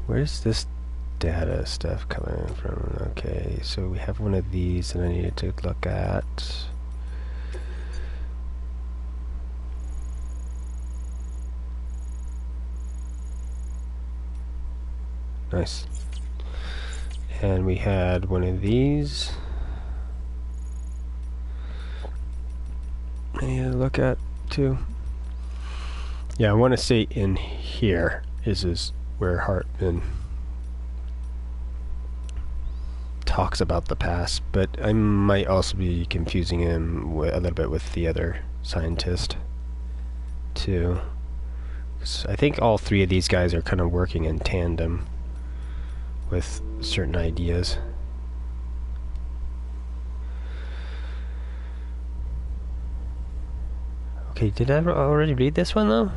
Where's this data stuff coming from? Okay, so we have one of these that I needed to look at. Nice. And we had one of these I need to look at too. Yeah, I want to say in here is where Hartman talks about the past, but I might also be confusing him a little bit with the other scientist too. I think all three of these guys are kind of working in tandem with certain ideas. Okay, did I already read this one though?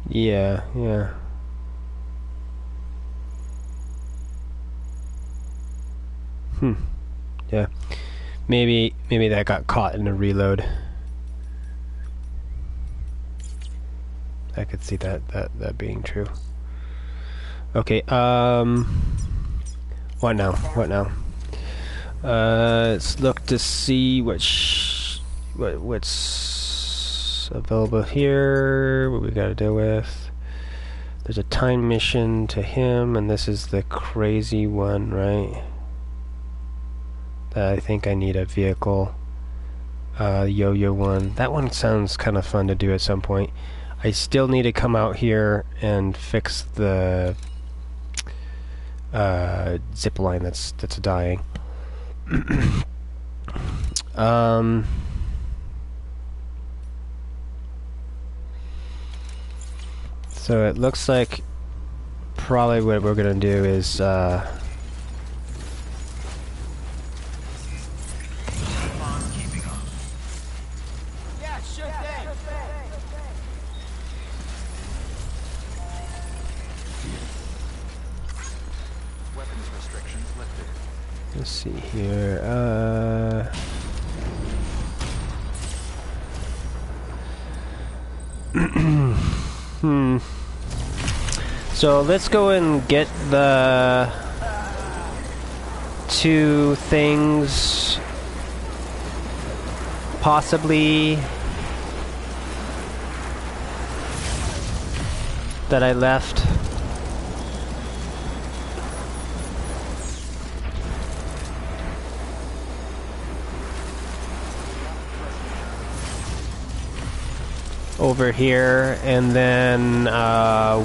Yeah. Yeah. Maybe that got caught in a reload. I could see that being true. Okay, what now? Let's look to see what's available here, what we gotta deal with. There's a time mission to him, and this is the crazy one, right? I think I need a vehicle yo-yo one. That one sounds kind of fun to do at some point. I still need to come out here and fix the zip line that's dying. So it looks like probably what we're gonna do is Weapons restrictions lifted. let's see here. So let's go and get the two things, possibly, that I left. Over here, and then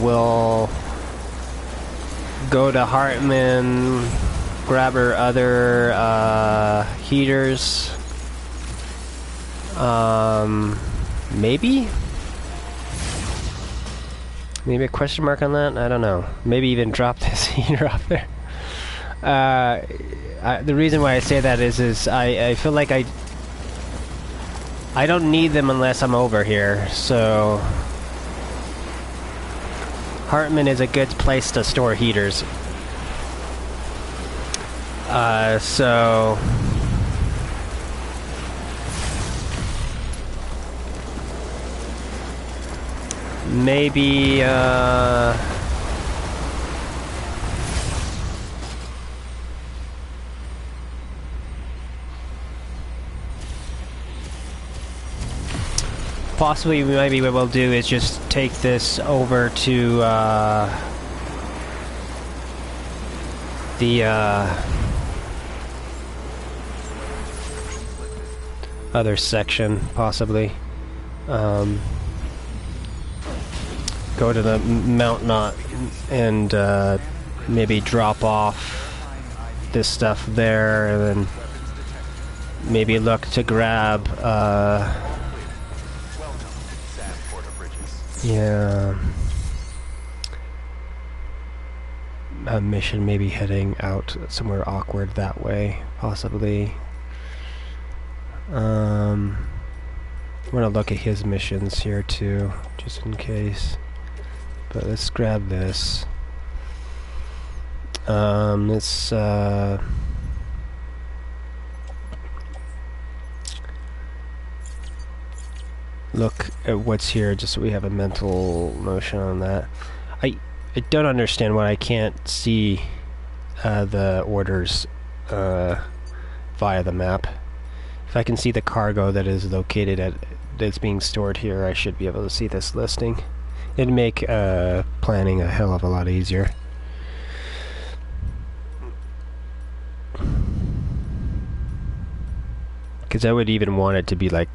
we'll go to Hartman, grab her other heaters. Maybe a question mark on that? I don't know. Maybe even drop this heater off there. The reason why I say that is I feel like I don't need them unless I'm over here, so Hartman is a good place to store heaters. So maybe possibly maybe what we'll do is just take this over to the other section, possibly. Go to the mount knot and maybe drop off this stuff there, and then maybe look to grab yeah, a mission maybe heading out somewhere awkward that way, possibly. I'm gonna look at his missions here too, just in case. But let's grab this. Let's look at what's here, just so we have a mental notion on that. I don't understand why I can't see the orders via the map. If I can see the cargo that is located that's being stored here, I should be able to see this listing. It'd make planning a hell of a lot easier. Because I would even want it to be like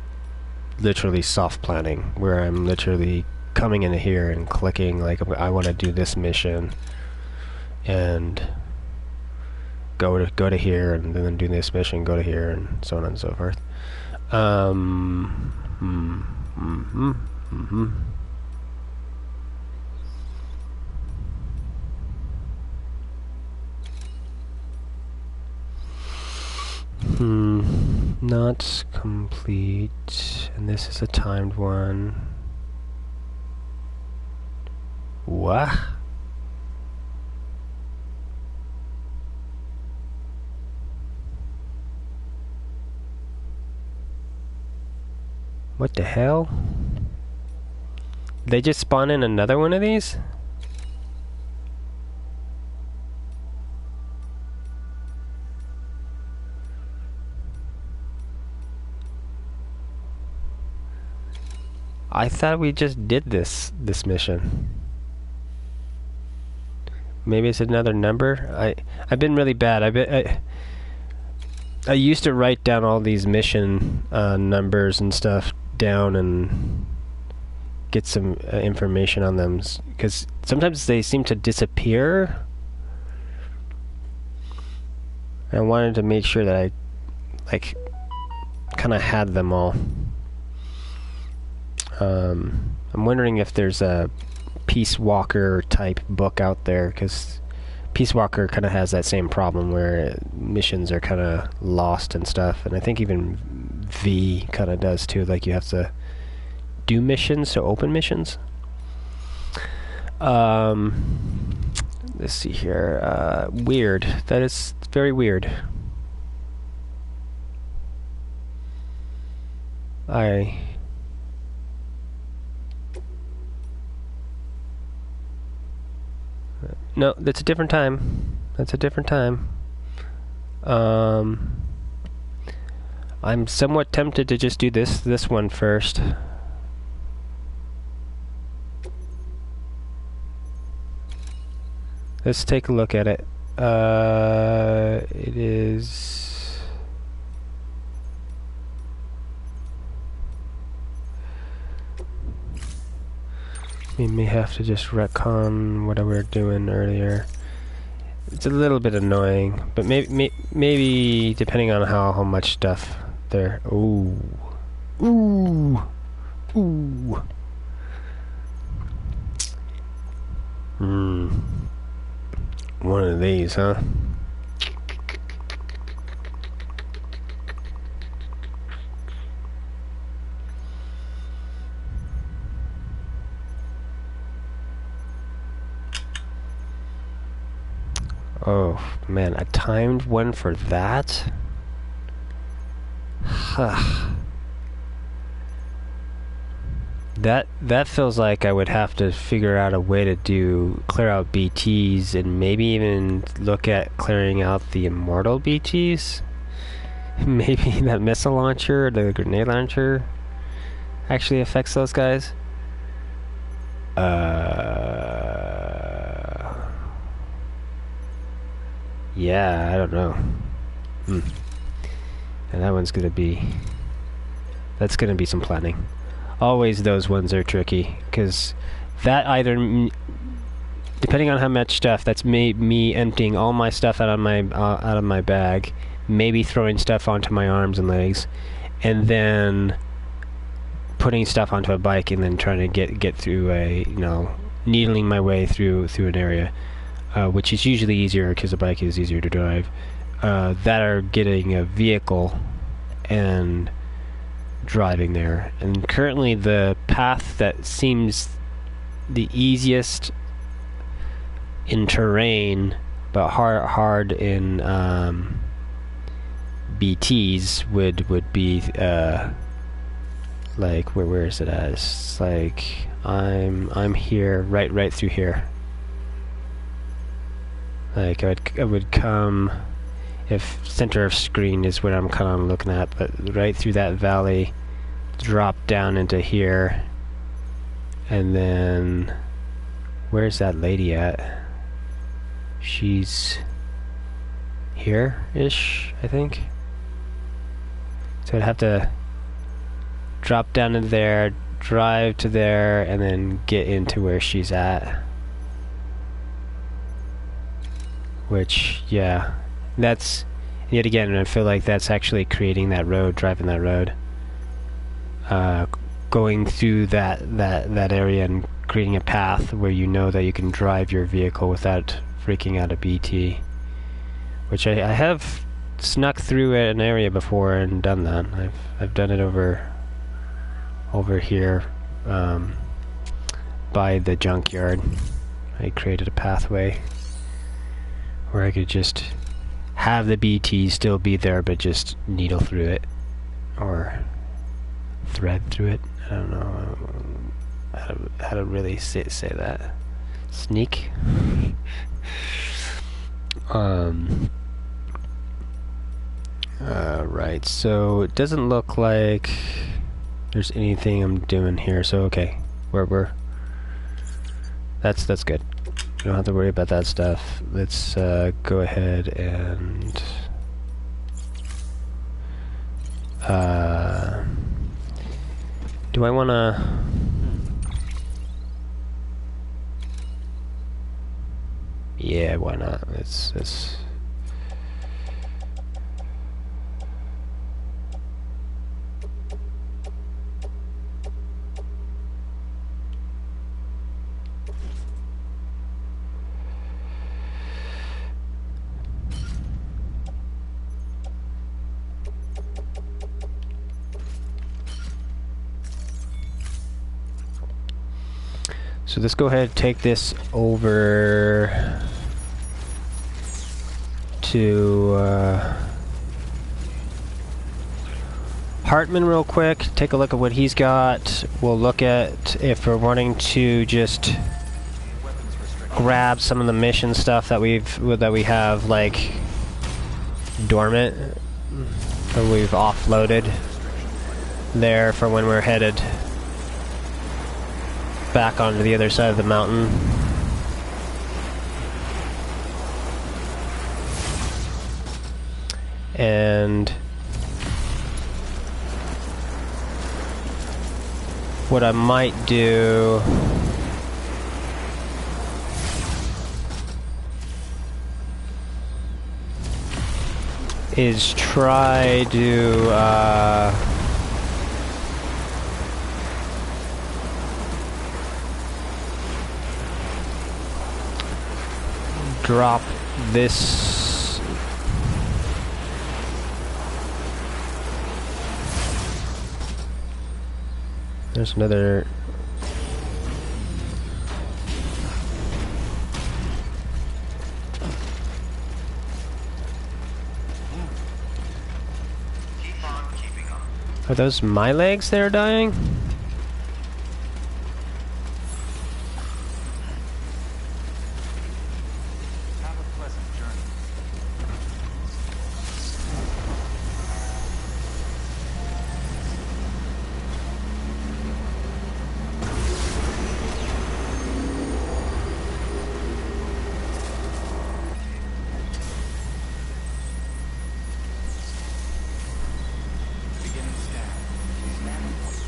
literally soft planning, where I'm literally coming in here and clicking like I want to do this mission and go to here, and then do this mission, go to here, and so on and so forth. Not complete, and this is a timed one. What? What the hell? They just spawn in another one of these? I thought we just did this mission. Maybe it's another number. I've been really bad. I used to write down all these mission numbers and stuff down and get some information on them, because sometimes they seem to disappear. I wanted to make sure that I kind of had them all. I'm wondering if there's a Peace Walker type book out there, because Peace Walker kind of has that same problem where missions are kind of lost and stuff, and I think even V kind of does too. Like, you have to do missions, so open missions. Let's see here. Weird. That is very weird. No, that's a different time. That's a different time. I'm somewhat tempted to just do this one first. Let's take a look at it. It is... We may have to just retcon what we were doing earlier. It's a little bit annoying, but maybe depending on how much stuff there. Ooh, ooh, ooh. One of these, huh? Oh man, a timed one for that? Huh. That feels like I would have to figure out a way to clear out BTs, and maybe even look at clearing out the immortal BTs. Maybe that missile launcher, the grenade launcher, actually affects those guys. Yeah, I don't know. And that one's gonna be... That's gonna be some planning. Always those ones are tricky, because that either... depending on how much stuff, that's me emptying all my stuff out of my bag, maybe throwing stuff onto my arms and legs, and then putting stuff onto a bike, and then trying to get through needling my way through an area. Which is usually easier because the bike is easier to drive. That are getting a vehicle and driving there. And currently the path that seems the easiest in terrain, but hard in BTs would be like where is it at? It's like I'm here, right through here. Like I would come, if center of screen is what I'm kind of looking at, but right through that valley, drop down into here, and then where's that lady at? She's here-ish, I think. So I'd have to drop down into there, drive to there, and then get into where she's at. Which, yeah, that's, yet again, I feel like that's actually creating that road, driving that road. Going through that area and creating a path where you know that you can drive your vehicle without freaking out a BT. Which I have snuck through an area before and done that. I've done it over here by the junkyard. I created a pathway where I could just have the BT still be there, but just needle through it, or thread through it. I don't know how to really say that. Sneak. Right. So it doesn't look like there's anything I'm doing here. So okay, we're that's good. You don't have to worry about that stuff. Let's go ahead and Do I wanna... Yeah, why not? It's... So let's go ahead and take this over to Hartman real quick. Take a look at what he's got. We'll look at if we're wanting to just grab some of the mission stuff that we have like dormant that we've offloaded there for when we're headed back onto the other side of the mountain. And what I might do is try to drop this there's another Keep on keeping up. Are those my legs that are dying? Have a pleasant journey. Beginning scan. Scanning point.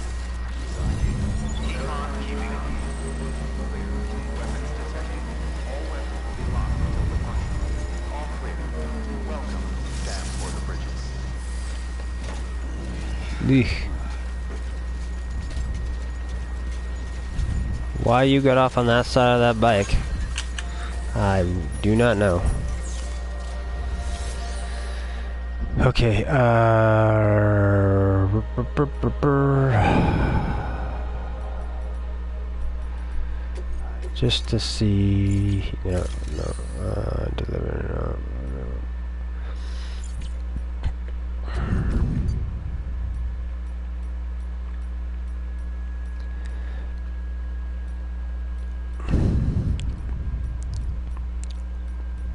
Keep on keeping up. Clear. Weapons detected. All weapons will be locked until departure. All clear. Welcome. Stand for the bridges. Eek. Why you got off on that side of that bike? I do not know. Okay, just to see, deliver,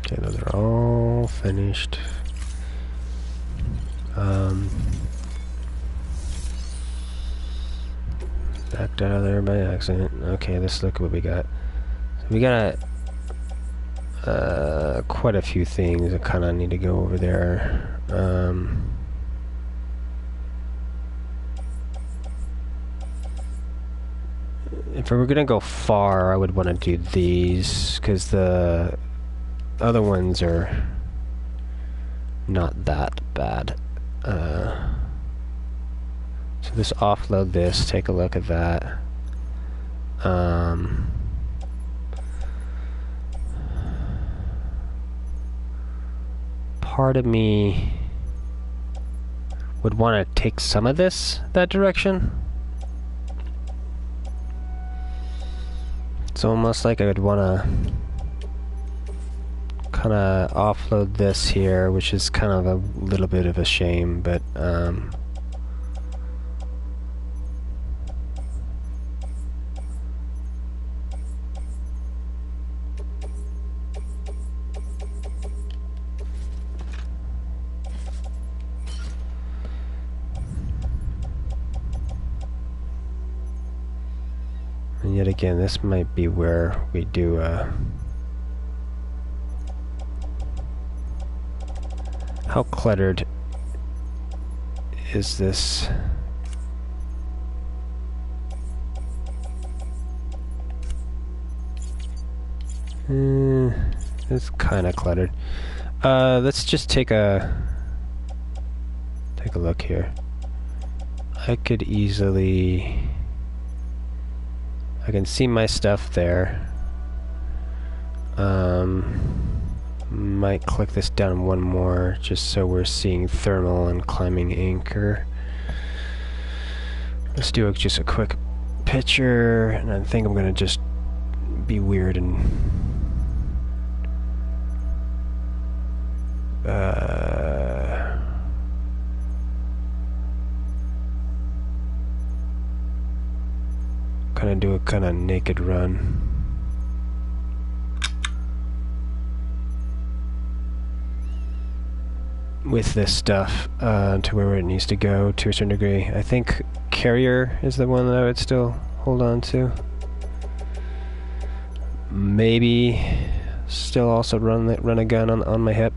okay, those are all finished. Backed out of there by accident. Okay, let's look at what we got. We got quite a few things that kind of need to go over there. If we were gonna go far, I would want to do these because the other ones are not that bad. So just offload this, take a look at that. Part of me would want to take some of this that direction. It's almost like I would want to kind of offload this here, which is kind of a little bit of a shame, but and yet again, this might be where we do how cluttered is this? It's kind of cluttered. Let's just take a look here. I could easily... I can see my stuff there. Might click this down one more just so we're seeing thermal and climbing anchor. Let's do just a quick picture, and I think I'm gonna just be weird and kind of do a kind of naked run. With this stuff to where it needs to go to a certain degree. I think carrier is the one that I would still hold on to. Maybe still also run a gun on my hip.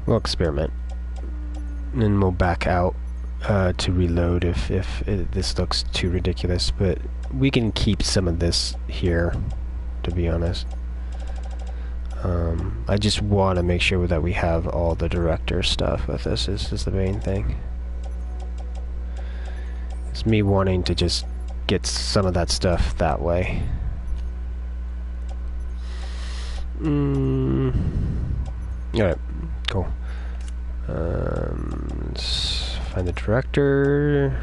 We'll experiment. And then we'll back out to reload if this looks too ridiculous, but we can keep some of this here, to be honest. I just want to make sure that we have all the director stuff with this. This is the main thing. It's me wanting to just get some of that stuff that way. Alright, cool. Let's find the director.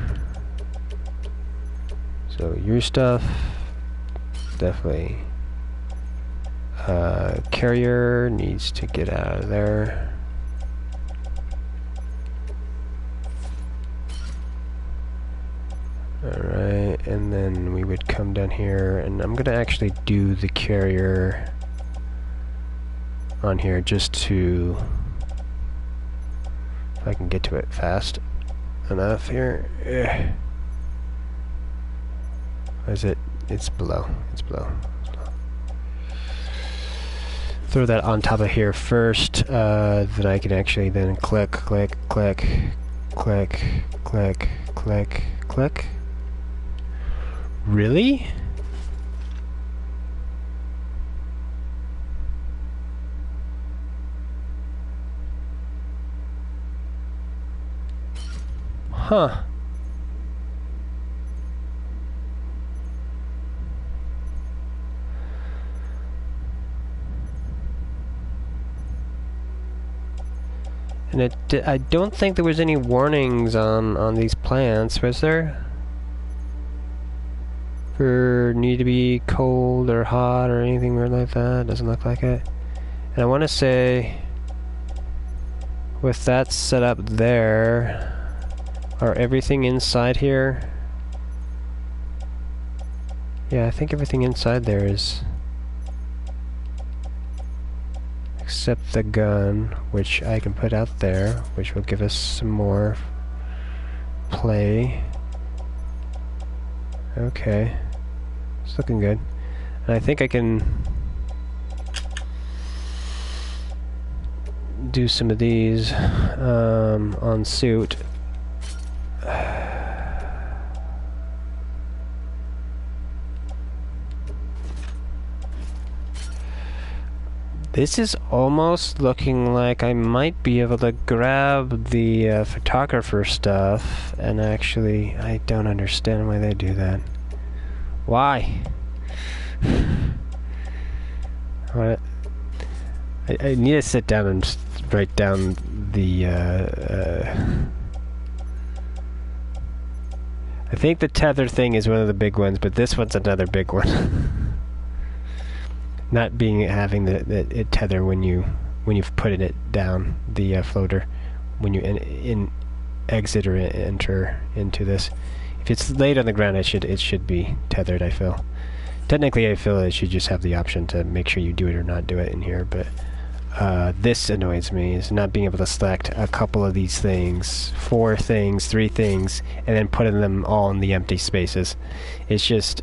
So your stuff, definitely. Carrier needs to get out of there. Alright, and then we would come down here, and I'm gonna actually do the carrier on here just to... if I can get to it fast enough here. Is it? It's below. It's below. Throw that on top of here first, then I can actually then click, click, click, click, click, click, click. Really? Huh. And I don't think there was any warnings on these plants, was there? For need to be cold or hot or anything weird like that. Doesn't look like it. And I want to say, with that set up there, are everything inside here? Yeah, I think everything inside there is... except the gun, which I can put out there, which will give us some more play. Okay. It's looking good. And I think I can do some of these on suit. This is almost looking like I might be able to grab the photographer stuff, and actually, I don't understand why they do that. Why? What? I need to sit down and write down the... I think the tether thing is one of the big ones, but this one's another big one. Not having the tether when you've put it down, the floater, when you exit or enter into this. If it's laid on the ground, it should be tethered, I feel. Technically, I feel it should just have the option to make sure you do it or not do it in here, but this annoys me, is not being able to select a couple of these things, 4 things, 3 things, and then putting them all in the empty spaces. It's just...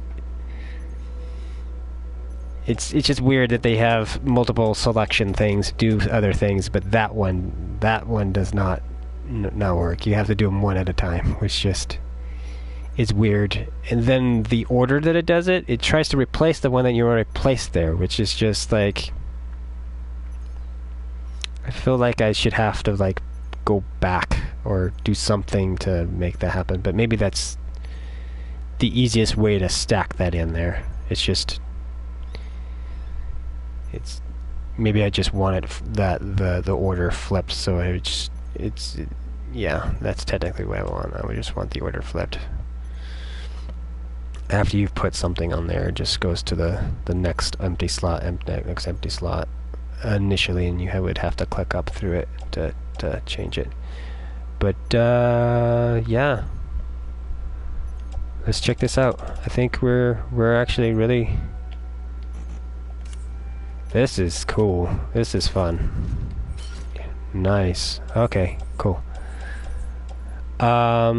It's just weird that they have multiple selection things, do other things, but that one does not work. You have to do them one at a time, which just is weird. And then the order that it does it, it tries to replace the one that you already placed there, which is just like... I feel like I should have to like go back or do something to make that happen, but maybe that's the easiest way to stack that in there. It's just... It's maybe I just want it the order flipped, so yeah, that's technically what I want. I would just want the order flipped. After you've put something on there, it just goes to the next empty slot, next empty slot initially, and you would have to click up through it to change it. But yeah, let's check this out. I think we're actually really... This is cool. This is fun. Nice. Okay, cool. I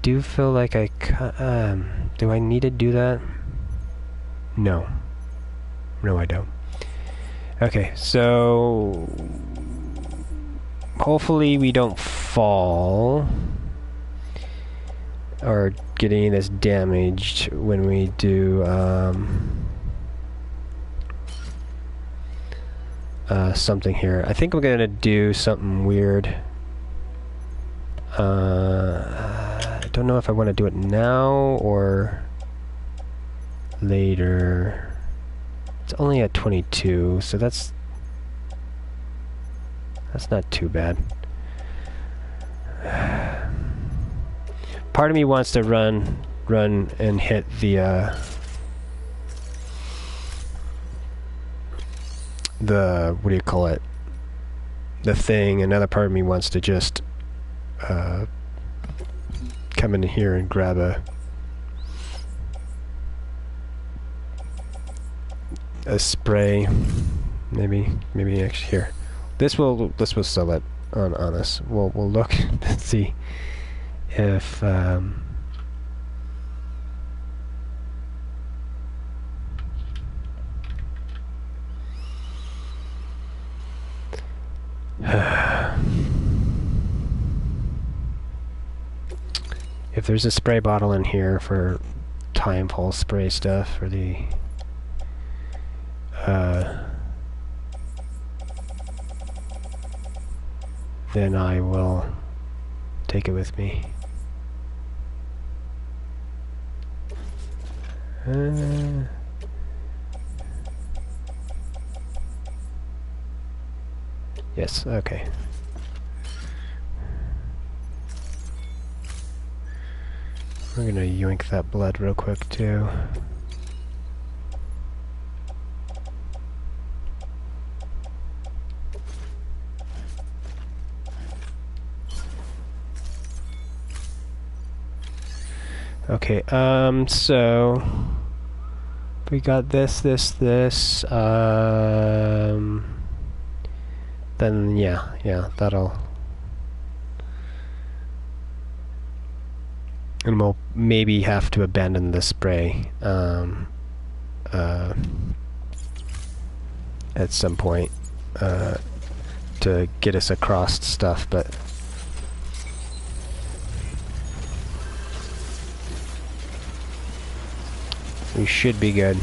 do feel like do I need to do that? No. No, I don't. Okay, so... Hopefully we don't fall... or get any of this damaged when we do something here. I think I'm gonna do something weird. I don't know if I want to do it now or later. It's only at 22, so that's not too bad. Part of me wants to run and hit the what do you call it? The thing. Another part of me wants to just come in here and grab a spray. Maybe actually here. This will sell it on us. We'll look and see if if there's a spray bottle in here for timeful spray stuff for the then I will take it with me. Yes, okay. We're gonna yoink that blood real quick too. Okay, so we got this, then yeah, that'll, and we'll maybe have to abandon the spray at some point to get us across stuff, but we should be good.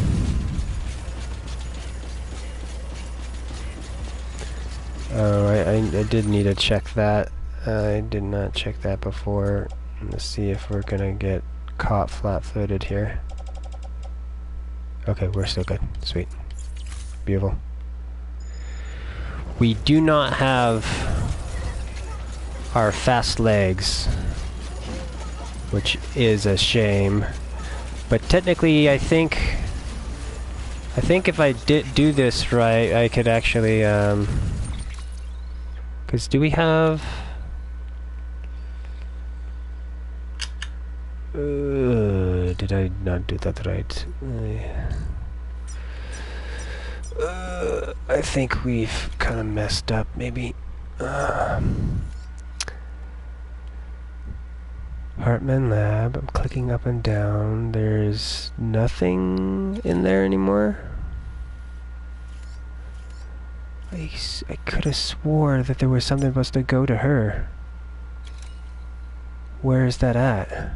Oh, I did need to check that. I did not check that before. Let's see if we're gonna get caught flat-footed here. Okay, we're still good. Sweet. Beautiful. We do not have our fast legs, which is a shame. But technically, I think if I did do this right, I could actually, because do we have, did I not do that right? I think we've kind of messed up, maybe. Hartman Lab, I'm clicking up and down. There's nothing in there anymore? I could have swore that there was something supposed to go to her. Where is that at?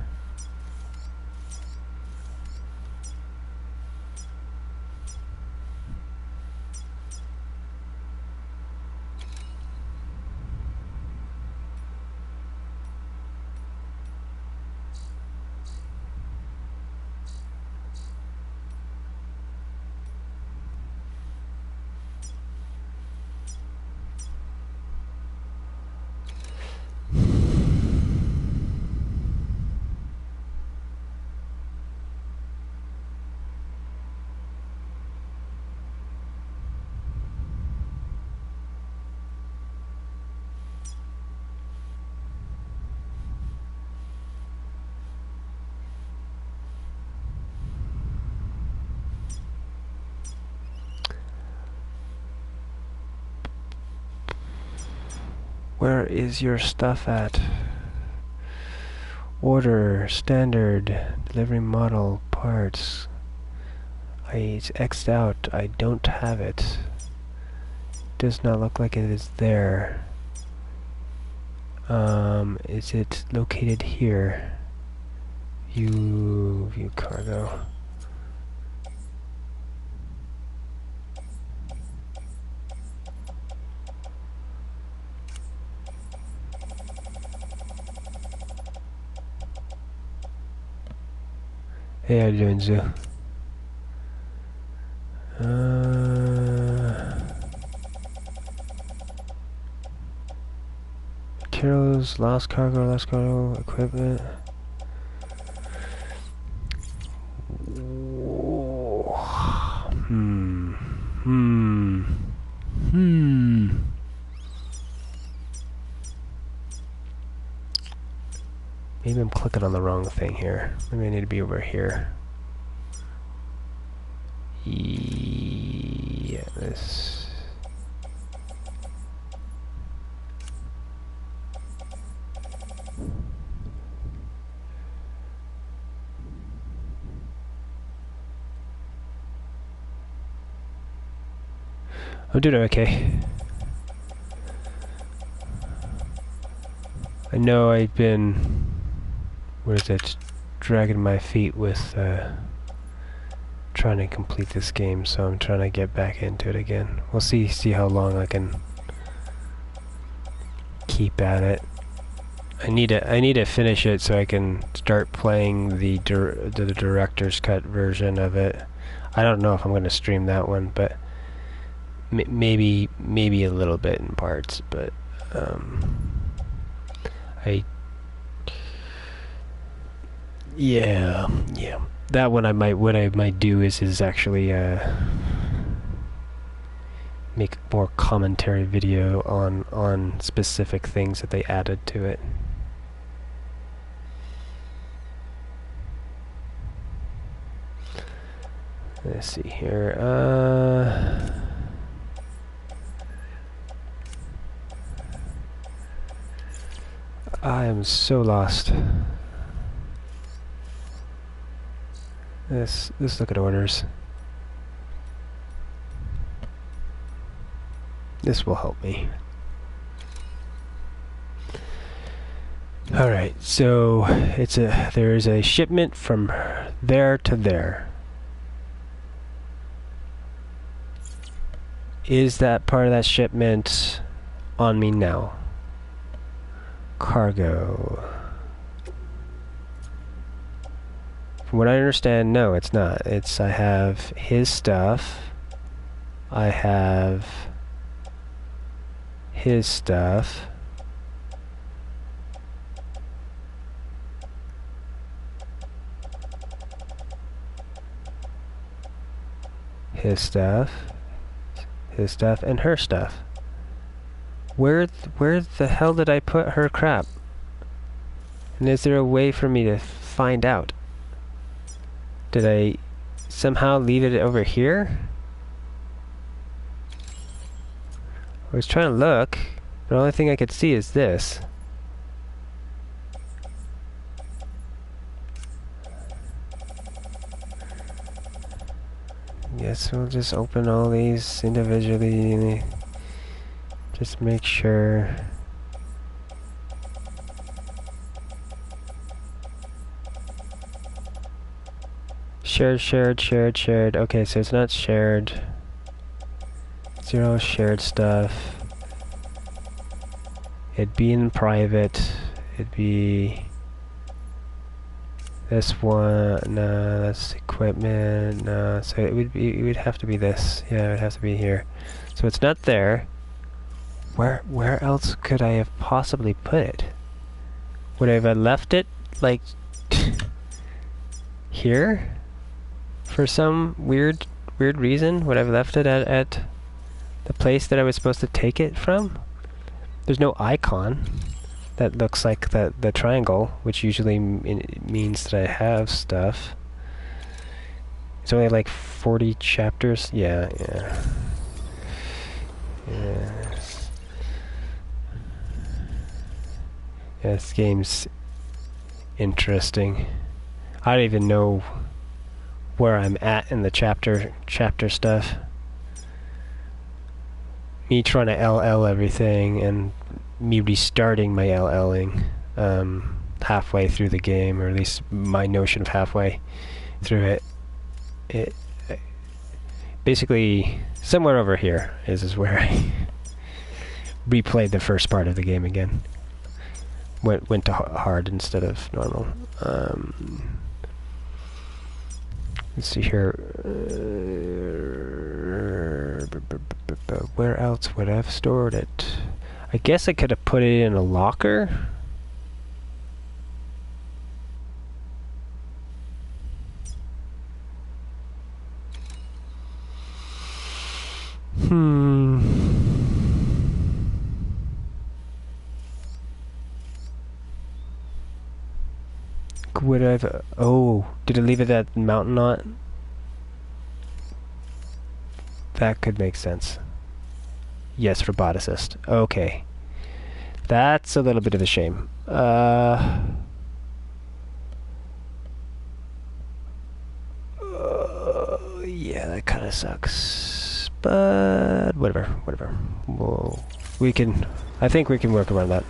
Where is your stuff at? Order, standard, delivery model, parts. It's X'd out. I don't have it. Does not look like it is there. Is it located here? View cargo. Hey, how you doing, Zoo? Materials, lost cargo, equipment. Maybe I'm clicking on the wrong thing here. Maybe I need to be over here. Yeah, this. I'm doing okay. I know I've been, dragging my feet with trying to complete this game, so I'm trying to get back into it again. We'll see how long I can keep at it. I need to finish it so I can start playing the director's cut version of it. I don't know if I'm going to stream that one, but maybe a little bit in parts, but yeah. That one what I might do is actually make a more commentary video on specific things that they added to it. Let's see here. I am so lost. Let's look at orders. This will help me. Alright, so there is a shipment from there to there. Is that part of that shipment on me now? Cargo. From what I understand, no, it's not. I have his stuff. I have his stuff. His stuff. His stuff and her stuff. Where the hell did I put her crap? And is there a way for me to find out? Did I somehow leave it over here? I was trying to look, but the only thing I could see is this. Guess we'll just open all these individually. Just make sure. Shared, shared, shared, shared. Okay, so it's not shared. 0 shared stuff. It'd be in private. It'd be this one. No, that's equipment. No, so it would have to be this. Yeah, it would have to be here. So it's not there. Where else could I have possibly put it? Would I have left it like here? For some weird reason, would I have left it at the place that I was supposed to take it from? There's no icon that looks like the triangle, which usually means that I have stuff. It's only like 40 chapters. Yeah. Yes. Yeah, this game's interesting. I don't even know where I'm at in the chapter stuff. Me trying to LL everything and me restarting my LLing halfway through the game, or at least my notion of halfway through it. It basically somewhere over here is where I replayed the first part of the game again. Went to hard instead of normal. Let's see here. Where else would I have stored it? I guess I could have put it in a locker. Would I have... Oh, did I leave it at mountain knot? That could make sense. Yes, roboticist. Okay. That's a little bit of a shame. Yeah, that kind of sucks. But whatever. I think we can work around that.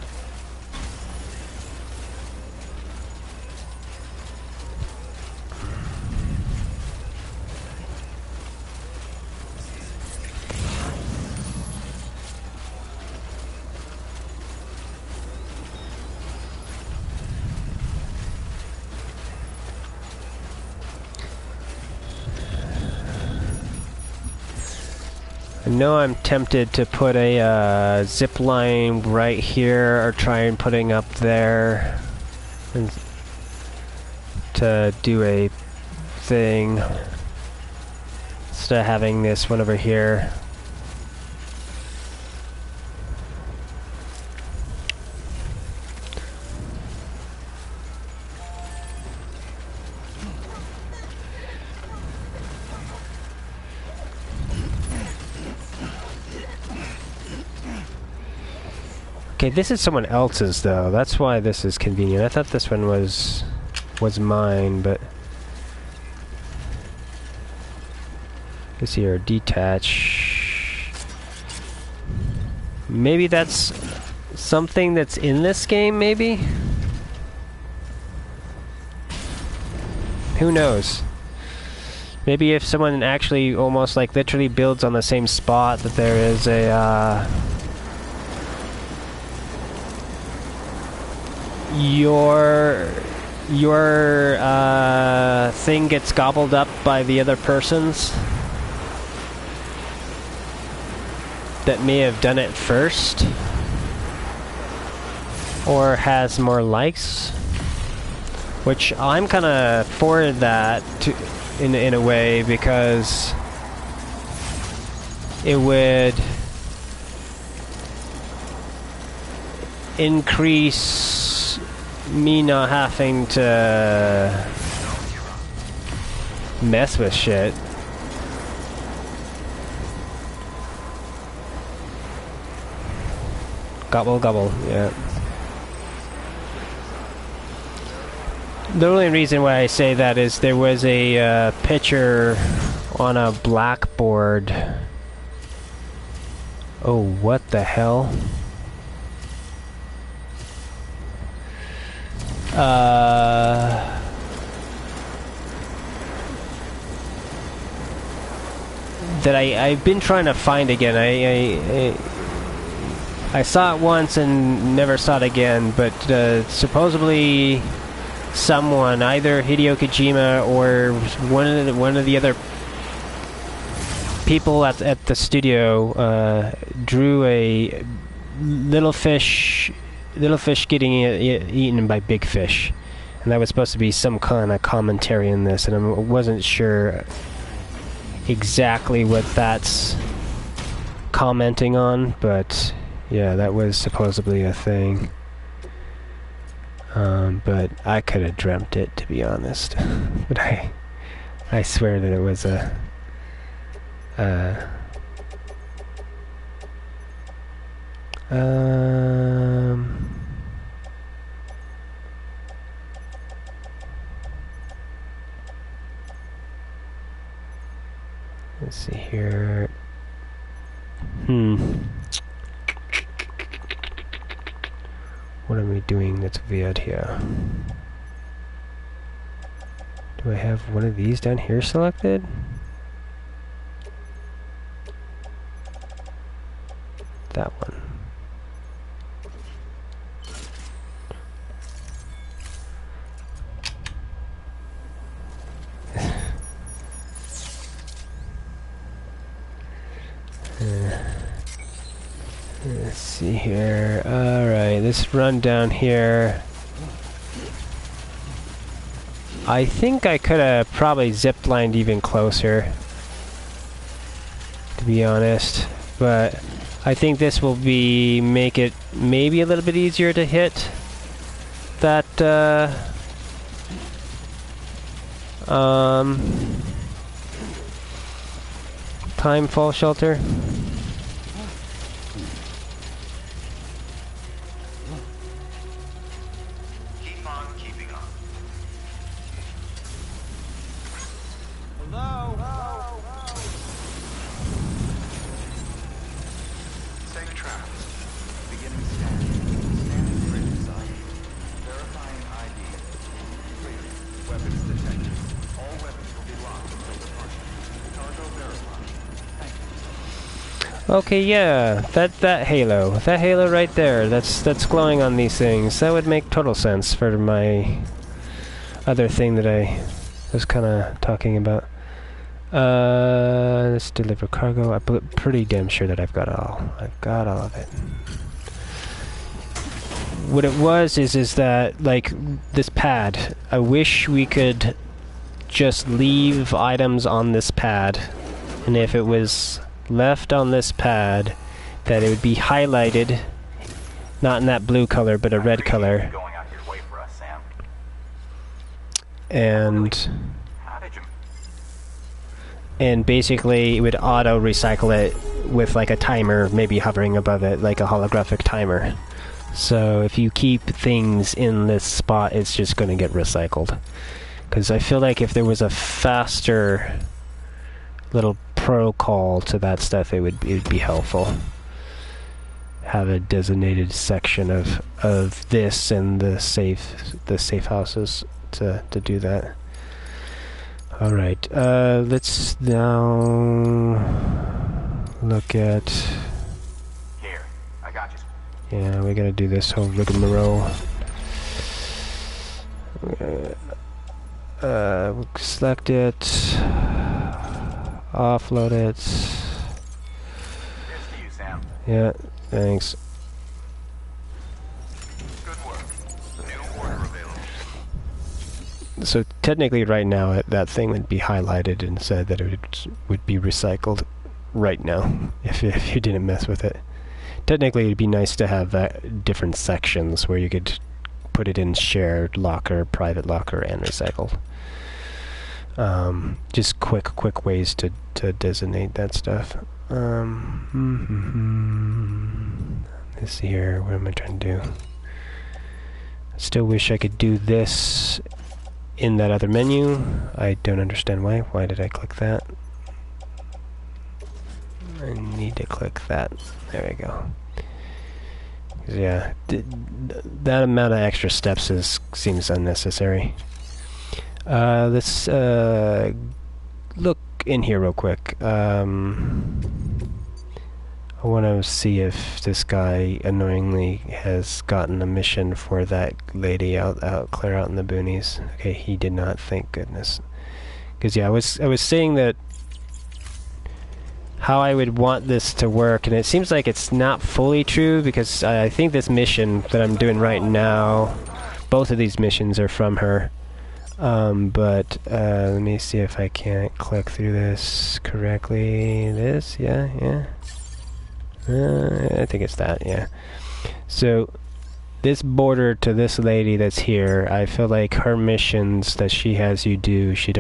I know I'm tempted to put a zip line right here, or try and putting up there, and to do a thing instead of having this one over here. Okay, this is someone else's though. That's why this is convenient. I thought this one was mine, but let's see here. Detach. Maybe that's something that's in this game. Maybe. Who knows? Maybe if someone actually almost like literally builds on the same spot, that there is a your thing gets gobbled up by the other person's that may have done it first, or has more likes, which I'm kind of for that in a way, because it would increase me not having to mess with shit. Gobble gobble, yeah. The only reason why I say that is there was a picture on a blackboard. Oh, what the hell? That I've been trying to find again. I saw it once and never saw it again, but supposedly someone, either Hideo Kojima or one of the other people at the studio, drew a little fish getting eaten by big fish, and that was supposed to be some kind of commentary in this, and I wasn't sure exactly what that's commenting on, but yeah, that was supposedly a thing. But I could have dreamt it, to be honest. But I swear that it was a let's see here. What am I doing that's weird here? Do I have one of these down here selected? That one. Let's see here. Alright, let's run down here. I think I could have probably ziplined even closer, to be honest. But I think this will make it maybe a little bit easier to hit that time fall shelter. Okay, yeah, that halo right there, that's glowing on these things. That would make total sense for my other thing that I was kind of talking about. Let's deliver cargo. I'm pretty damn sure that I've got all of it. What it was is that, like, this pad, I wish we could just leave items on this pad, and if it was left on this pad, that it would be highlighted, not in that blue color, but a red color. And basically it would auto recycle it with like a timer maybe hovering above it, like a holographic timer. So if you keep things in this spot, it's just going to get recycled. Because I feel like if there was a faster little protocol to that stuff, it would be helpful. Have a designated section of this and the safe houses to do that. All right, let's now look at. Here, I got you. Yeah, we gotta do this whole rigmarole. Select it, offload it. Here's to you, Sam. Yeah, thanks. Good work. New order available. So technically right now that thing would be highlighted and said that it would be recycled right now if you didn't mess with it. Technically it'd be nice to have different sections where you could put it in shared locker, private locker, and recycled. Just quick ways to designate that stuff. Let's see here. What am I trying to do? Still wish I could do this in that other menu. I don't understand why. Why did I click that? I need to click that. There we go. Yeah, that amount of extra steps seems unnecessary. Let's look in here real quick. I want to see if this guy annoyingly has gotten a mission for that lady clear out in the boonies. Okay, he did not. Thank goodness. Because yeah, I was saying that how I would want this to work, and it seems like it's not fully true, because I think this mission that I'm doing right now, both of these missions are from her. But let me see if I can't click through this correctly. This, yeah. I think it's that, yeah. So this border to this lady that's here, I feel like her missions that she has you do should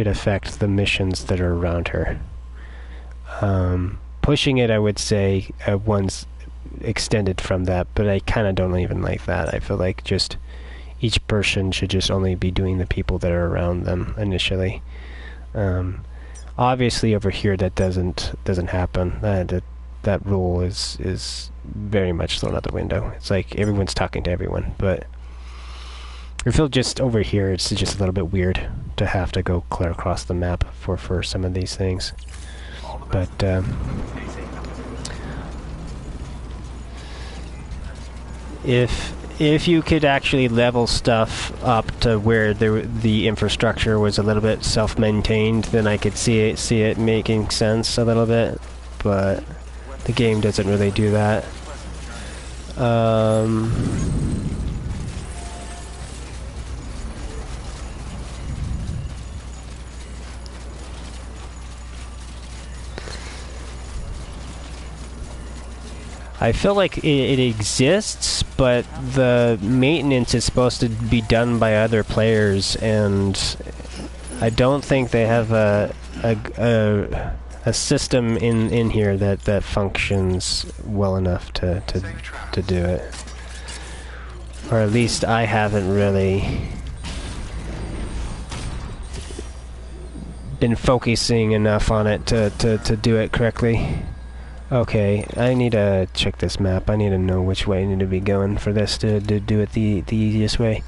affect the missions that are around her. Pushing it, I would say, one's extended from that, but I kind of don't even like that. I feel like just each person should just only be doing the people that are around them initially. Obviously, over here that doesn't happen. That rule is very much thrown out the window. It's like everyone's talking to everyone, but I feel just over here it's just a little bit weird to have to go clear across the map for some of these things. But if you could actually level stuff up to where the infrastructure was a little bit self-maintained, then I could see it making sense a little bit. But the game doesn't really do that. I feel like it exists, but the maintenance is supposed to be done by other players, and I don't think they have a system in here that functions well enough to do it. Or at least I haven't really been focusing enough on it to do it correctly. Okay, I need to check this map. I need to know which way I need to be going for this to do it the easiest way.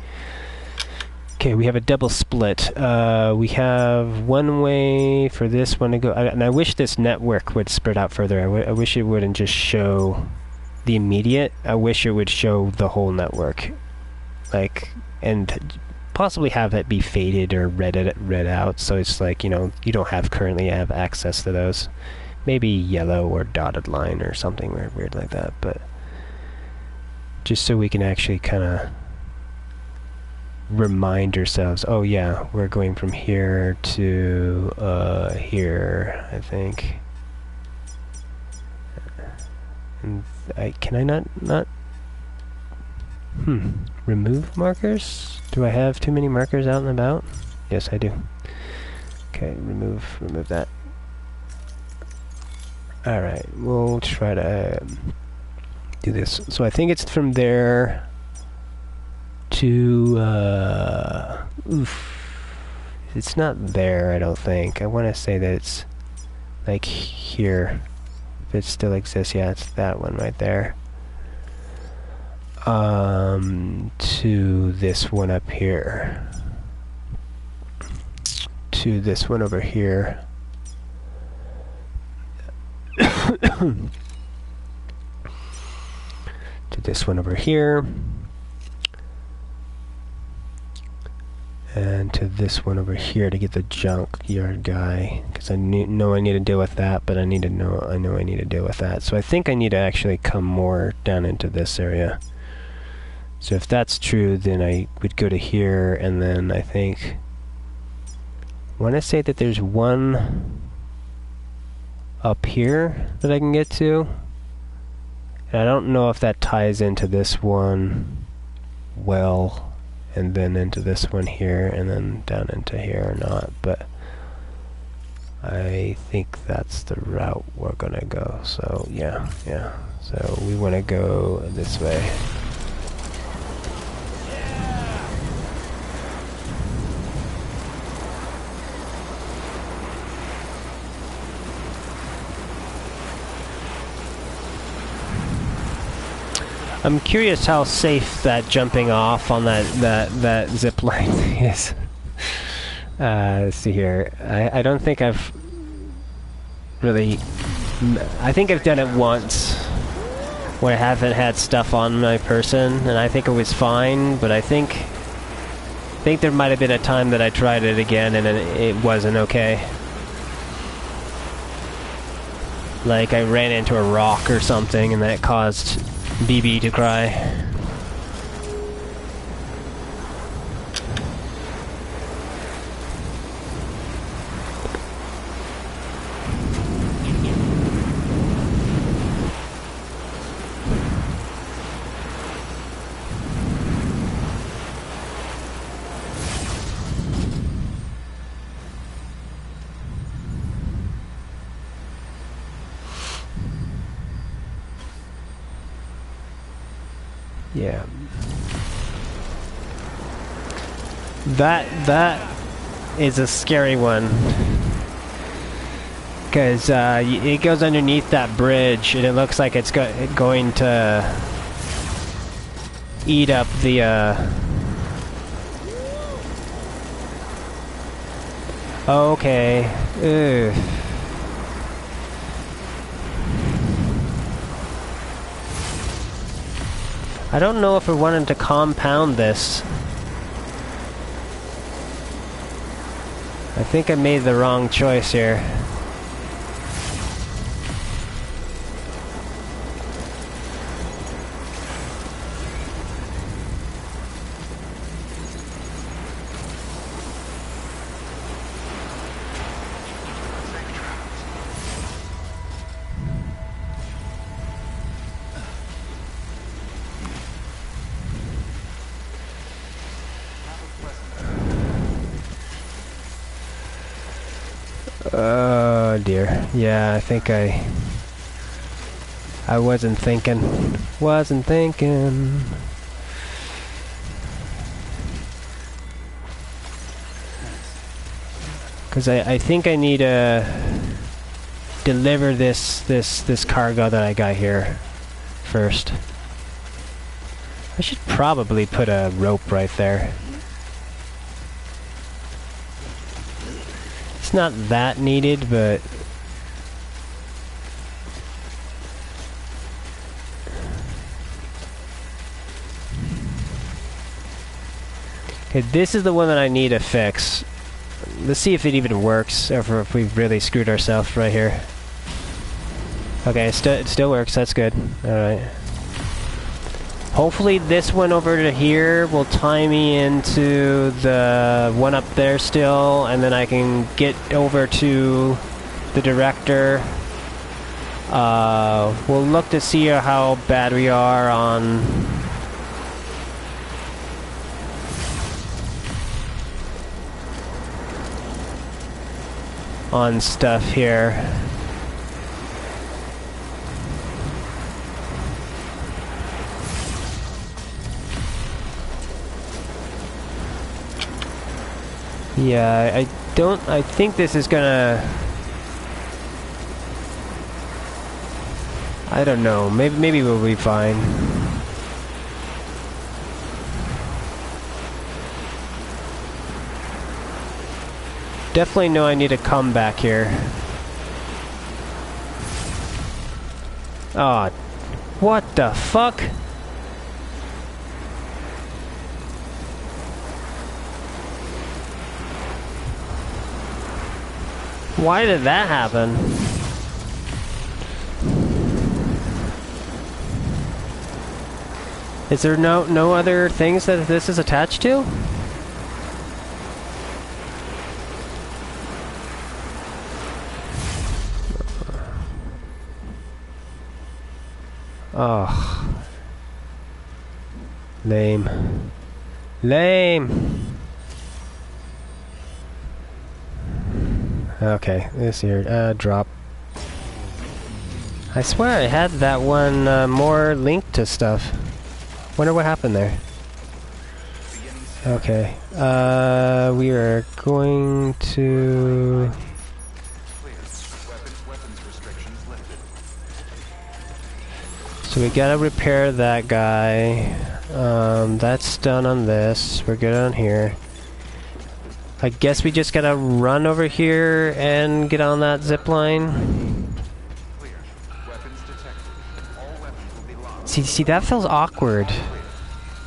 Okay, we have a double split. We have one way for this one to go, and I wish this network would spread out further. I wish it wouldn't just show the immediate. I wish it would show the whole network, and possibly have it be faded or read out, so it's like, you know, you don't currently have access to those. Maybe yellow or dotted line or something weird like that, but just so we can actually kind of remind ourselves, oh yeah, we're going from here to here, I think. And can I not remove markers? Do I have too many markers out and about? Yes, I do. Okay, remove that. Alright, we'll try to do this. So I think it's from there to it's not there, I don't think. I want to say that it's like here, if it still exists. Yeah, it's that one right there. To this one up here, to this one over here. To this one over here, and to this one over here to get the junkyard guy, because I know I need to deal with that, but I know I need to deal with that. So I think I need to actually come more down into this area. So if that's true, then I would go to here, and then I think, I want to say that there's one up here that I can get to, and I don't know if that ties into this one well and then into this one here, and then down into here or not, but I think that's the route we're gonna go. So yeah. So we want to go this way. I'm curious how safe that jumping off on that zip line is. Let's see here. I don't think I've really... I think I've done it once where I haven't had stuff on my person, and I think it was fine, but I think there might have been a time that I tried it again and it wasn't okay. Like I ran into a rock or something and that caused BB to cry. Yeah. That is a scary one. Because it goes underneath that bridge and it looks like it's going to eat up the... Okay. Ugh. I don't know if we're wanting to compound this. I think I made the wrong choice here. Oh dear. Yeah, I think I wasn't thinking. Wasn't thinking. Because I think I need to deliver this cargo that I got here first. I should probably put a rope right there. It's not that needed, but okay, this is the one that I need to fix. Let's see if it even works, or if we've really screwed ourselves right here. Okay, it still works. That's good. All right. Hopefully this one over to here will tie me into the one up there still, and then I can get over to the director. We'll look to see how bad we are on stuff here. Yeah, I think this is gonna... I don't know, maybe we'll be fine. Definitely know I need to come back here. Oh, what the fuck? Why did that happen? Is there no other things that this is attached to? Oh. Lame. Lame. Okay, this here, drop. I swear I had that one more linked to stuff. Wonder what happened there. Okay, we are going to... Clear. Weapons restrictions lifted. So we gotta repair that guy. That's done on this. We're good on here. I guess we just gotta run over here and get on that zip line. Clear. Weapons detected. All weapons will be locked. See, that feels awkward.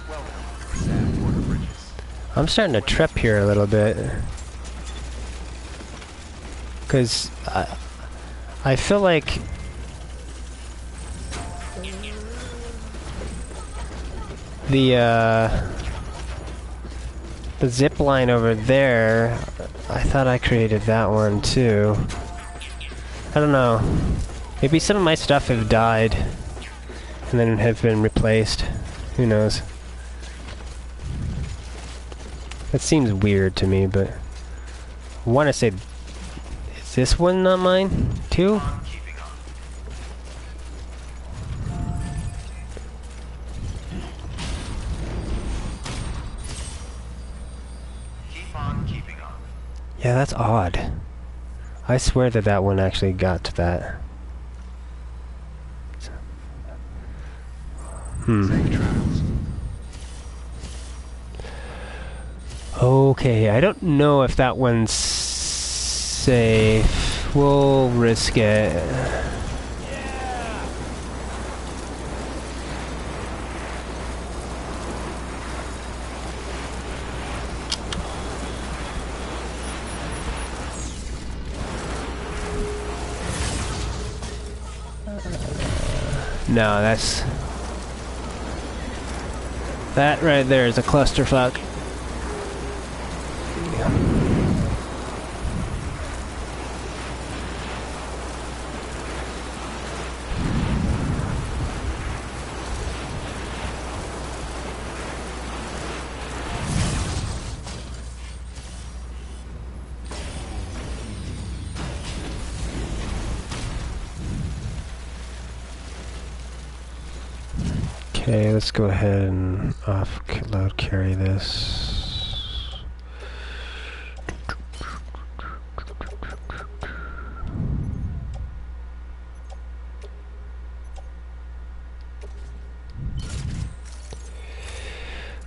Well done. Stand border bridges. I'm starting to trip here a little bit. Because I feel like... The zip line over there, I thought I created that one too. I don't know. Maybe some of my stuff have died and then have been replaced. Who knows? That seems weird to me, but I want to say, is this one not mine too? Keeping on. Keep on keeping on. Yeah, that's odd. I swear that that one actually got to that. Safe travels. Okay, I don't know if that one's safe. We'll risk it. No, that's... That right there is a clusterfuck. Okay, let's go ahead and load carry this.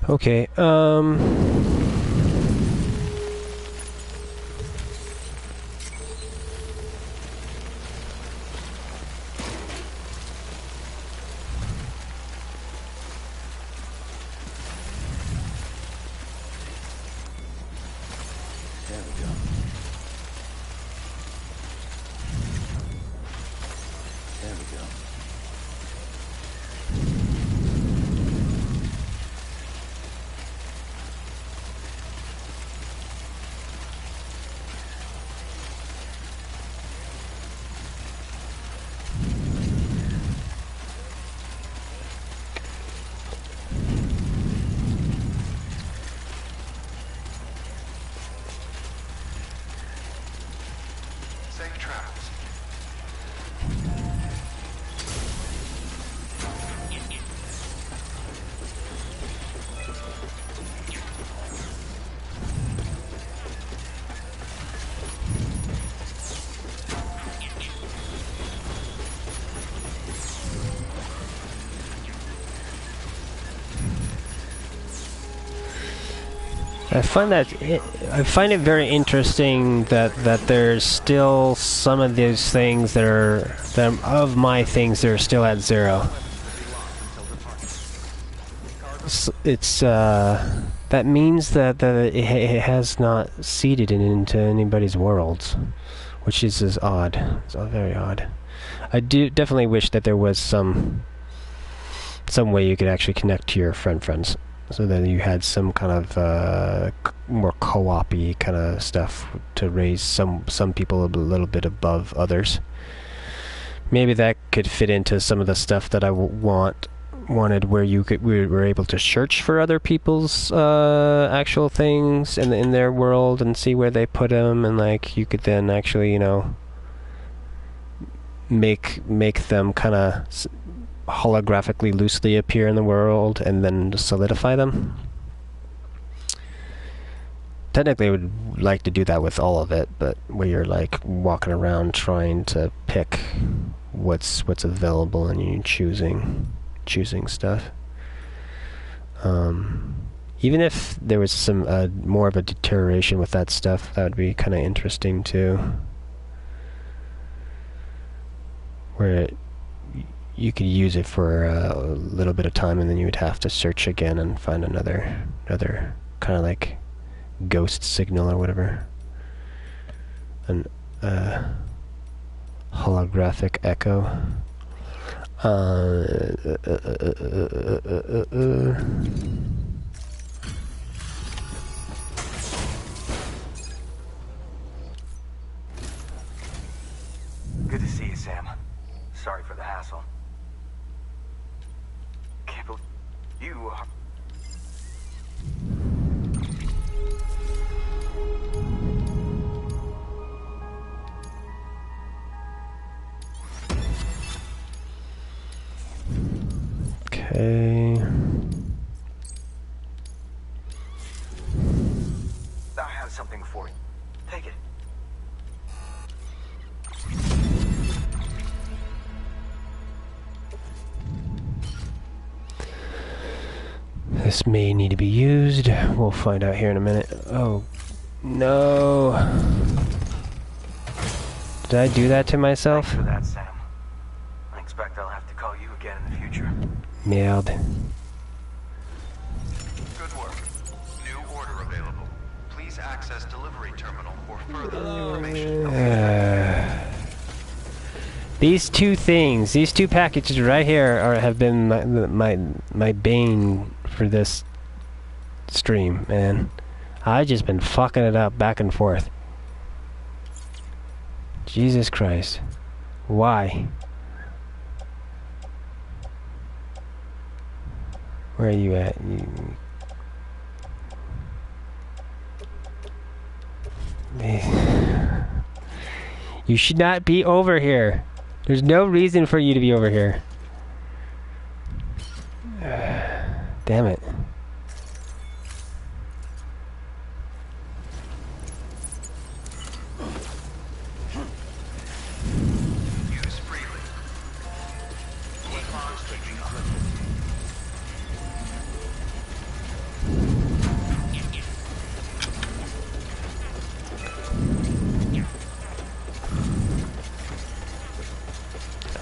Okay, There we go. There we go. Safe travels. I find it very interesting that there's still some of these things that are of my things that are still at 0. It's that means that it has not seeded into anybody's worlds, which is odd. It's very odd. I do definitely wish that there was some way you could actually connect to your friends. So that you had some kind of more co-op-y kind of stuff to raise some people a little bit above others. Maybe that could fit into some of the stuff that I want wanted where we were able to search for other people's actual things in their world and see where they put them, and like you could then actually, you know, make them kind of holographically loosely appear in the world and then solidify them. Technically, I would like to do that with all of it, but where you're like walking around trying to pick what's available and you choosing stuff. Even if there was some more of a deterioration with that stuff, that would be kind of interesting too. Where you could use it for a little bit of time, and then you would have to search again and find another kind of like ghost signal or whatever. An holographic echo. Good to see you, Sam. Sorry for the hassle. Can't believe you are... Okay. I have something for you. Take it. This may need to be used. We'll find out here in a minute. Oh, no. Did I do that to myself? Thanks for that, Sam. I expect I'll have to call you again in the future. Merde. Good work. New order available. Please access delivery terminal for further information. These two packages right here have been my bane for this stream, man. I've just been fucking it up back and forth. Jesus Christ. Why? Where are you at? You should not be over here. There's no reason for you to be over here. Damn it. Use freely. Keep on keeping up.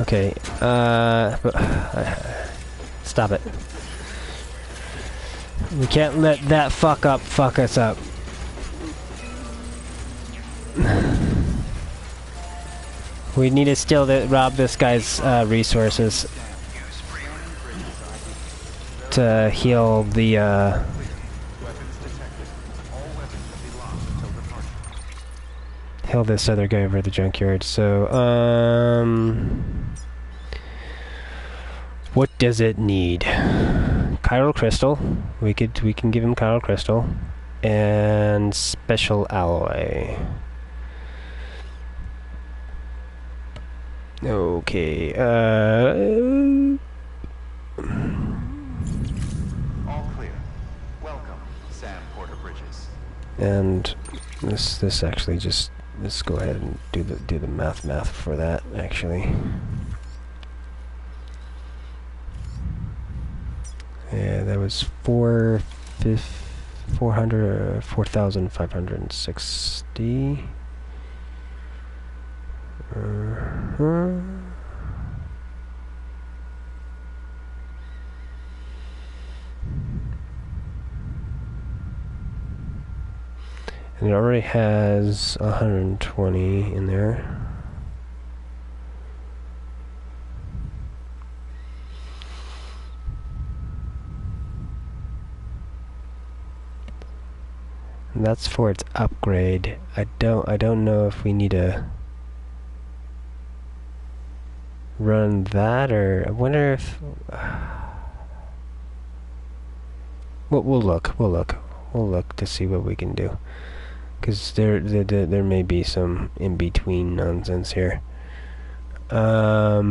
Okay, stop it. We can't let that fuck us up. We need to still rob this guy's resources to heal the Weapons detected. All weapons will be locked until departure. heal this other guy over at the junkyard. So, what does it need? Chiral crystal. We can give him chiral crystal and special alloy. Okay. All clear. Welcome, Sam Porter Bridges. And this actually just, let's go ahead and do the math for that actually. Yeah, that was 4,560. And it already has 120 in there. And that's for its upgrade. I don't know if we need to run that, or I wonder if We'll look. We'll look to see what we can do. Because there may be some in-between nonsense here. Yeah.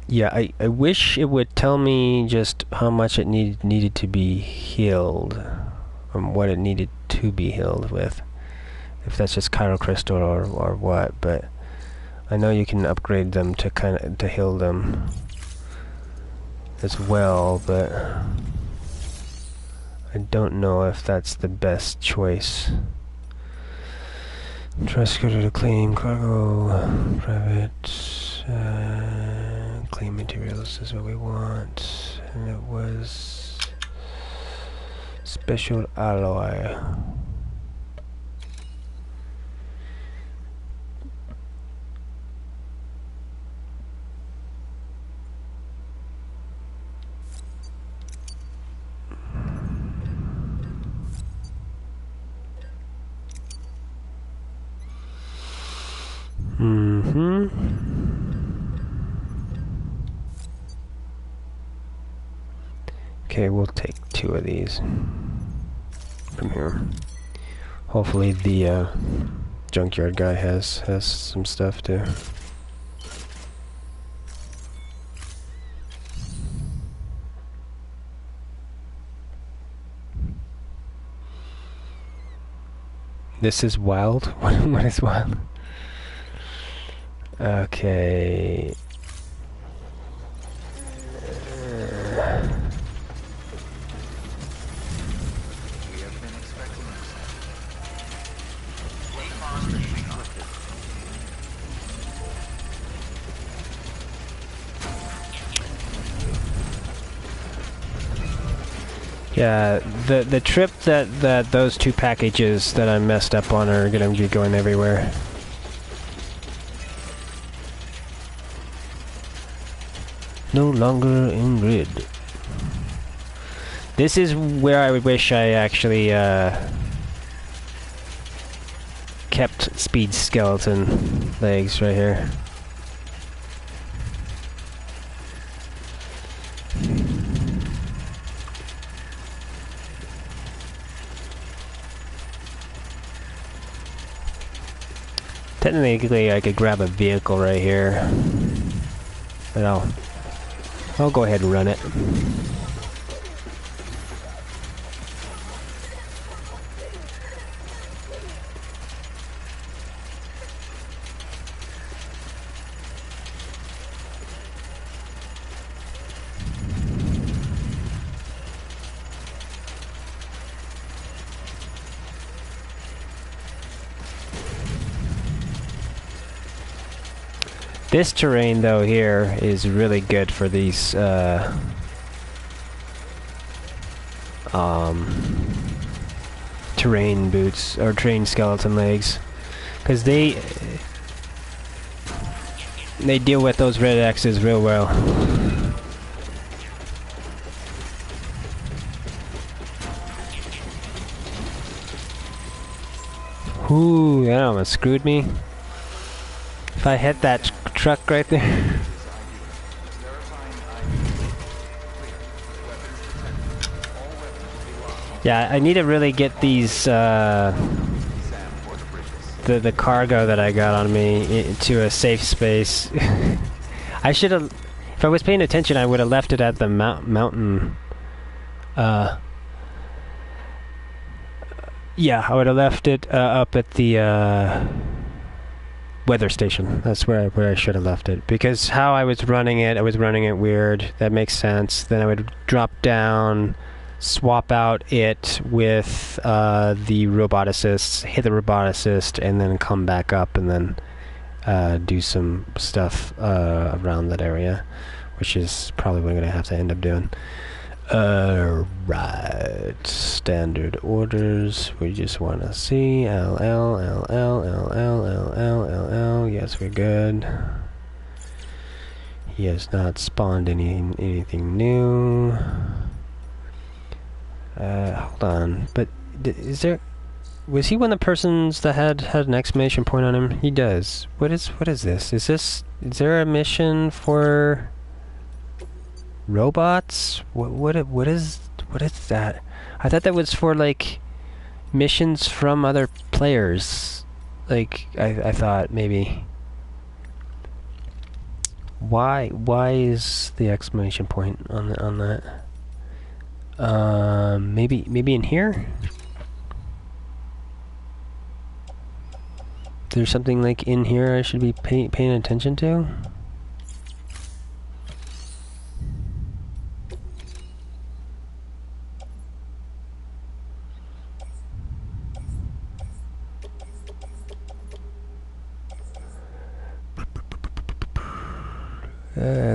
Yeah, I wish it would tell me just how much it needed to be healed, what it needed to be healed with. If that's just Chiral Crystal or what, but I know you can upgrade them to heal them as well, but I don't know if that's the best choice. Trust go to claim cargo, private, claim materials is what we want, and it was special alloy. Okay, we'll take 2 of these from here. Hopefully the junkyard guy has some stuff too. This is wild? What is wild? Okay. We have been expecting this. Yeah, the trip that those 2 packages that I messed up on are gonna be going everywhere. No longer in grid. This is where I would wish I actually kept speed skeleton legs right here. Technically, I could grab a vehicle right here, but I'll go ahead and run it. This terrain, though, here is really good for these terrain boots or terrain skeleton legs, because they deal with those red X's real well. Ooh, that almost screwed me. If I hit that truck right there. Yeah, I need to really get these the cargo that I got on me to a safe space. I should have, if I was paying attention, I would have left it at the mountain. Yeah, I would have left it up at the weather station. That's where I should have left it, because how I was running it weird. That makes sense. Then I would drop down, swap out it with the roboticist, hit the roboticist, and then come back up and then do some stuff around that area, which is probably what I'm going to have to end up doing. Right, standard orders. We just want to see LL. Yes, we're good. He has not spawned anything new. Hold on. But is there? Was he one of the persons that had an exclamation point on him? He does. What is this? Is there a mission for robots? What is that? I thought that was for like missions from other players. Like I thought maybe. Why is the exclamation point on that? Maybe in here? There's something like in here I should be paying attention to?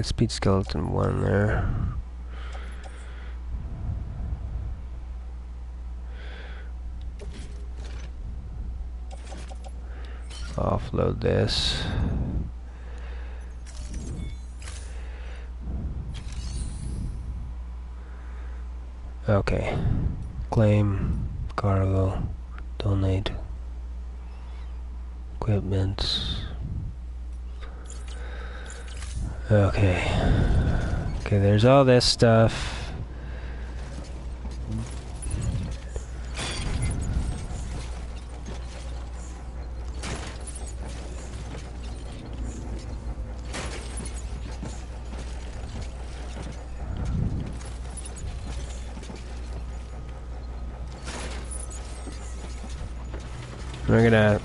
Speed skeleton 1 there. Offload this. Okay. Claim, cargo, donate, equipment. Okay. Okay, there's all this stuff. We're gonna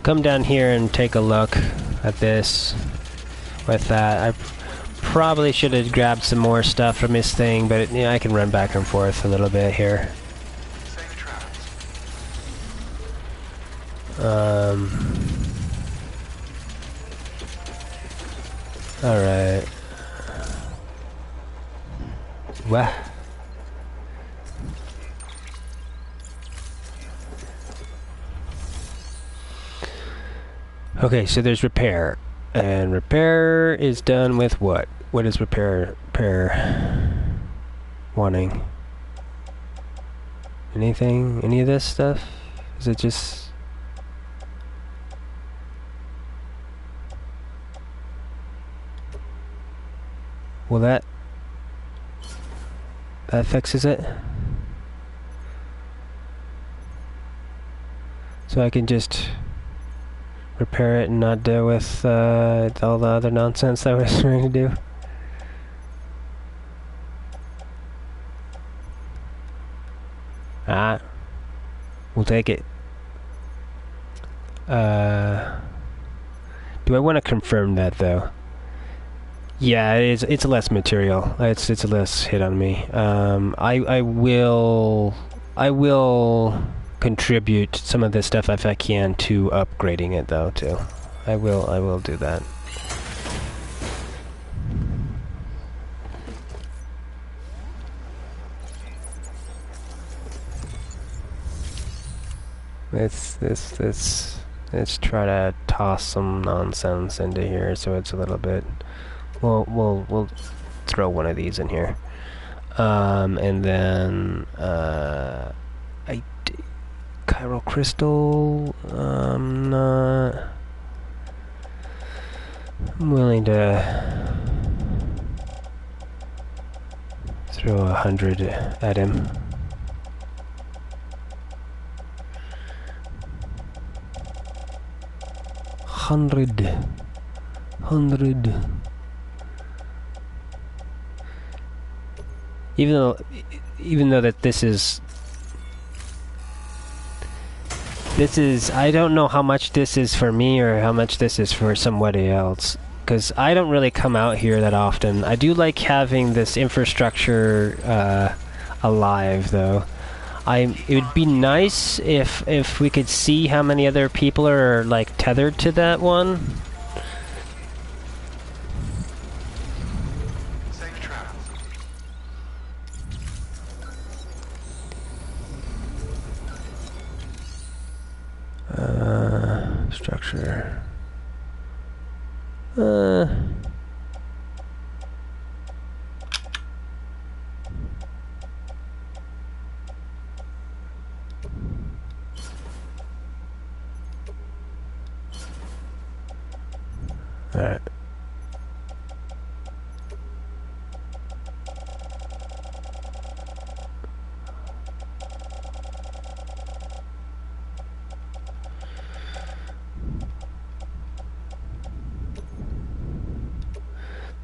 come down here and take a look at this with that. I probably should have grabbed some more stuff from his thing, but I can run back and forth a little bit here. Safe travels. Alright. Wah. Okay, so there's repair. And repair is done with what? What is repair wanting? Anything? Any of this stuff? Is it just... Well, that fixes it. So I can just repair it and not deal with all the other nonsense that I was trying to do. We'll take it. Do I want to confirm that though? Yeah, it's less material. It's a less hit on me. I will contribute some of this stuff if I can to upgrading it though too. I will do that. Let's try to toss some nonsense into here so it's a little bit. We'll throw one of these in here, and then chiral crystal. I'm willing to throw 100 at him. Hundred. Even though that this is I don't know how much this is for me or how much this is for somebody else, because I don't really come out here that often. I do like having this infrastructure alive though. It would be nice if we could see how many other people are like tethered to that one. Safe travels. Structure. Alright.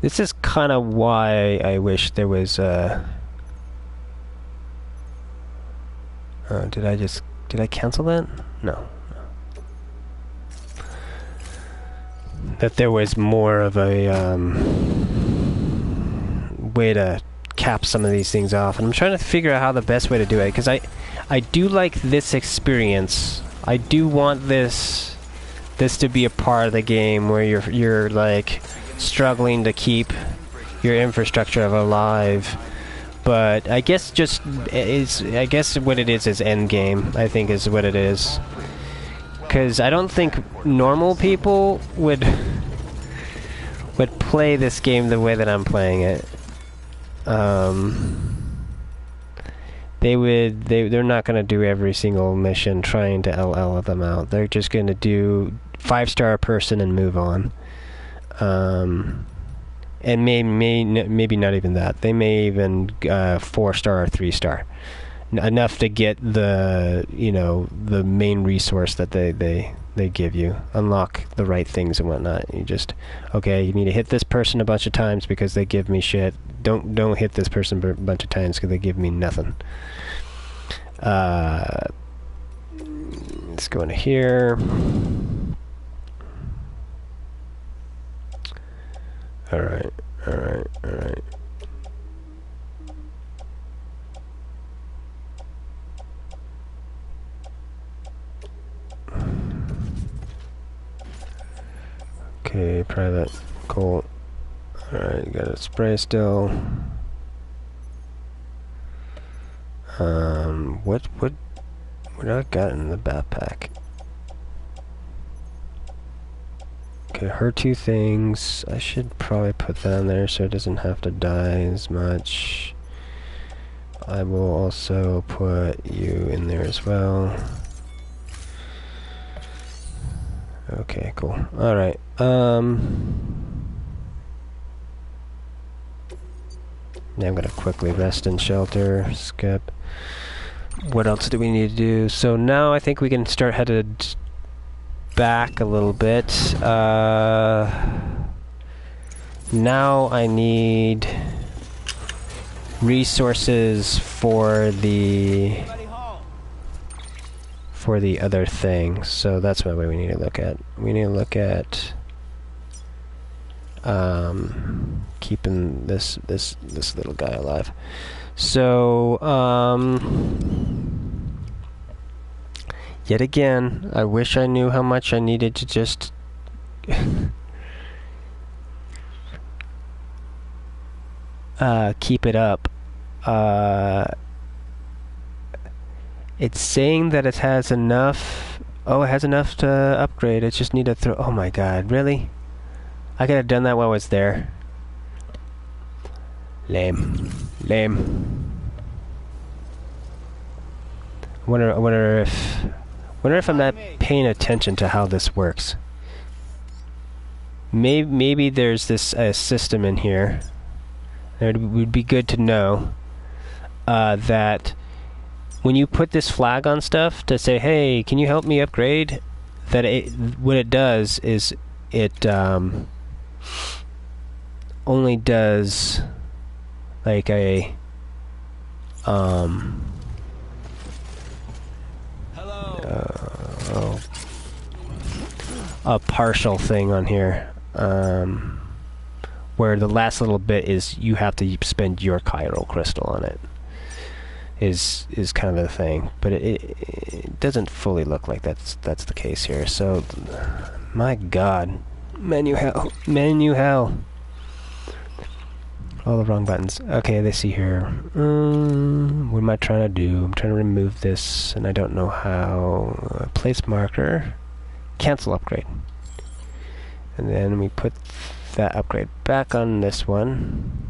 This is kind of why I wish there was did I cancel that? No. That there was more of a way to cap some of these things off, and I'm trying to figure out how the best way to do it, because I do like this experience. I do want this to be a part of the game where you're like struggling to keep your infrastructure alive. But I guess I guess what it is end game, I think is what it is. Because I don't think normal people would play this game the way that I'm playing it. They're not going to do every single mission trying to LL them out. They're just going to do 5-star person and move on. And maybe not even that. They may even 4-star or 3-star. Enough to get the main resource that they give you. Unlock the right things and whatnot. You just, okay, you need to hit this person a bunch of times because they give me shit. Don't hit this person a bunch of times because they give me nothing. Let's go into here. Alright. Okay, private. Cool. Alright, got a spray still. What do I got in the backpack? Okay, her 2 things. I should probably put that in there so it doesn't have to die as much. I will also put you in there as well. Okay, cool. Alright, now I'm gonna quickly rest in shelter, skip. What else do we need to do? So now I think we can start headed back a little bit. Now I need resources for the other thing. So that's what we need to look at. We need to look at keeping this little guy alive. So yet again, I wish I knew how much I needed to just keep it up. It's saying that it has enough. Oh, it has enough to upgrade. It just need to throw. Oh my god, really? I could have done that while I was there. Lame. I wonder if I'm not paying attention to how this works. Maybe there's this system in here. It would be good to know that when you put this flag on stuff to say, hey, can you help me upgrade? That what it does is it only does like a a partial thing on here, where the last little bit is you have to spend your chiral crystal on it. Is kind of the thing, but it doesn't fully look like that's the case here. So, my God, menu hell. All the wrong buttons. Okay, let's see here. What am I trying to do? I'm trying to remove this, and I don't know how. Place marker. Cancel upgrade. And then we put that upgrade back on this one.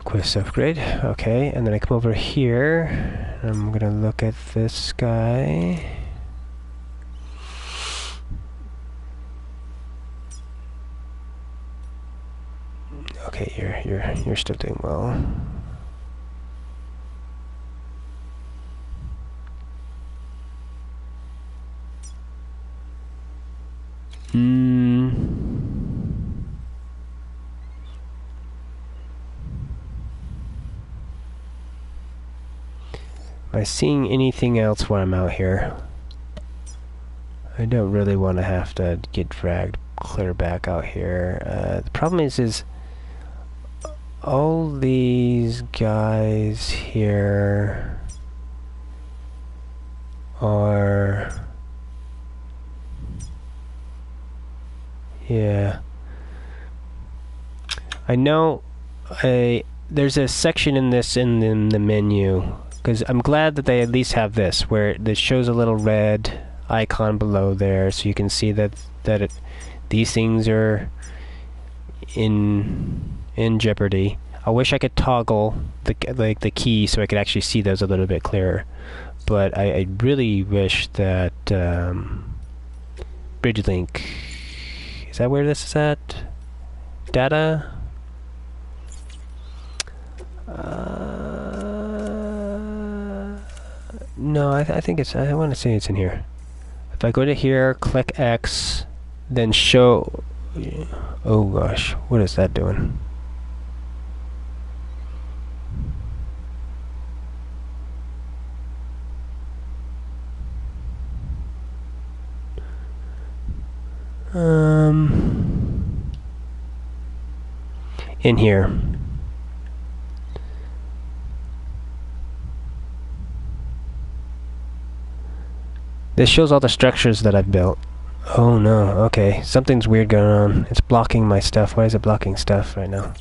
Quest upgrade. Okay, and then I come over here. I'm gonna look at this guy. Okay, you're still doing well. Am I seeing anything else while I'm out here? I don't really want to have to get dragged clear back out here. The problem is all these guys here are... Yeah. I know there's a section in this in the menu, because I'm glad that they at least have this, where this shows a little red icon below there, so you can see that these things are in jeopardy. I wish I could toggle the key so I could actually see those a little bit clearer, but I really wish that BridgeLink, is that where this is at? Data? No, I think it's, I want to say it's in here. If I go to here, click X, then show... Oh gosh, what is that doing? In here. This shows all the structures that I've built. Oh no, okay. Something's weird going on. It's blocking my stuff. Why is it blocking stuff right now?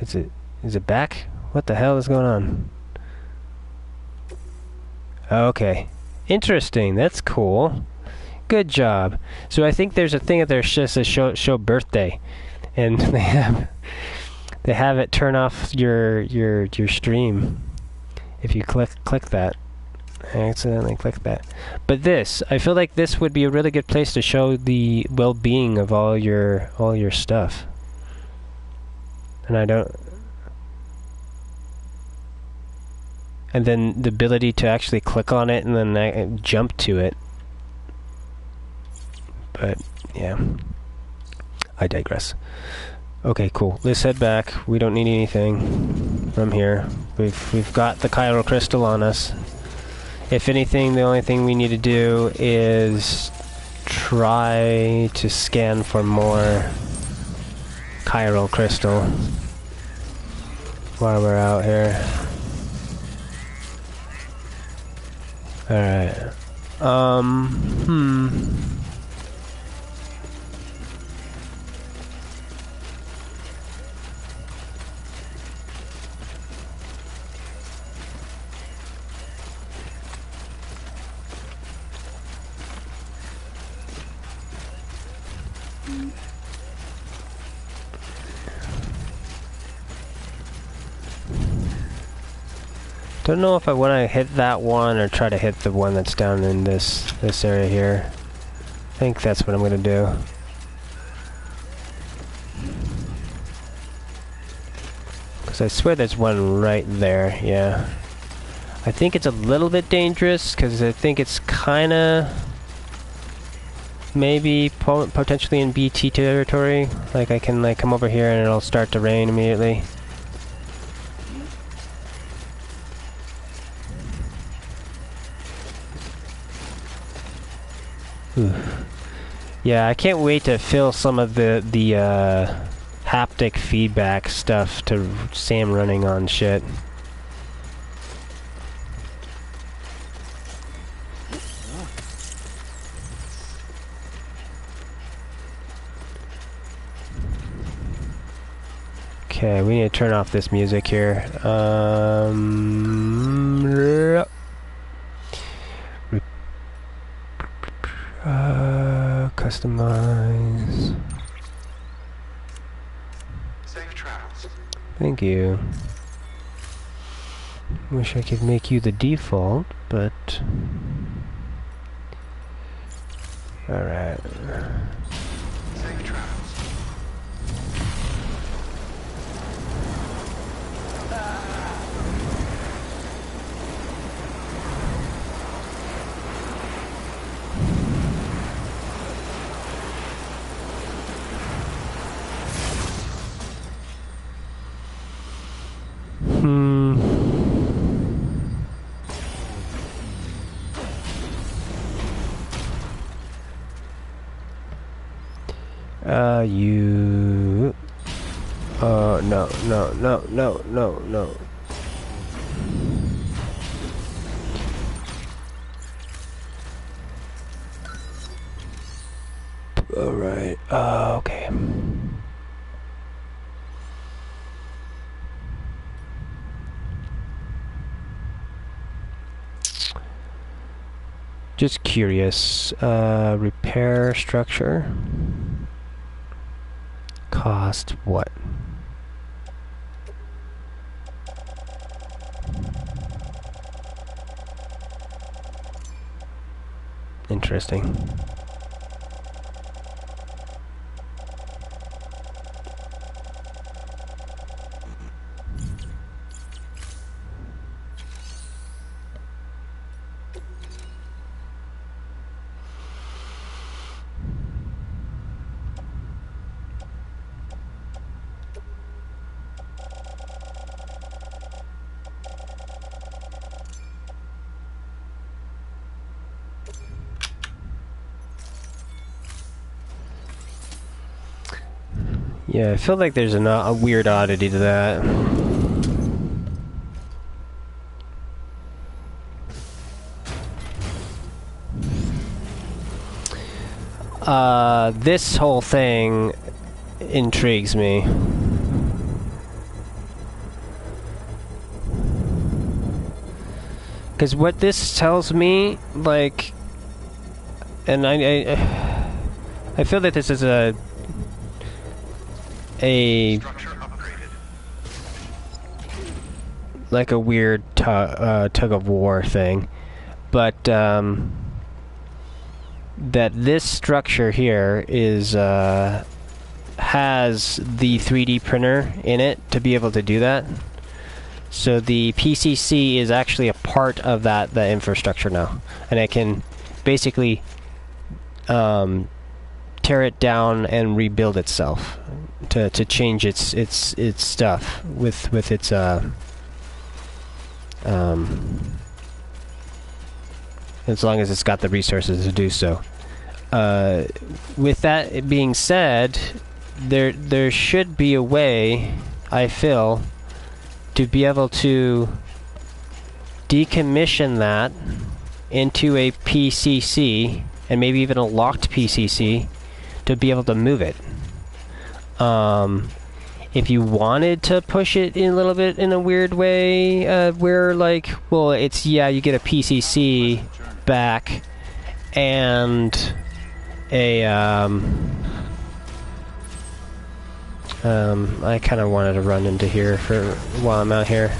Is it back? What the hell is going on? Okay. Interesting. That's cool. Good job. So I think there's a thing that there just says show birthday. And they have it turn off your stream if you click that. I accidentally clicked that. But this, I feel like this would be a really good place to show the well-being of all your stuff. And I don't... And then the ability to actually click on it and then jump to it. But yeah, I digress. Okay, cool. Let's head back. We don't need anything from here. We've got the chiral crystal on us. If anything, the only thing we need to do is try to scan for more chiral crystal while we're out here. Alright. Don't know if I want to hit that one or try to hit the one that's down in this area here. I think that's what I'm gonna do. Because I swear there's one right there, yeah. I think it's a little bit dangerous because I think it's kinda maybe potentially in BT territory. Like I can like come over here and it'll start to rain immediately. Oof. Yeah, I can't wait to fill some of the haptic feedback stuff to Sam running on shit. Okay, we need to turn off this music here. Customize. Safe travels. Thank you. Wish I could make you the default, but... Alright. Safe travels. You... no. Alright, okay. Just curious, repair structure? Cost what? Interesting. Yeah, I feel like there's a weird oddity to that. This whole thing intrigues me. Because what this tells me, like, and I feel that this is a like a weird tug of war thing, but that this structure here is has the 3D printer in it to be able to do that. So the PCC is actually a part of the infrastructure now, and it can basically tear it down and rebuild itself to change its stuff with its as long as it's got the resources to do so. With that being said, there should be a way, I feel, to be able to decommission that into a PCC, and maybe even a locked PCC, to be able to move it. If you wanted to push it in a little bit in a weird way, where like, well, it's, yeah, you get a PCC back and a I kind of wanted to run into here for while I'm out here,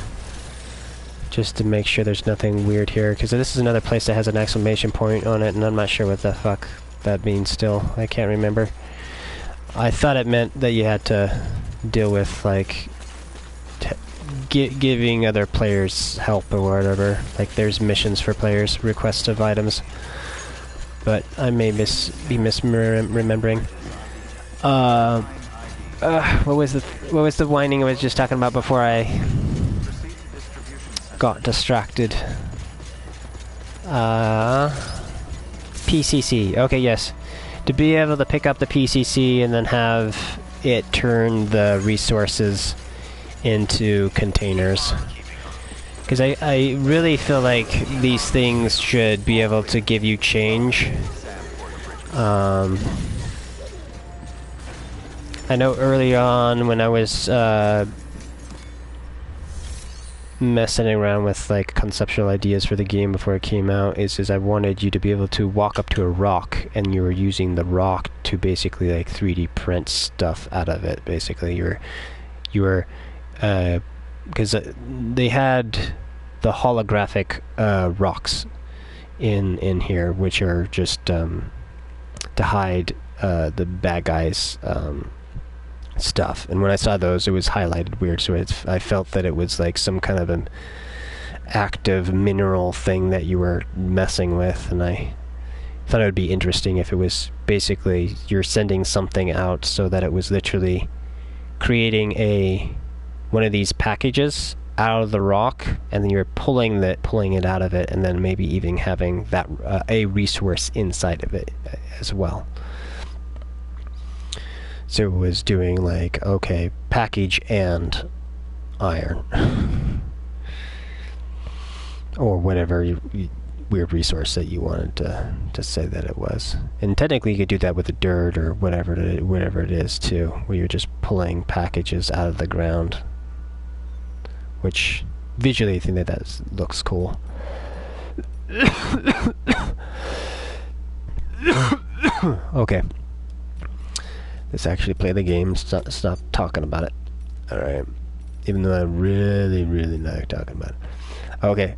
just to make sure there's nothing weird here, because this is another place that has an exclamation point on it, and I'm not sure what the fuck that means still. I can't remember. I thought it meant that you had to deal with, like, giving other players help or whatever. Like, there's missions for players, requests of items. But I may be misremembering. What was the whining I was just talking about before I got distracted? PCC. Okay, yes. To be able to pick up the PCC and then have it turn the resources into containers. Because I really feel like these things should be able to give you change. I know early on when I was messing around with like conceptual ideas for the game before it came out, is I wanted you to be able to walk up to a rock and you were using the rock to basically like 3D print stuff out of it. Basically, you were because they had the holographic rocks in here, which are just to hide the bad guys stuff. And when I saw those, it was highlighted weird, so I felt that it was like some kind of an active mineral thing that you were messing with, and I thought it would be interesting if it was basically you're sending something out so that it was literally creating one of these packages out of the rock, and then you're pulling it out of it, and then maybe even having that a resource inside of it as well. So it was doing like, okay, package and iron. Or whatever weird resource that you wanted to say that it was. And technically you could do that with the dirt or whatever it is too, where you're just pulling packages out of the ground. Which, visually I think that looks cool. Okay. Let's actually play the game. Stop talking about it. Alright. Even though I really, really like talking about it. Okay.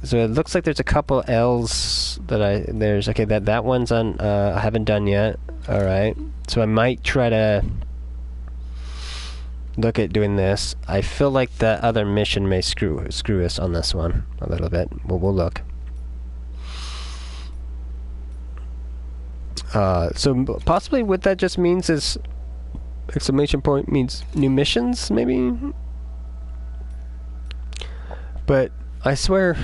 So it looks like there's a couple L's that okay, that one's on, I haven't done yet. Alright. So I might try to look at doing this. I feel like the other mission may screw us on this one a little bit. We'll look. So possibly what that just means is exclamation point means new missions, maybe? But I swear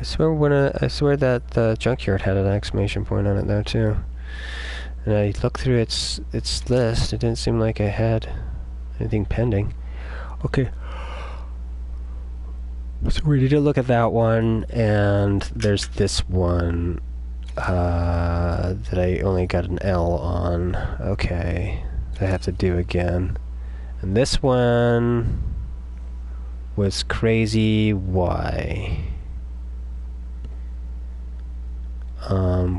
that the junkyard had an exclamation point on it though too. And I looked through its list, it didn't seem like I had anything pending. Okay. So we need to look at that one, and there's this one that I only got an L on. Okay, I have to do again. And this one was crazy Y.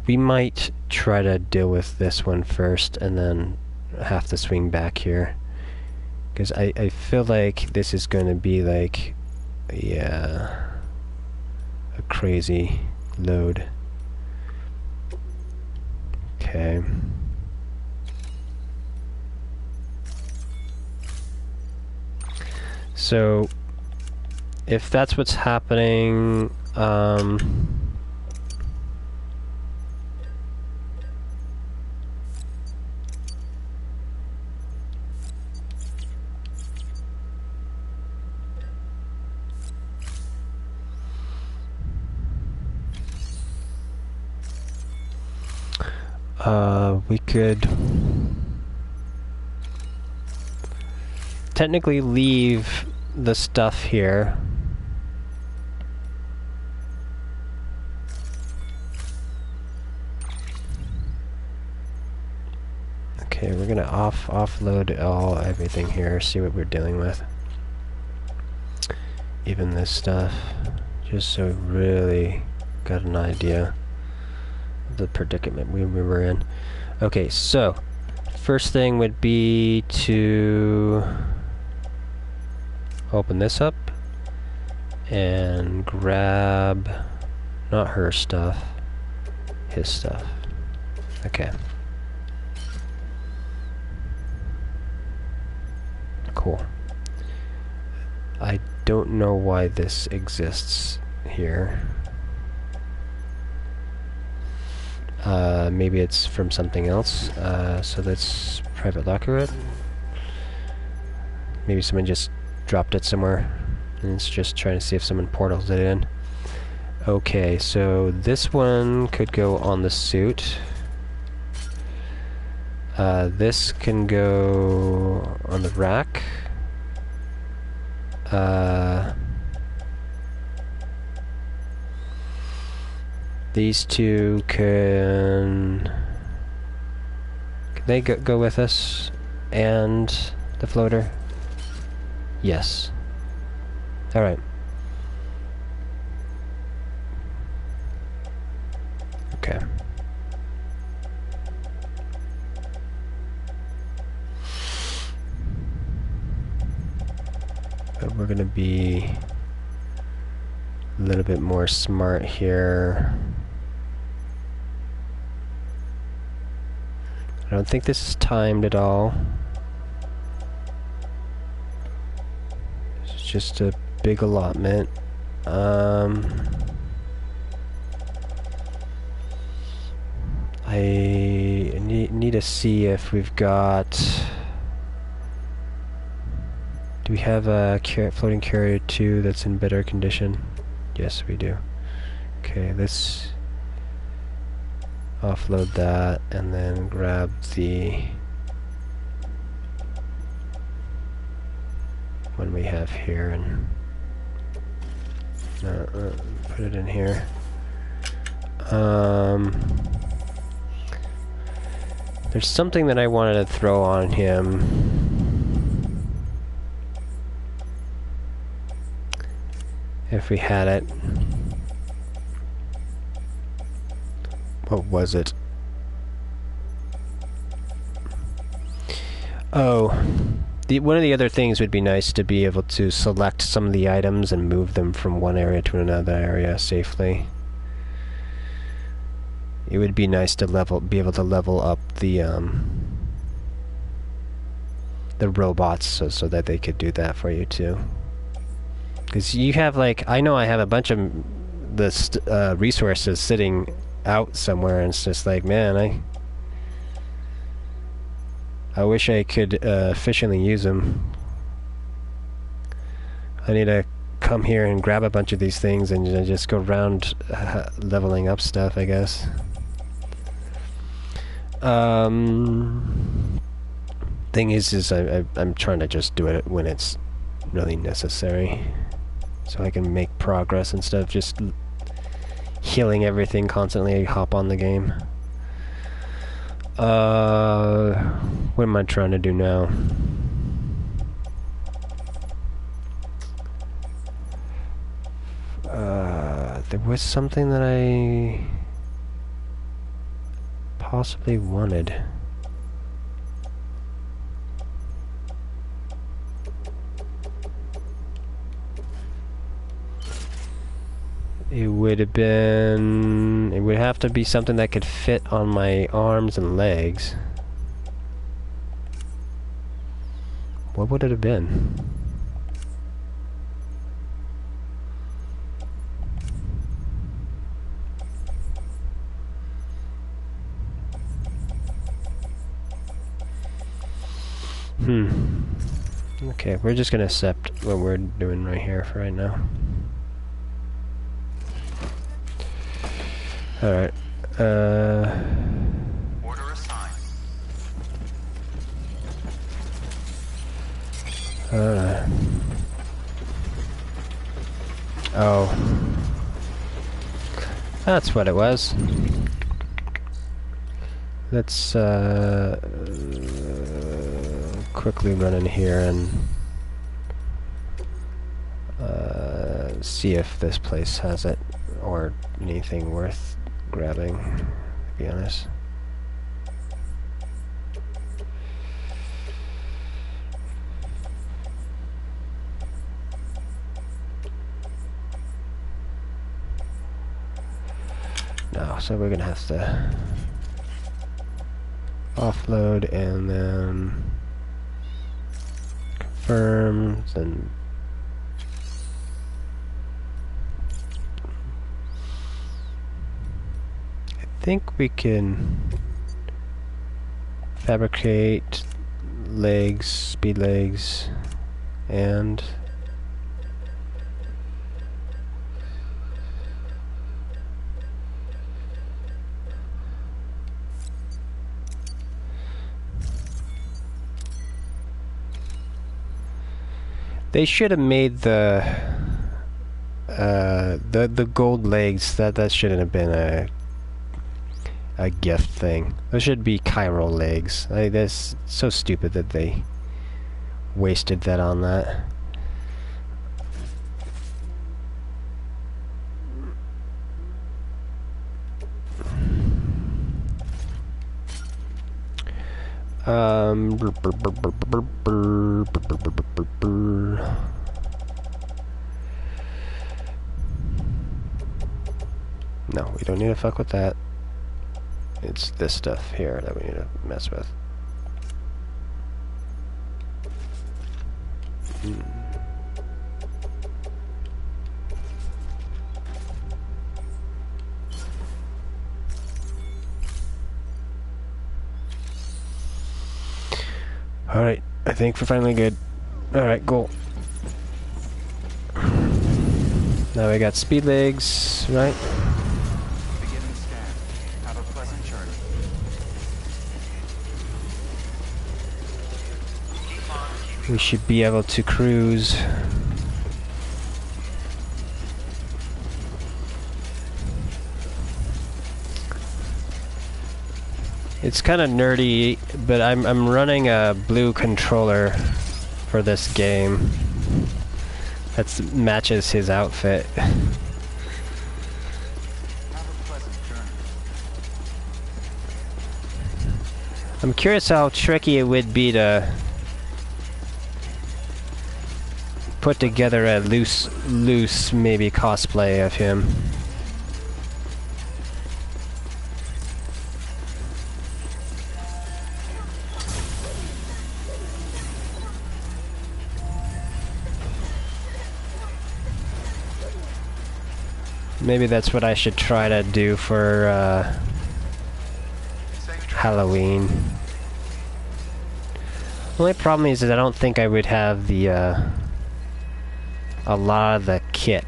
We might try to deal with this one first, and then have to swing back here. Because I feel like this is going to be like, yeah, a crazy load. Okay. So, if that's what's happening, we could technically leave the stuff here. Okay, we're gonna offload everything here, see what we're dealing with. Even this stuff, just so we really got an idea of the predicament we were in. Okay, so first thing would be to open this up and grab not her stuff, his stuff. Okay. Cool. I don't know why this exists here. Maybe it's from something else. So let's private locker it. Maybe someone just dropped it somewhere and it's just trying to see if someone portals it in. Okay, so this one could go on the suit. This can go on the rack. These two can They go with us, and the floater. Yes. All right. Okay. But we're gonna be a little bit more smart here. I don't think this is timed at all. It's just a big allotment. I need to see if we've got... Do we have a floating carrier 2 that's in better condition? Yes, we do. Okay, let's offload that and then grab the one we have here and put it in here. There's something that I wanted to throw on him if we had it. What was it? Oh, one of the other things would be nice to be able to select some of the items and move them from one area to another area safely. It would be nice to be able to level up the robots so that they could do that for you too. Because you have, like, I know I have a bunch of the resources sitting out somewhere, and it's just like, man, I wish I could efficiently use them. I need to come here and grab a bunch of these things and just go around leveling up stuff, I guess. Thing is I'm trying to just do it when it's really necessary, so I can make progress instead of just healing everything constantly. Hop on the game. What am I trying to do now? There was something that I possibly wanted. It would have been... It would have to be something that could fit on my arms and legs. What would it have been? Okay, we're just gonna accept what we're doing right here for right now. Alright, Order assigned. oh. That's what it was. Let's, quickly run in here and, see if this place has it, or anything worth grabbing, to be honest. No, so we're gonna have to offload and then confirm, then I think we can fabricate legs, speed legs, and they should have made the gold legs. That shouldn't have been a gift thing. Those should be chiral legs. That's so stupid that they wasted that on that. No, we don't need to fuck with that. It's this stuff here that we need to mess with. Alright, I think we're finally good. Alright, cool. Now we got speed legs, right? Beginning scan. Have a pleasant journey. We should be able to cruise. It's kind of nerdy, but I'm running a blue controller for this game. That matches his outfit. Have a pleasant journey. I'm curious how tricky it would be to put together a loose maybe cosplay of him. Maybe that's what I should try to do for Halloween. The only problem is that I don't think I would have the a lot of the kit,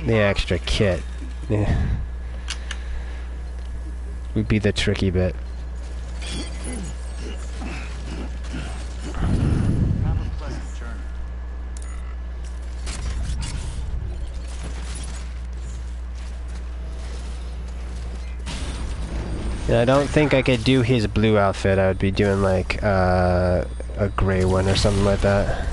the extra kit. Yeah. Would be the tricky bit. Have a pleasant journey. Yeah, I don't think I could do his blue outfit. I would be doing like a gray one or something like that.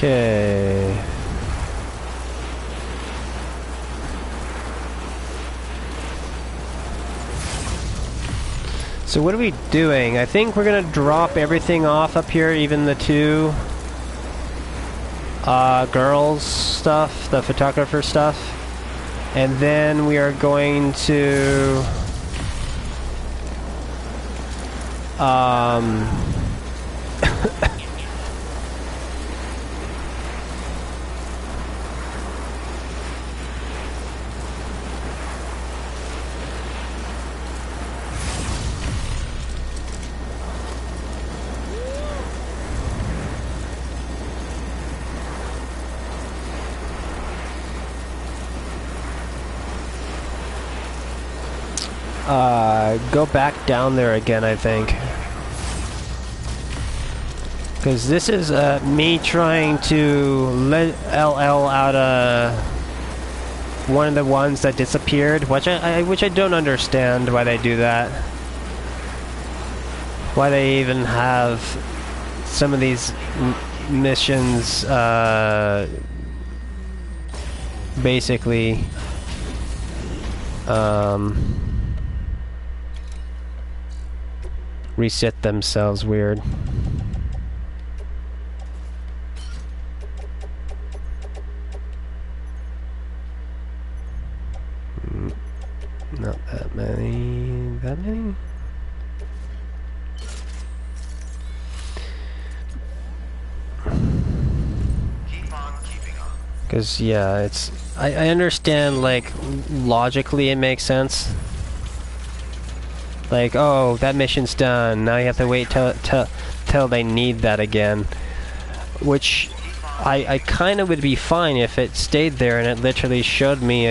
Okay. So what are we doing? I think we're gonna drop everything off up here, even the two girls stuff, the photographer stuff. And then we are going to go back down there again, I think. Because this is me trying to let LL out of one of the ones that disappeared, which I don't understand why they do that. Why they even have some of these missions basically reset themselves weird. Not that many. That many? Keep on keeping on. Because, yeah, it's... I understand, like, logically it makes sense. Like, oh, that mission's done. Now you have to wait till they need that again. Which I kind of would be fine if it stayed there and it literally showed me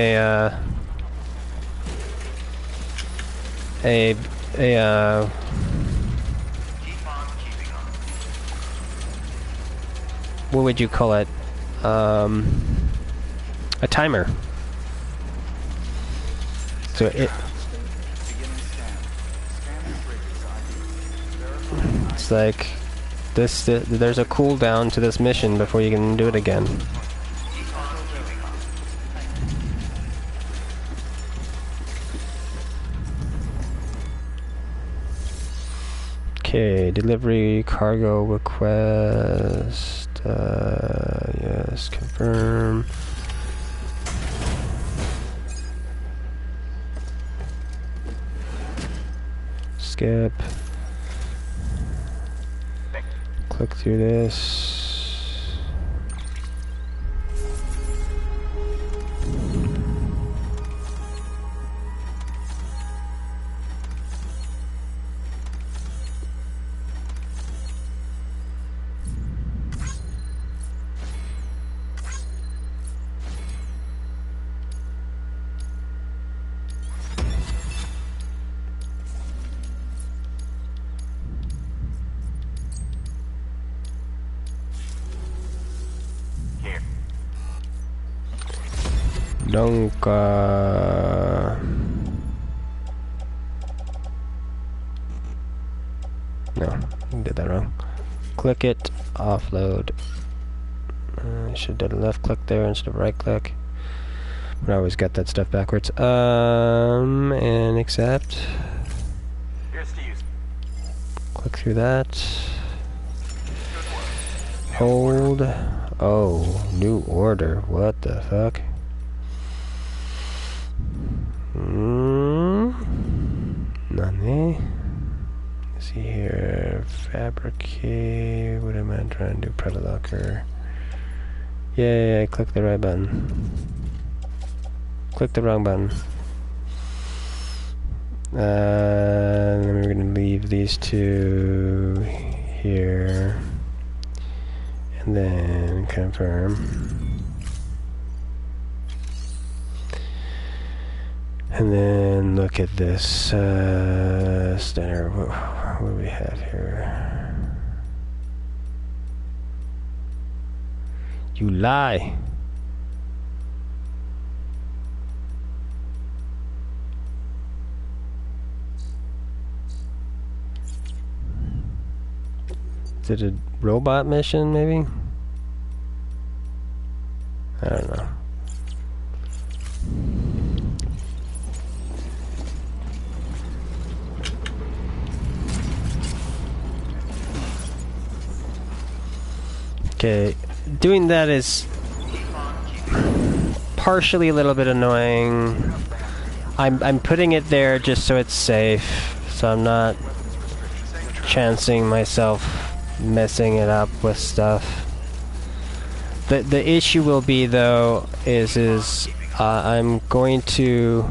what would you call it? A timer. So it. It's like this. There's a cooldown to this mission before you can do it again. Okay, delivery cargo request. Yes, confirm. Skip. Click through this. No, I did that wrong. Click it, offload. I should have done a left click there instead of right click. But I always got that stuff backwards. And accept. Here's to use. Click through that. Hold. Oh, new order. What the fuck? Nani? Let's see here. Fabricate. What am I trying to do? Predalocker. Yay, I clicked the right button. Click the wrong button. Then we're gonna leave these two here. And then confirm. And then look at this standard. What do we have here? You lie. Is it a robot mission, maybe? I don't know. Okay, doing that is partially a little bit annoying. I'm putting it there just so it's safe, so I'm not chancing myself messing it up with stuff. The issue will be though is I'm going to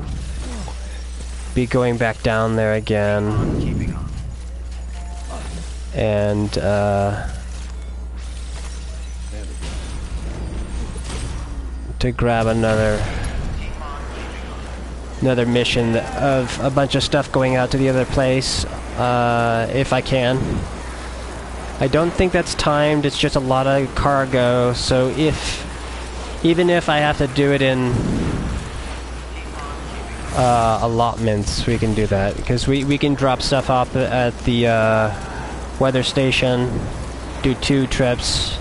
be going back down there again and to grab another mission of a bunch of stuff going out to the other place, if I can. I don't think that's timed, it's just a lot of cargo, so even if I have to do it in allotments, we can do that, because we can drop stuff off at the weather station, do 2 trips,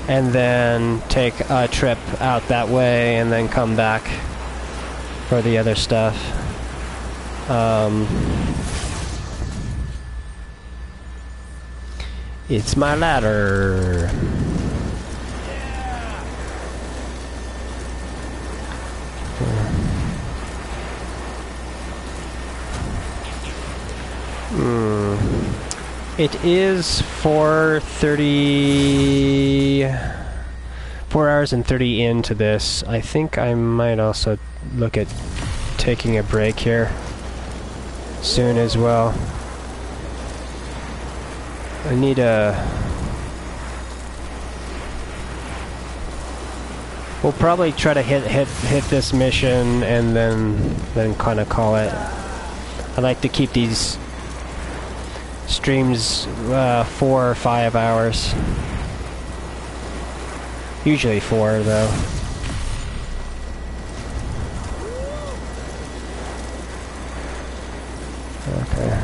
and then take a trip out that way and then come back for the other stuff. It's my ladder. It is 4 hours and 30 into this. I think I might also look at taking a break here. soon as well. I need a... We'll probably try to hit this mission and then kind of call it. I like to keep these streams 4 or 5 hours. Usually 4 though. Okay.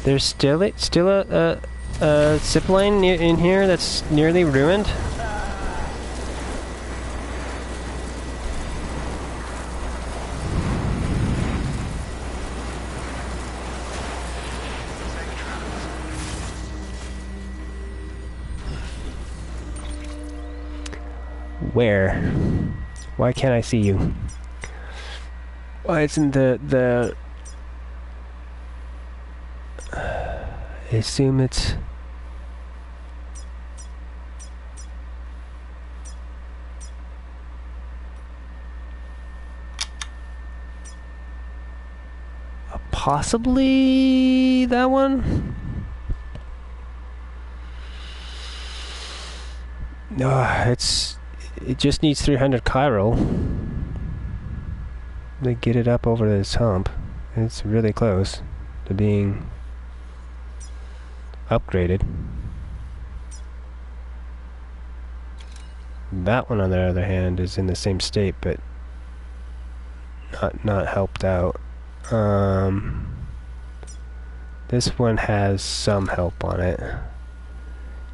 There's still a zip line in here that's nearly ruined. Where? Why can't I see you? Why isn't the I assume it's... possibly that one? No, it just needs 300 chiral to get it up over this hump. It's really close to being upgraded. That one, on the other hand, is in the same state, but not helped out. This one has some help on it.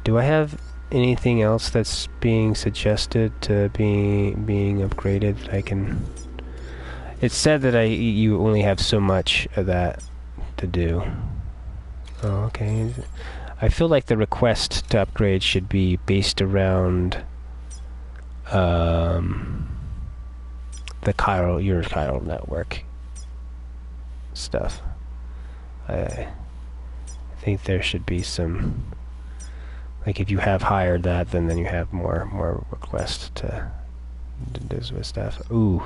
Do I have anything else that's being suggested to being upgraded? I can... It said that you only have so much of that to do. Oh, okay. I feel like the request to upgrade should be based around the your chiral network stuff. I think there should be some, like, if you have hired that, then you have more requests to do with stuff. Ooh.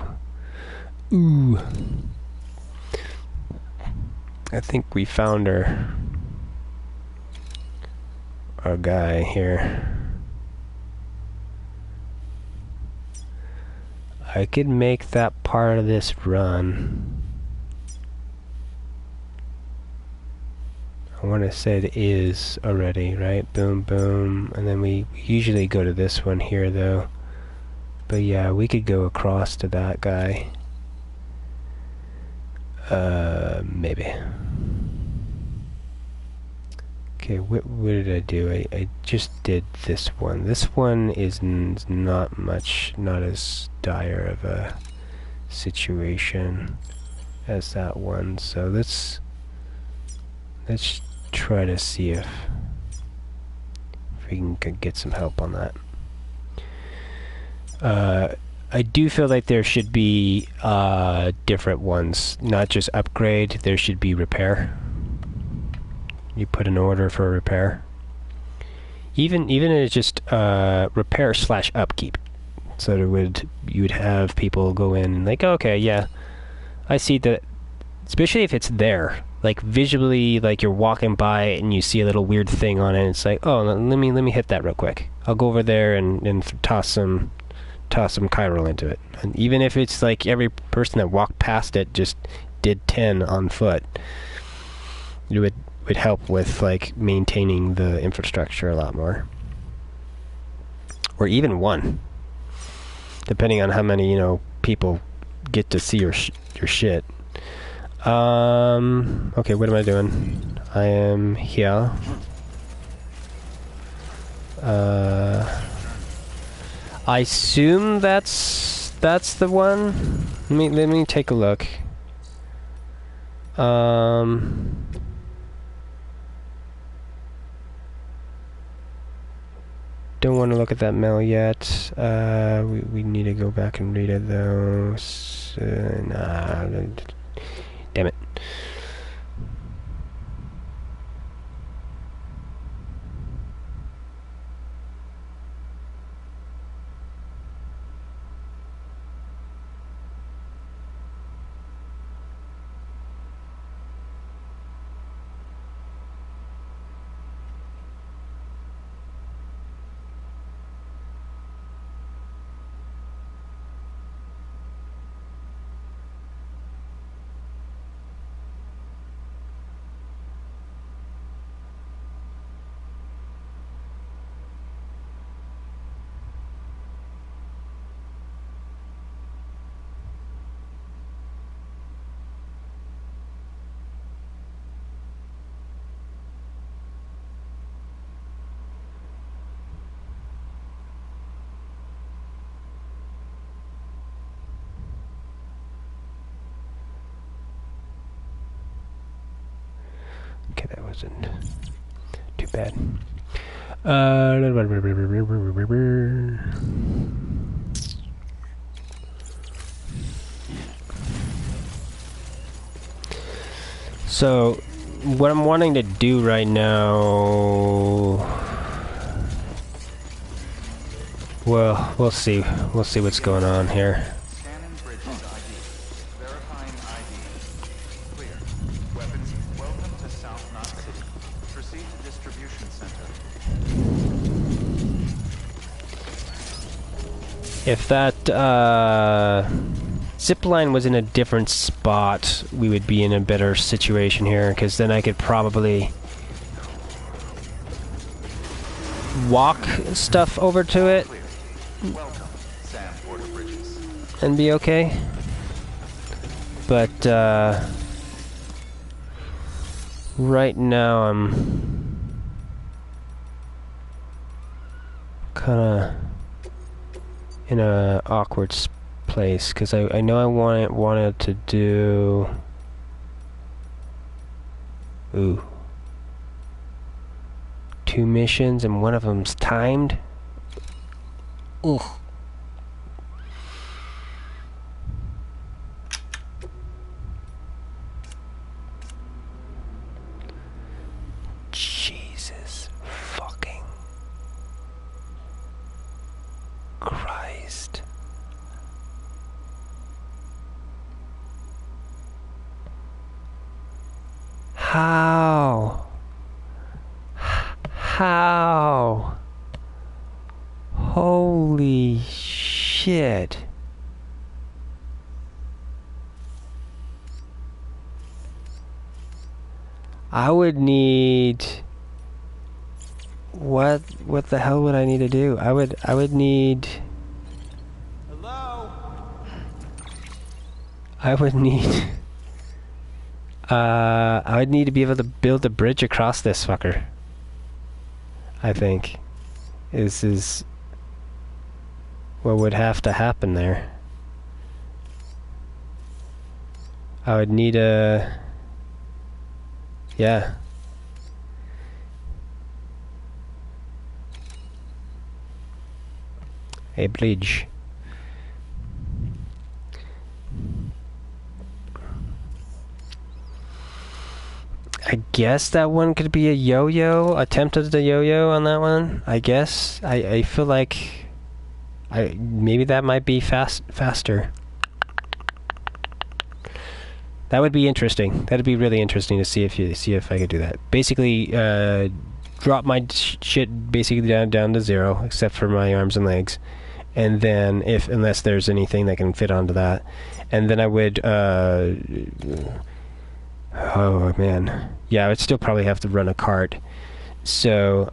I think we found our guy here. I could make that part of this run. I want to say it is already, right? Boom, boom. And then we usually go to this one here, though. But yeah, we could go across to that guy. Maybe. Okay, what did I do? I just did this one. This one is not as dire of a situation as that one. So let's try to see if we can get some help on that. I do feel like there should be different ones, not just upgrade. There should be repair. You put an order for repair. Even if it's just repair / upkeep. So you would have people go in and like, okay, yeah, I see that. Especially if it's there, like visually, like you're walking by and you see a little weird thing on it. And it's like, oh, let me hit that real quick. I'll go over there and toss some chiral into it. And even if it's like every person that walked past it just did 10 on foot, it would help with like maintaining the infrastructure a lot more. Or even 1, depending on how many people get to see your shit. Okay, what am I doing? I am here. I assume that's the one. Let me take a look. Don't want to look at that mail yet. We need to go back and read it though. Nah, damn it. Okay, that wasn't too bad. So, what I'm wanting to do right now... Well, we'll see. We'll see what's going on here. Scanning bridges ID. Verifying ID. Clear. Weapons, welcome to South Knot City. Proceed to distribution center. If that zip line was in a different spot, we would be in a better situation here, because then I could probably walk stuff over to it Clear. Welcome, Sam Border Bridges. and be okay. But right now I'm kind of in a awkward place, because I know I wanted to do... Ooh. 2 missions and one of them's timed? Ugh. Jesus fucking Christ. How? How? Holy shit. I would need... What the hell would I need to do? I would need... Hello? I would need... I would need to be able to build a bridge across this fucker. I think. This is what would have to happen there. I would need a... Yeah. A bridge. I guess that one could be a yo-yo. Attempted the yo-yo on that one. I guess. I feel like maybe that might be faster. That would be interesting. That'd be really interesting to see if I could do that. Basically, drop my shit basically down to 0, except for my arms and legs, and then unless there's anything that can fit onto that, and then I would. Oh man, yeah, I would still probably have to run a cart. So,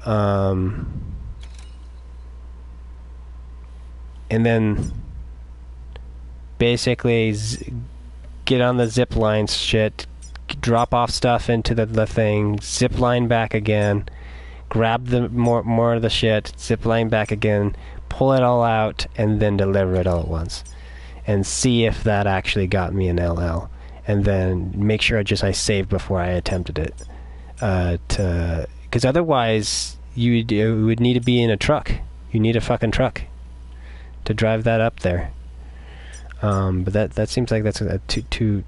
and then basically get on the zip line shit, drop off stuff into the thing, zip line back again, grab the more of the shit, zip line back again, pull it all out, and then deliver it all at once, and see if that actually got me an LL. And then make sure I saved before I attempted it, because otherwise you would need to be in a truck. You need a fucking truck to drive that up there. But that seems like that's a too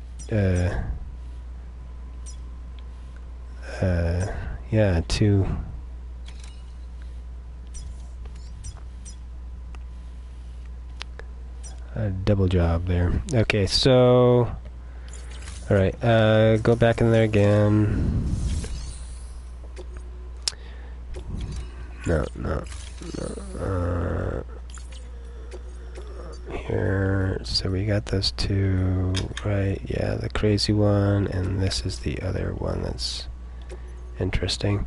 double job there. Okay, so. Alright, go back in there again. No. Here, so we got those 2, right? Yeah, the crazy one, and this is the other one that's interesting.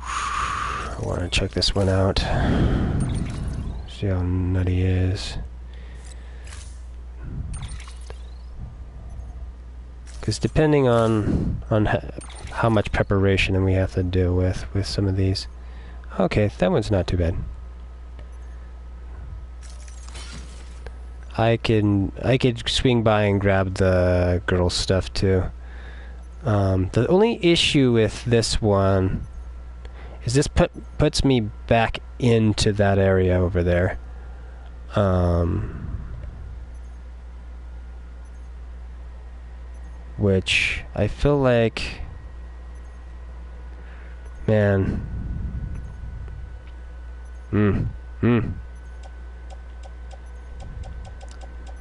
I want to check this one out. See how nutty he is. Because depending on how much preparation we have to deal with some of these. Okay, that one's not too bad. I could swing by and grab the girl's stuff too. The only issue with this one is this puts me back into that area over there. Which I feel like, man,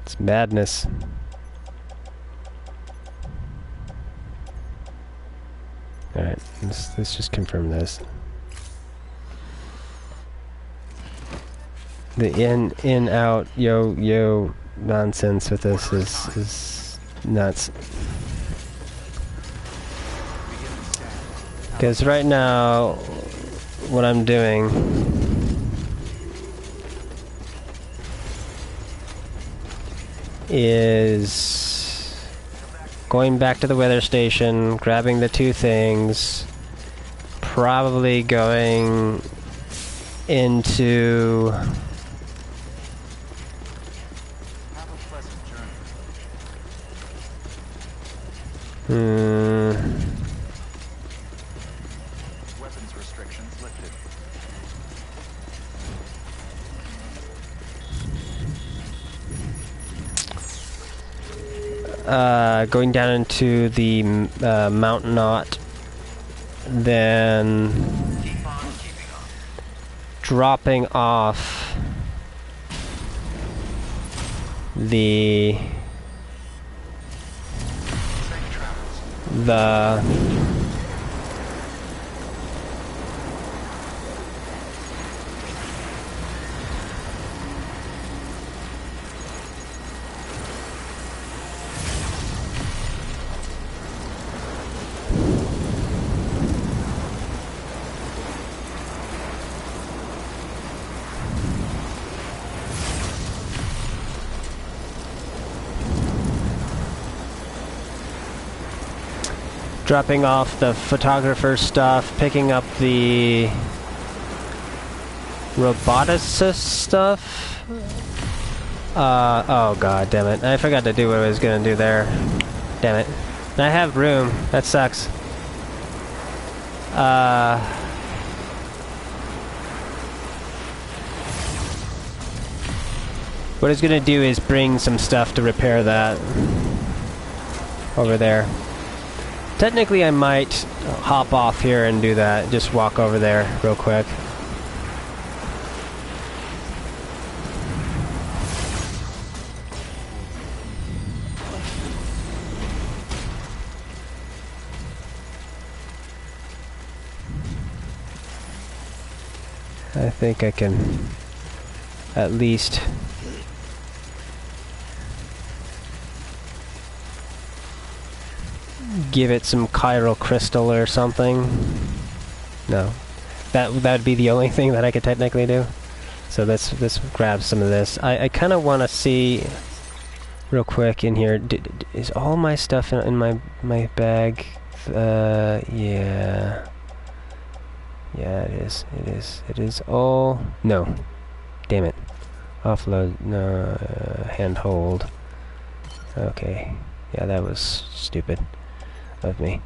it's madness. Alright, let's just confirm this. The in, out, yo nonsense with this is nuts. Because right now, what I'm doing is going back to the weather station, grabbing the two things, probably going into... Have a pleasant journey. Weapons restrictions lifted. Going down into the Mount Knot, then Keep on keeping on. dropping off the Safe travels. dropping off the photographer stuff, picking up the roboticist stuff. Oh god damn it. I forgot to do what I was gonna do there. Damn it. And I have room. That sucks. What I was gonna do is bring some stuff to repair that over there. Technically, I might hop off here and do that. Just walk over there real quick. I think I can at least give it some chiral crystal or something. No, that'd be the only thing that I could technically do. So let's grab some of this. I kind of want to see real quick in here. Is all my stuff in my bag? Yeah. Yeah, it is all... No. Damn it. Offload. No. Handhold. Okay. Yeah, that was stupid of me.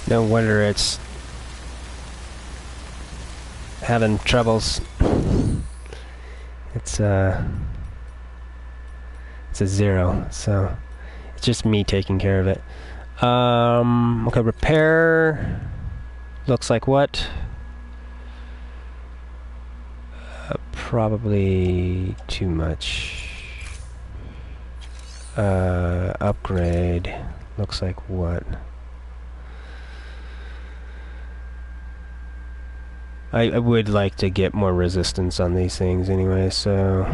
No wonder it's having troubles. It's a 0, so it's just me taking care of it. Okay, repair looks like what? Probably too much. Upgrade looks like what? I would like to get more resistance on these things anyway, so...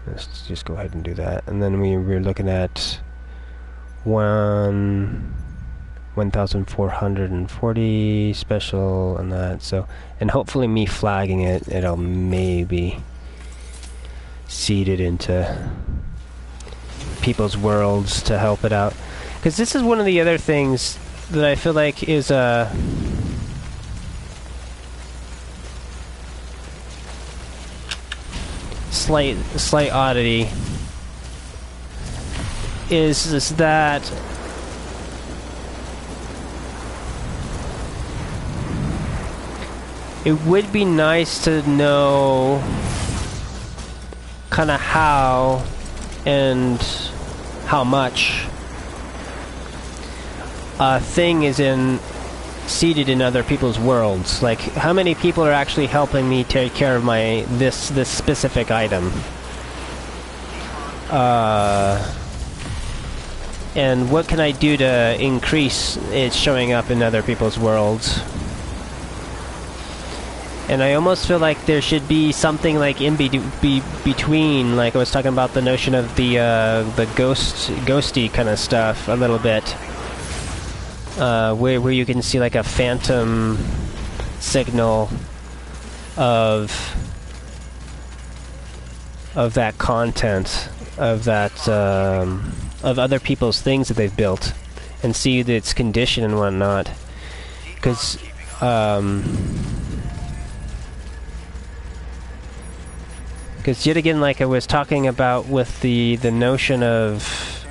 Let's just go ahead and do that. And then we're looking at 1,440 special and that. So, and hopefully me flagging it, it'll maybe seed it into people's worlds to help it out. Because this is one of the other things that I feel like is a slight oddity is that it would be nice to know kind of how and how much a thing is seated in other people's worlds. Like, how many people are actually helping me take care of my this specific item, and what can I do to increase it showing up in other people's worlds? And I almost feel like there should be something like in between, like I was talking about the notion of the ghosty kind of stuff a little bit, where you can see like a phantom signal of that content, of that of other people's things that they've built, and see its condition and whatnot, because yet again, like I was talking about with the notion of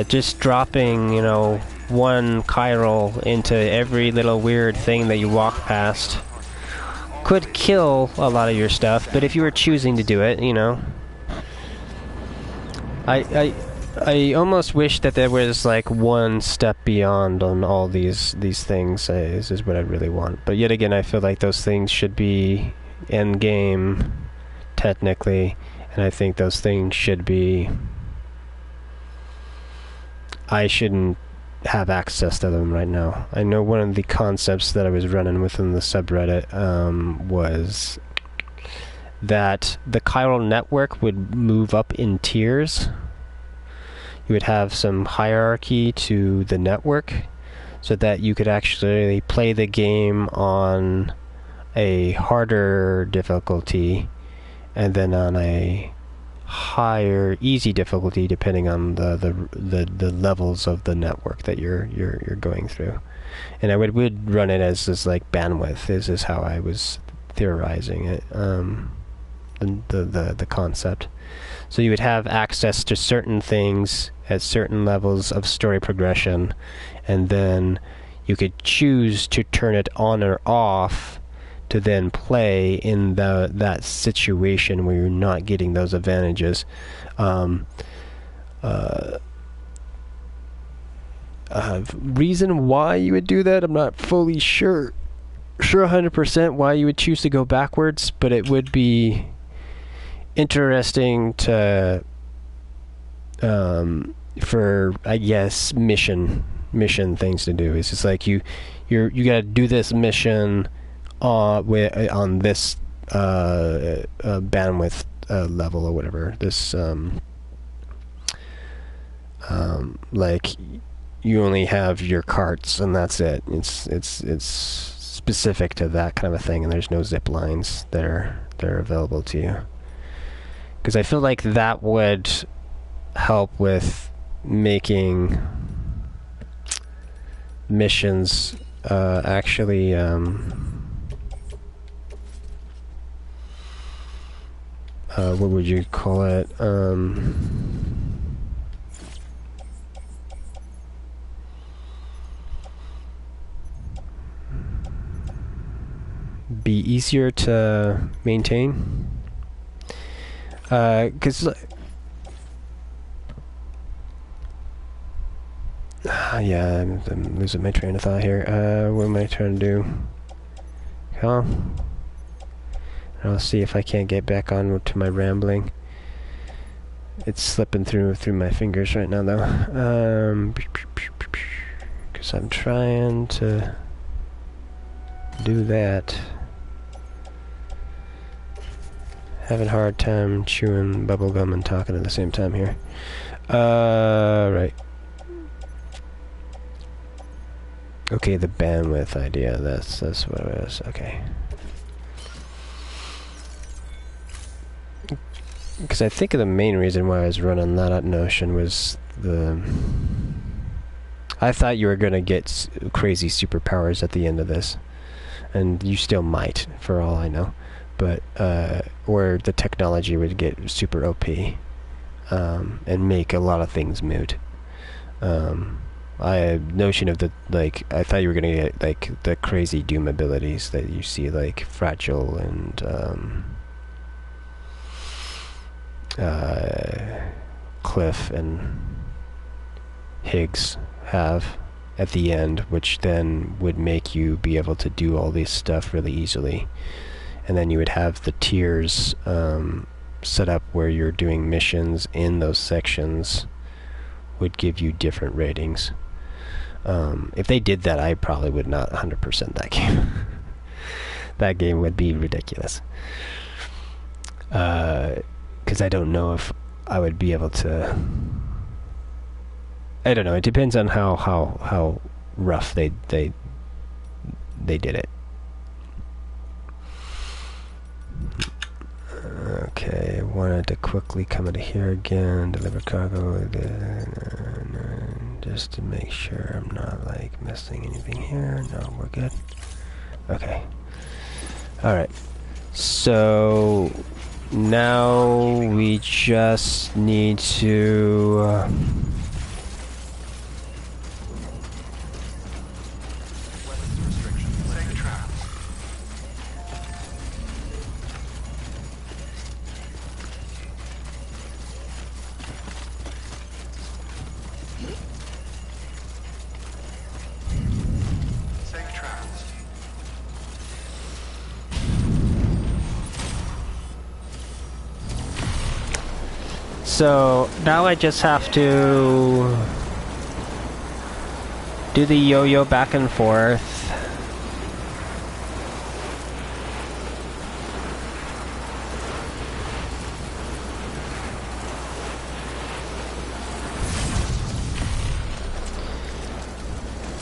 just dropping, you know, one chiral into every little weird thing that you walk past could kill a lot of your stuff, but if you were choosing to do it, you know, I almost wish that there was like one step beyond on all these things. Is what I really want. But yet again, I feel like those things should be end game technically, and I think those things should be, I shouldn't have access to them right now. I know one of the concepts that I was running within the subreddit was that the chiral network would move up in tiers. You would have some hierarchy to the network so that you could actually play the game on a harder difficulty and then on a higher easy difficulty depending on the levels of the network that you're going through. And I would run it as like bandwidth is how I was theorizing it, the concept. So you would have access to certain things at certain levels of story progression, and then you could choose to turn it on or off to then play in that situation where you're not getting those advantages. Reason why you would do that, I'm not fully sure 100% why you would choose to go backwards, but it would be interesting to for, I guess, mission things to do. It's just like you gotta do this mission on this bandwidth level or whatever. This like you only have your carts and that's it. It's specific to that kind of a thing, and there's no zip lines that are available to you. Because I feel like that would help with making missions actually what would you call it? Be easier to maintain. Because yeah, I'm losing my train of thought here. What am I trying to do? I'll see if I can't get back on to my rambling. It's slipping through my fingers right now, though. Because I'm trying to do that. Having a hard time chewing bubblegum and talking at the same time here. Right. Okay, the bandwidth idea, that's what it is. Okay. Because I think the main reason why I was running that notion was I thought you were going to get crazy superpowers at the end of this. And you still might, for all I know. But, or the technology would get super OP. And make a lot of things moot. I had notion of I thought you were gonna get, like, the crazy Doom abilities that you see, like, Fragile and, Cliff and Higgs have at the end, which then would make you be able to do all this stuff really easily. And then you would have the tiers, set up where you're doing missions in those sections would give you different ratings. If they did that, I probably would not 100% that game. That game would be ridiculous. Because I don't know if I would be able to... I don't know, it depends on how rough they did it. Okay, wanted to quickly come into here again, deliver cargo, just to make sure I'm not, like, missing anything here. No, we're good. Okay. Alright. So, now we just need to... Weapons restrictions. Safe traps. Safe traps. So now I just have to do the yo-yo back and forth.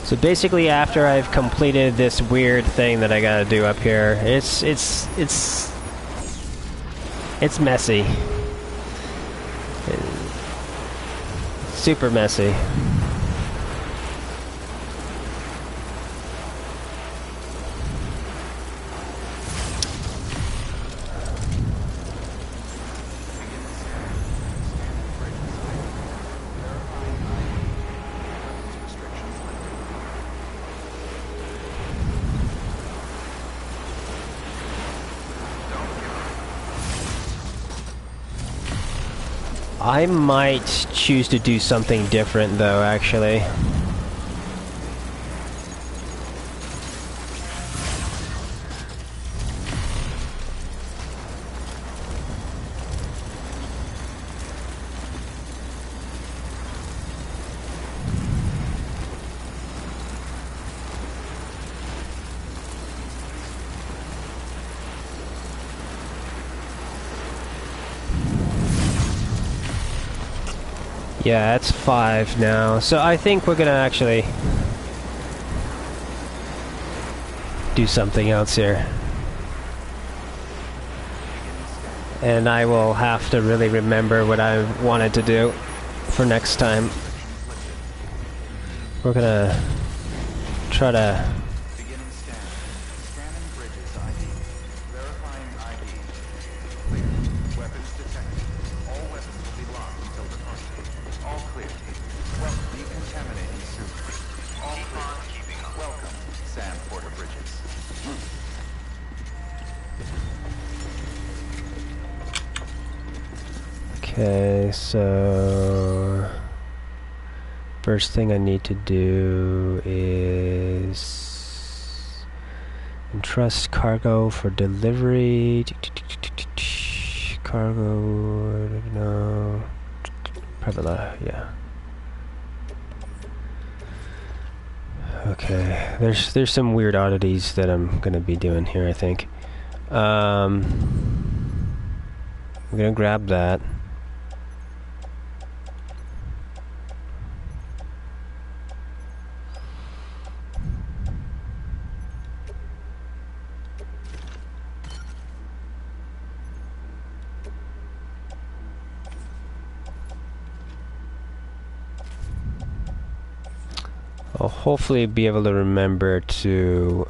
So basically, after I've completed this weird thing that I gotta do up here, it's messy. Super messy. I might choose to do something different, though, actually. Yeah, it's 5 now. So I think we're gonna actually do something else here. And I will have to really remember what I wanted to do for next time. We're gonna try to... Beginning scan. Scanning bridges ID. Verifying ID. Clear. Weapons detected. All weapons will be locked until departure. All clear. Welcome. Decontaminating suit. All clear. Welcome, Sam Porter Bridges. Okay, so... First thing I need to do is... entrust cargo for delivery. Cargo... no... Probably, yeah. Okay, there's some weird oddities that I'm gonna be doing here, I think. We're gonna grab that. I'll hopefully be able to remember to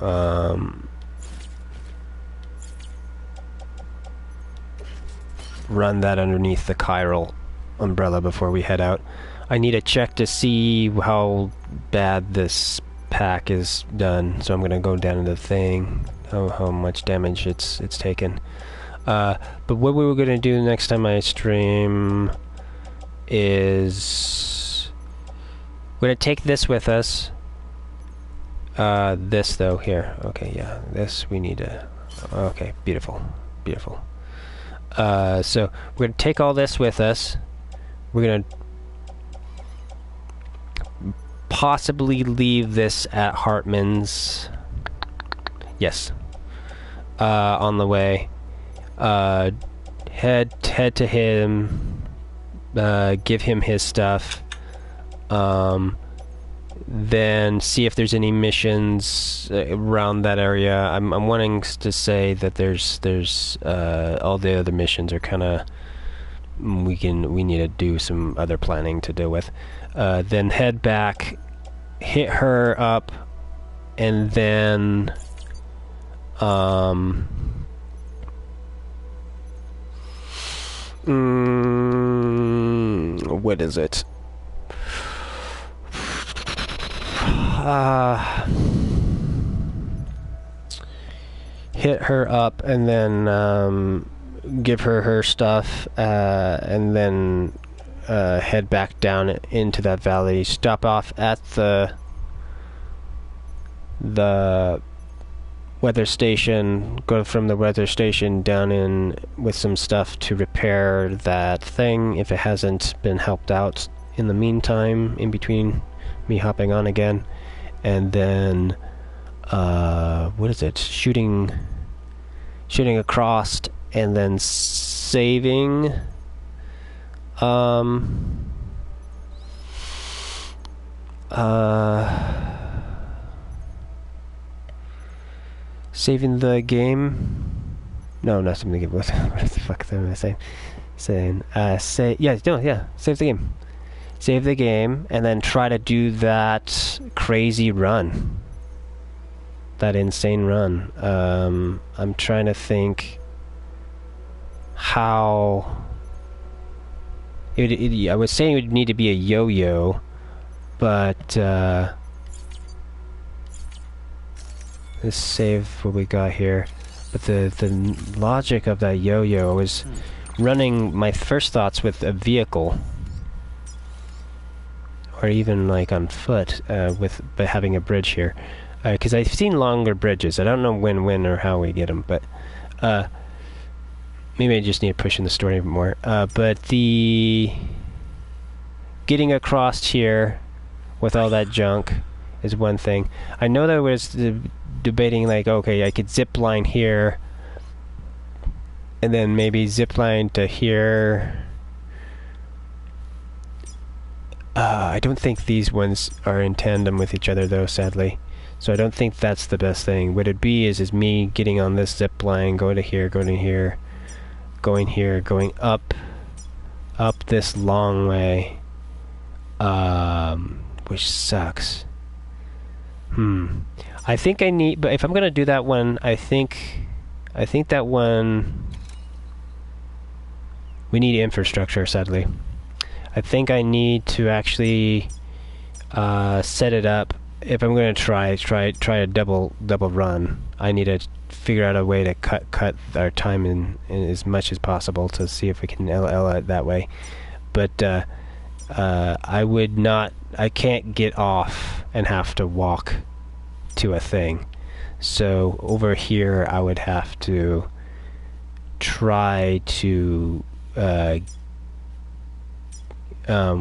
run that underneath the chiral umbrella before we head out. I need to check to see how bad this pack is done, so I'm gonna go down to the thing, how much damage it's taken. But what we were gonna do next time I stream is we're gonna take this with us. This though here. Okay, yeah, this we need to. Okay, beautiful, beautiful. So we're gonna take all this with us. We're gonna possibly leave this at Hartman's. Yes. On the way. Head to him. Give him his stuff. Then see if there's any missions around that area. I'm wanting to say that there's all the other missions are kind of we need to do some other planning to deal with. Then head back, hit her up, and then what is it? Hit her up and then give her her stuff, and then head back down into that valley. Stop off at the weather station. Go from the weather station down in with some stuff to repair that thing if it hasn't been helped out in the meantime, in between me hopping on again. And then what is it? Shooting across and then saving saving the game. No, not saving the game. What the fuck am I saying? Save the game. Save the game, and then try to do that crazy run. That insane run. I'm trying to think how... I was saying it would need to be a yo-yo, but... let's save what we got here. But the logic of that yo-yo was running my first thoughts with a vehicle. Or even like on foot, by having a bridge here, because I've seen longer bridges. I don't know when or how we get them, but maybe I just need to push in the story a bit more. But the getting across here with all that junk is one thing. I know that I was debating like, okay, I could zip line here, and then maybe zip line to here. I don't think these ones are in tandem with each other though, sadly. So I don't think that's the best thing. What it'd be is me getting on this zip line, going to here, going to here, going here, going up this long way, which sucks. I think I need, but if I'm gonna do that one, I think that one we need infrastructure, sadly. I think I need to actually set it up. If I'm going to try a double run, I need to figure out a way to cut our time in as much as possible to see if we can LL it that way. But I can't get off and have to walk to a thing. So over here, I would have to try to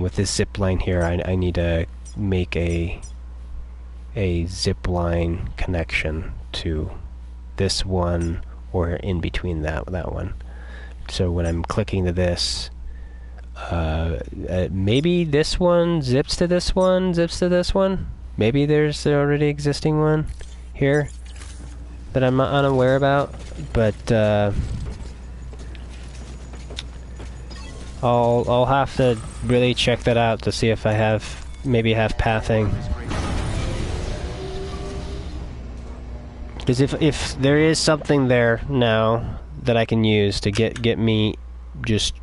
with this zip line here, I need to make a zip line connection to this one or in between that one, so when I'm clicking to this, maybe this one zips to this one, zips to this one. Maybe there's an already existing one here that I'm unaware about, but I'll have to really check that out to see if I have pathing. Because if there is something there now that I can use to get me just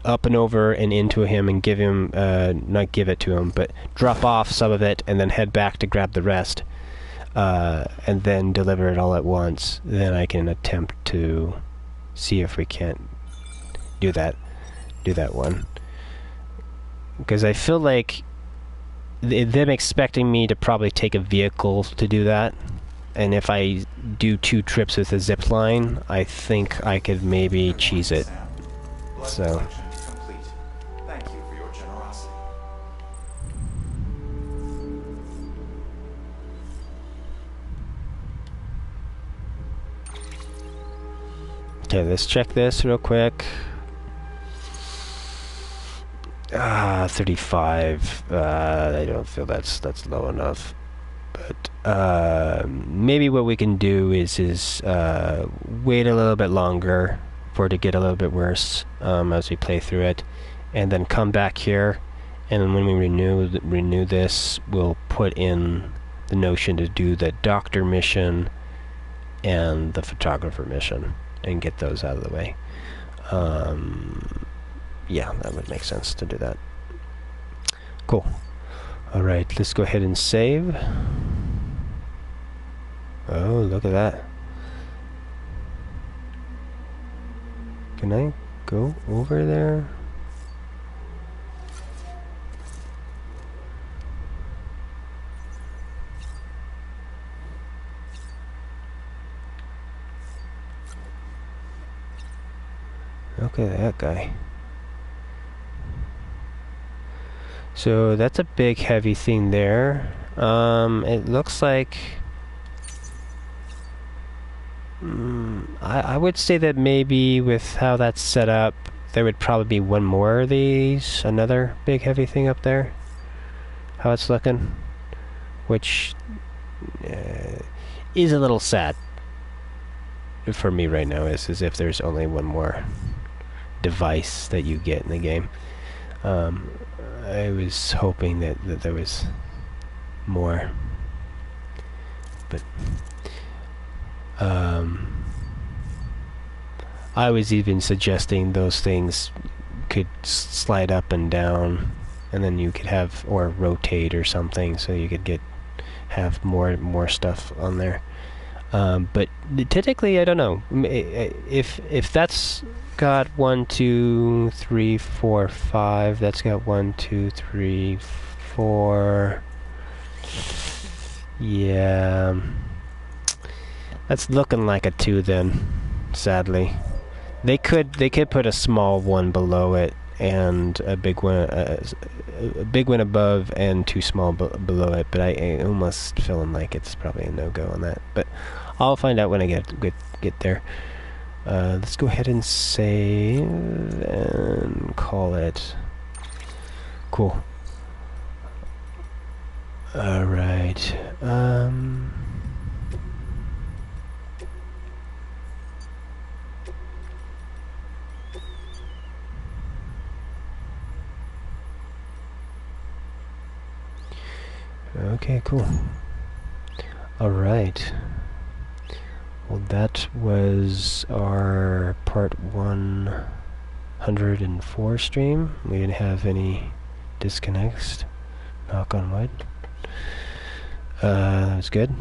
up and over and into him and give him, not give it to him, but drop off some of it and then head back to grab the rest, and then deliver it all at once, then I can attempt to see if we can't do that one. Because I feel like them expecting me to probably take a vehicle to do that, and if I do 2 trips with a zip line, I think I could maybe cheese it. So Complete. Thank you for your generosity. okay, let's check this real quick. 35. I don't feel that's low enough. But maybe what we can do is wait a little bit longer for it to get a little bit worse as we play through it, and then come back here, and then when we renew this, we'll put in the notion to do the doctor mission and the photographer mission and get those out of the way. Yeah, that would make sense to do that. Cool. Alright, let's go ahead and save. Oh, look at that. Can I go over there? Look at that guy. So that's a big heavy thing there. It looks like I would say that maybe with how that's set up, there would probably be one more of these, another big heavy thing up there. How it's looking, which is a little sad for me right now, is as if there's only one more device that you get in the game. I was hoping that there was more, but I was even suggesting those things could slide up and down, and then you could have, or rotate or something, so you could have more stuff on there. But technically, I don't know if that's got 1, 2, 3, 4, 5. That's got 1, 2, 3, 4. Yeah, that's looking like a 2 then. Sadly, they could put a small one below it and a big one above and 2 small below it. But I almost feeling like it's probably a no-go on that. But I'll find out when I get there. Let's go ahead and save and call it. Cool. Alright. Okay, cool. Alright. Well, that was our part 104 stream. We didn't have any disconnects. Knock on wood. That was good.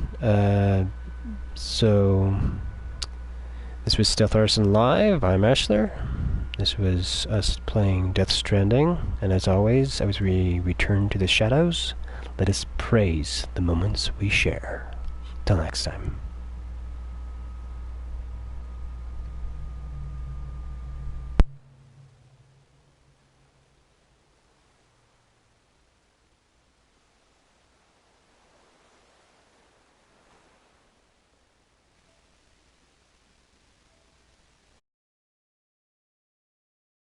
So, this was Stealth Artisan Live. I'm ASHLER. This was us playing Death Stranding. And as always, as we return to the shadows, let us praise the moments we share. Till next time.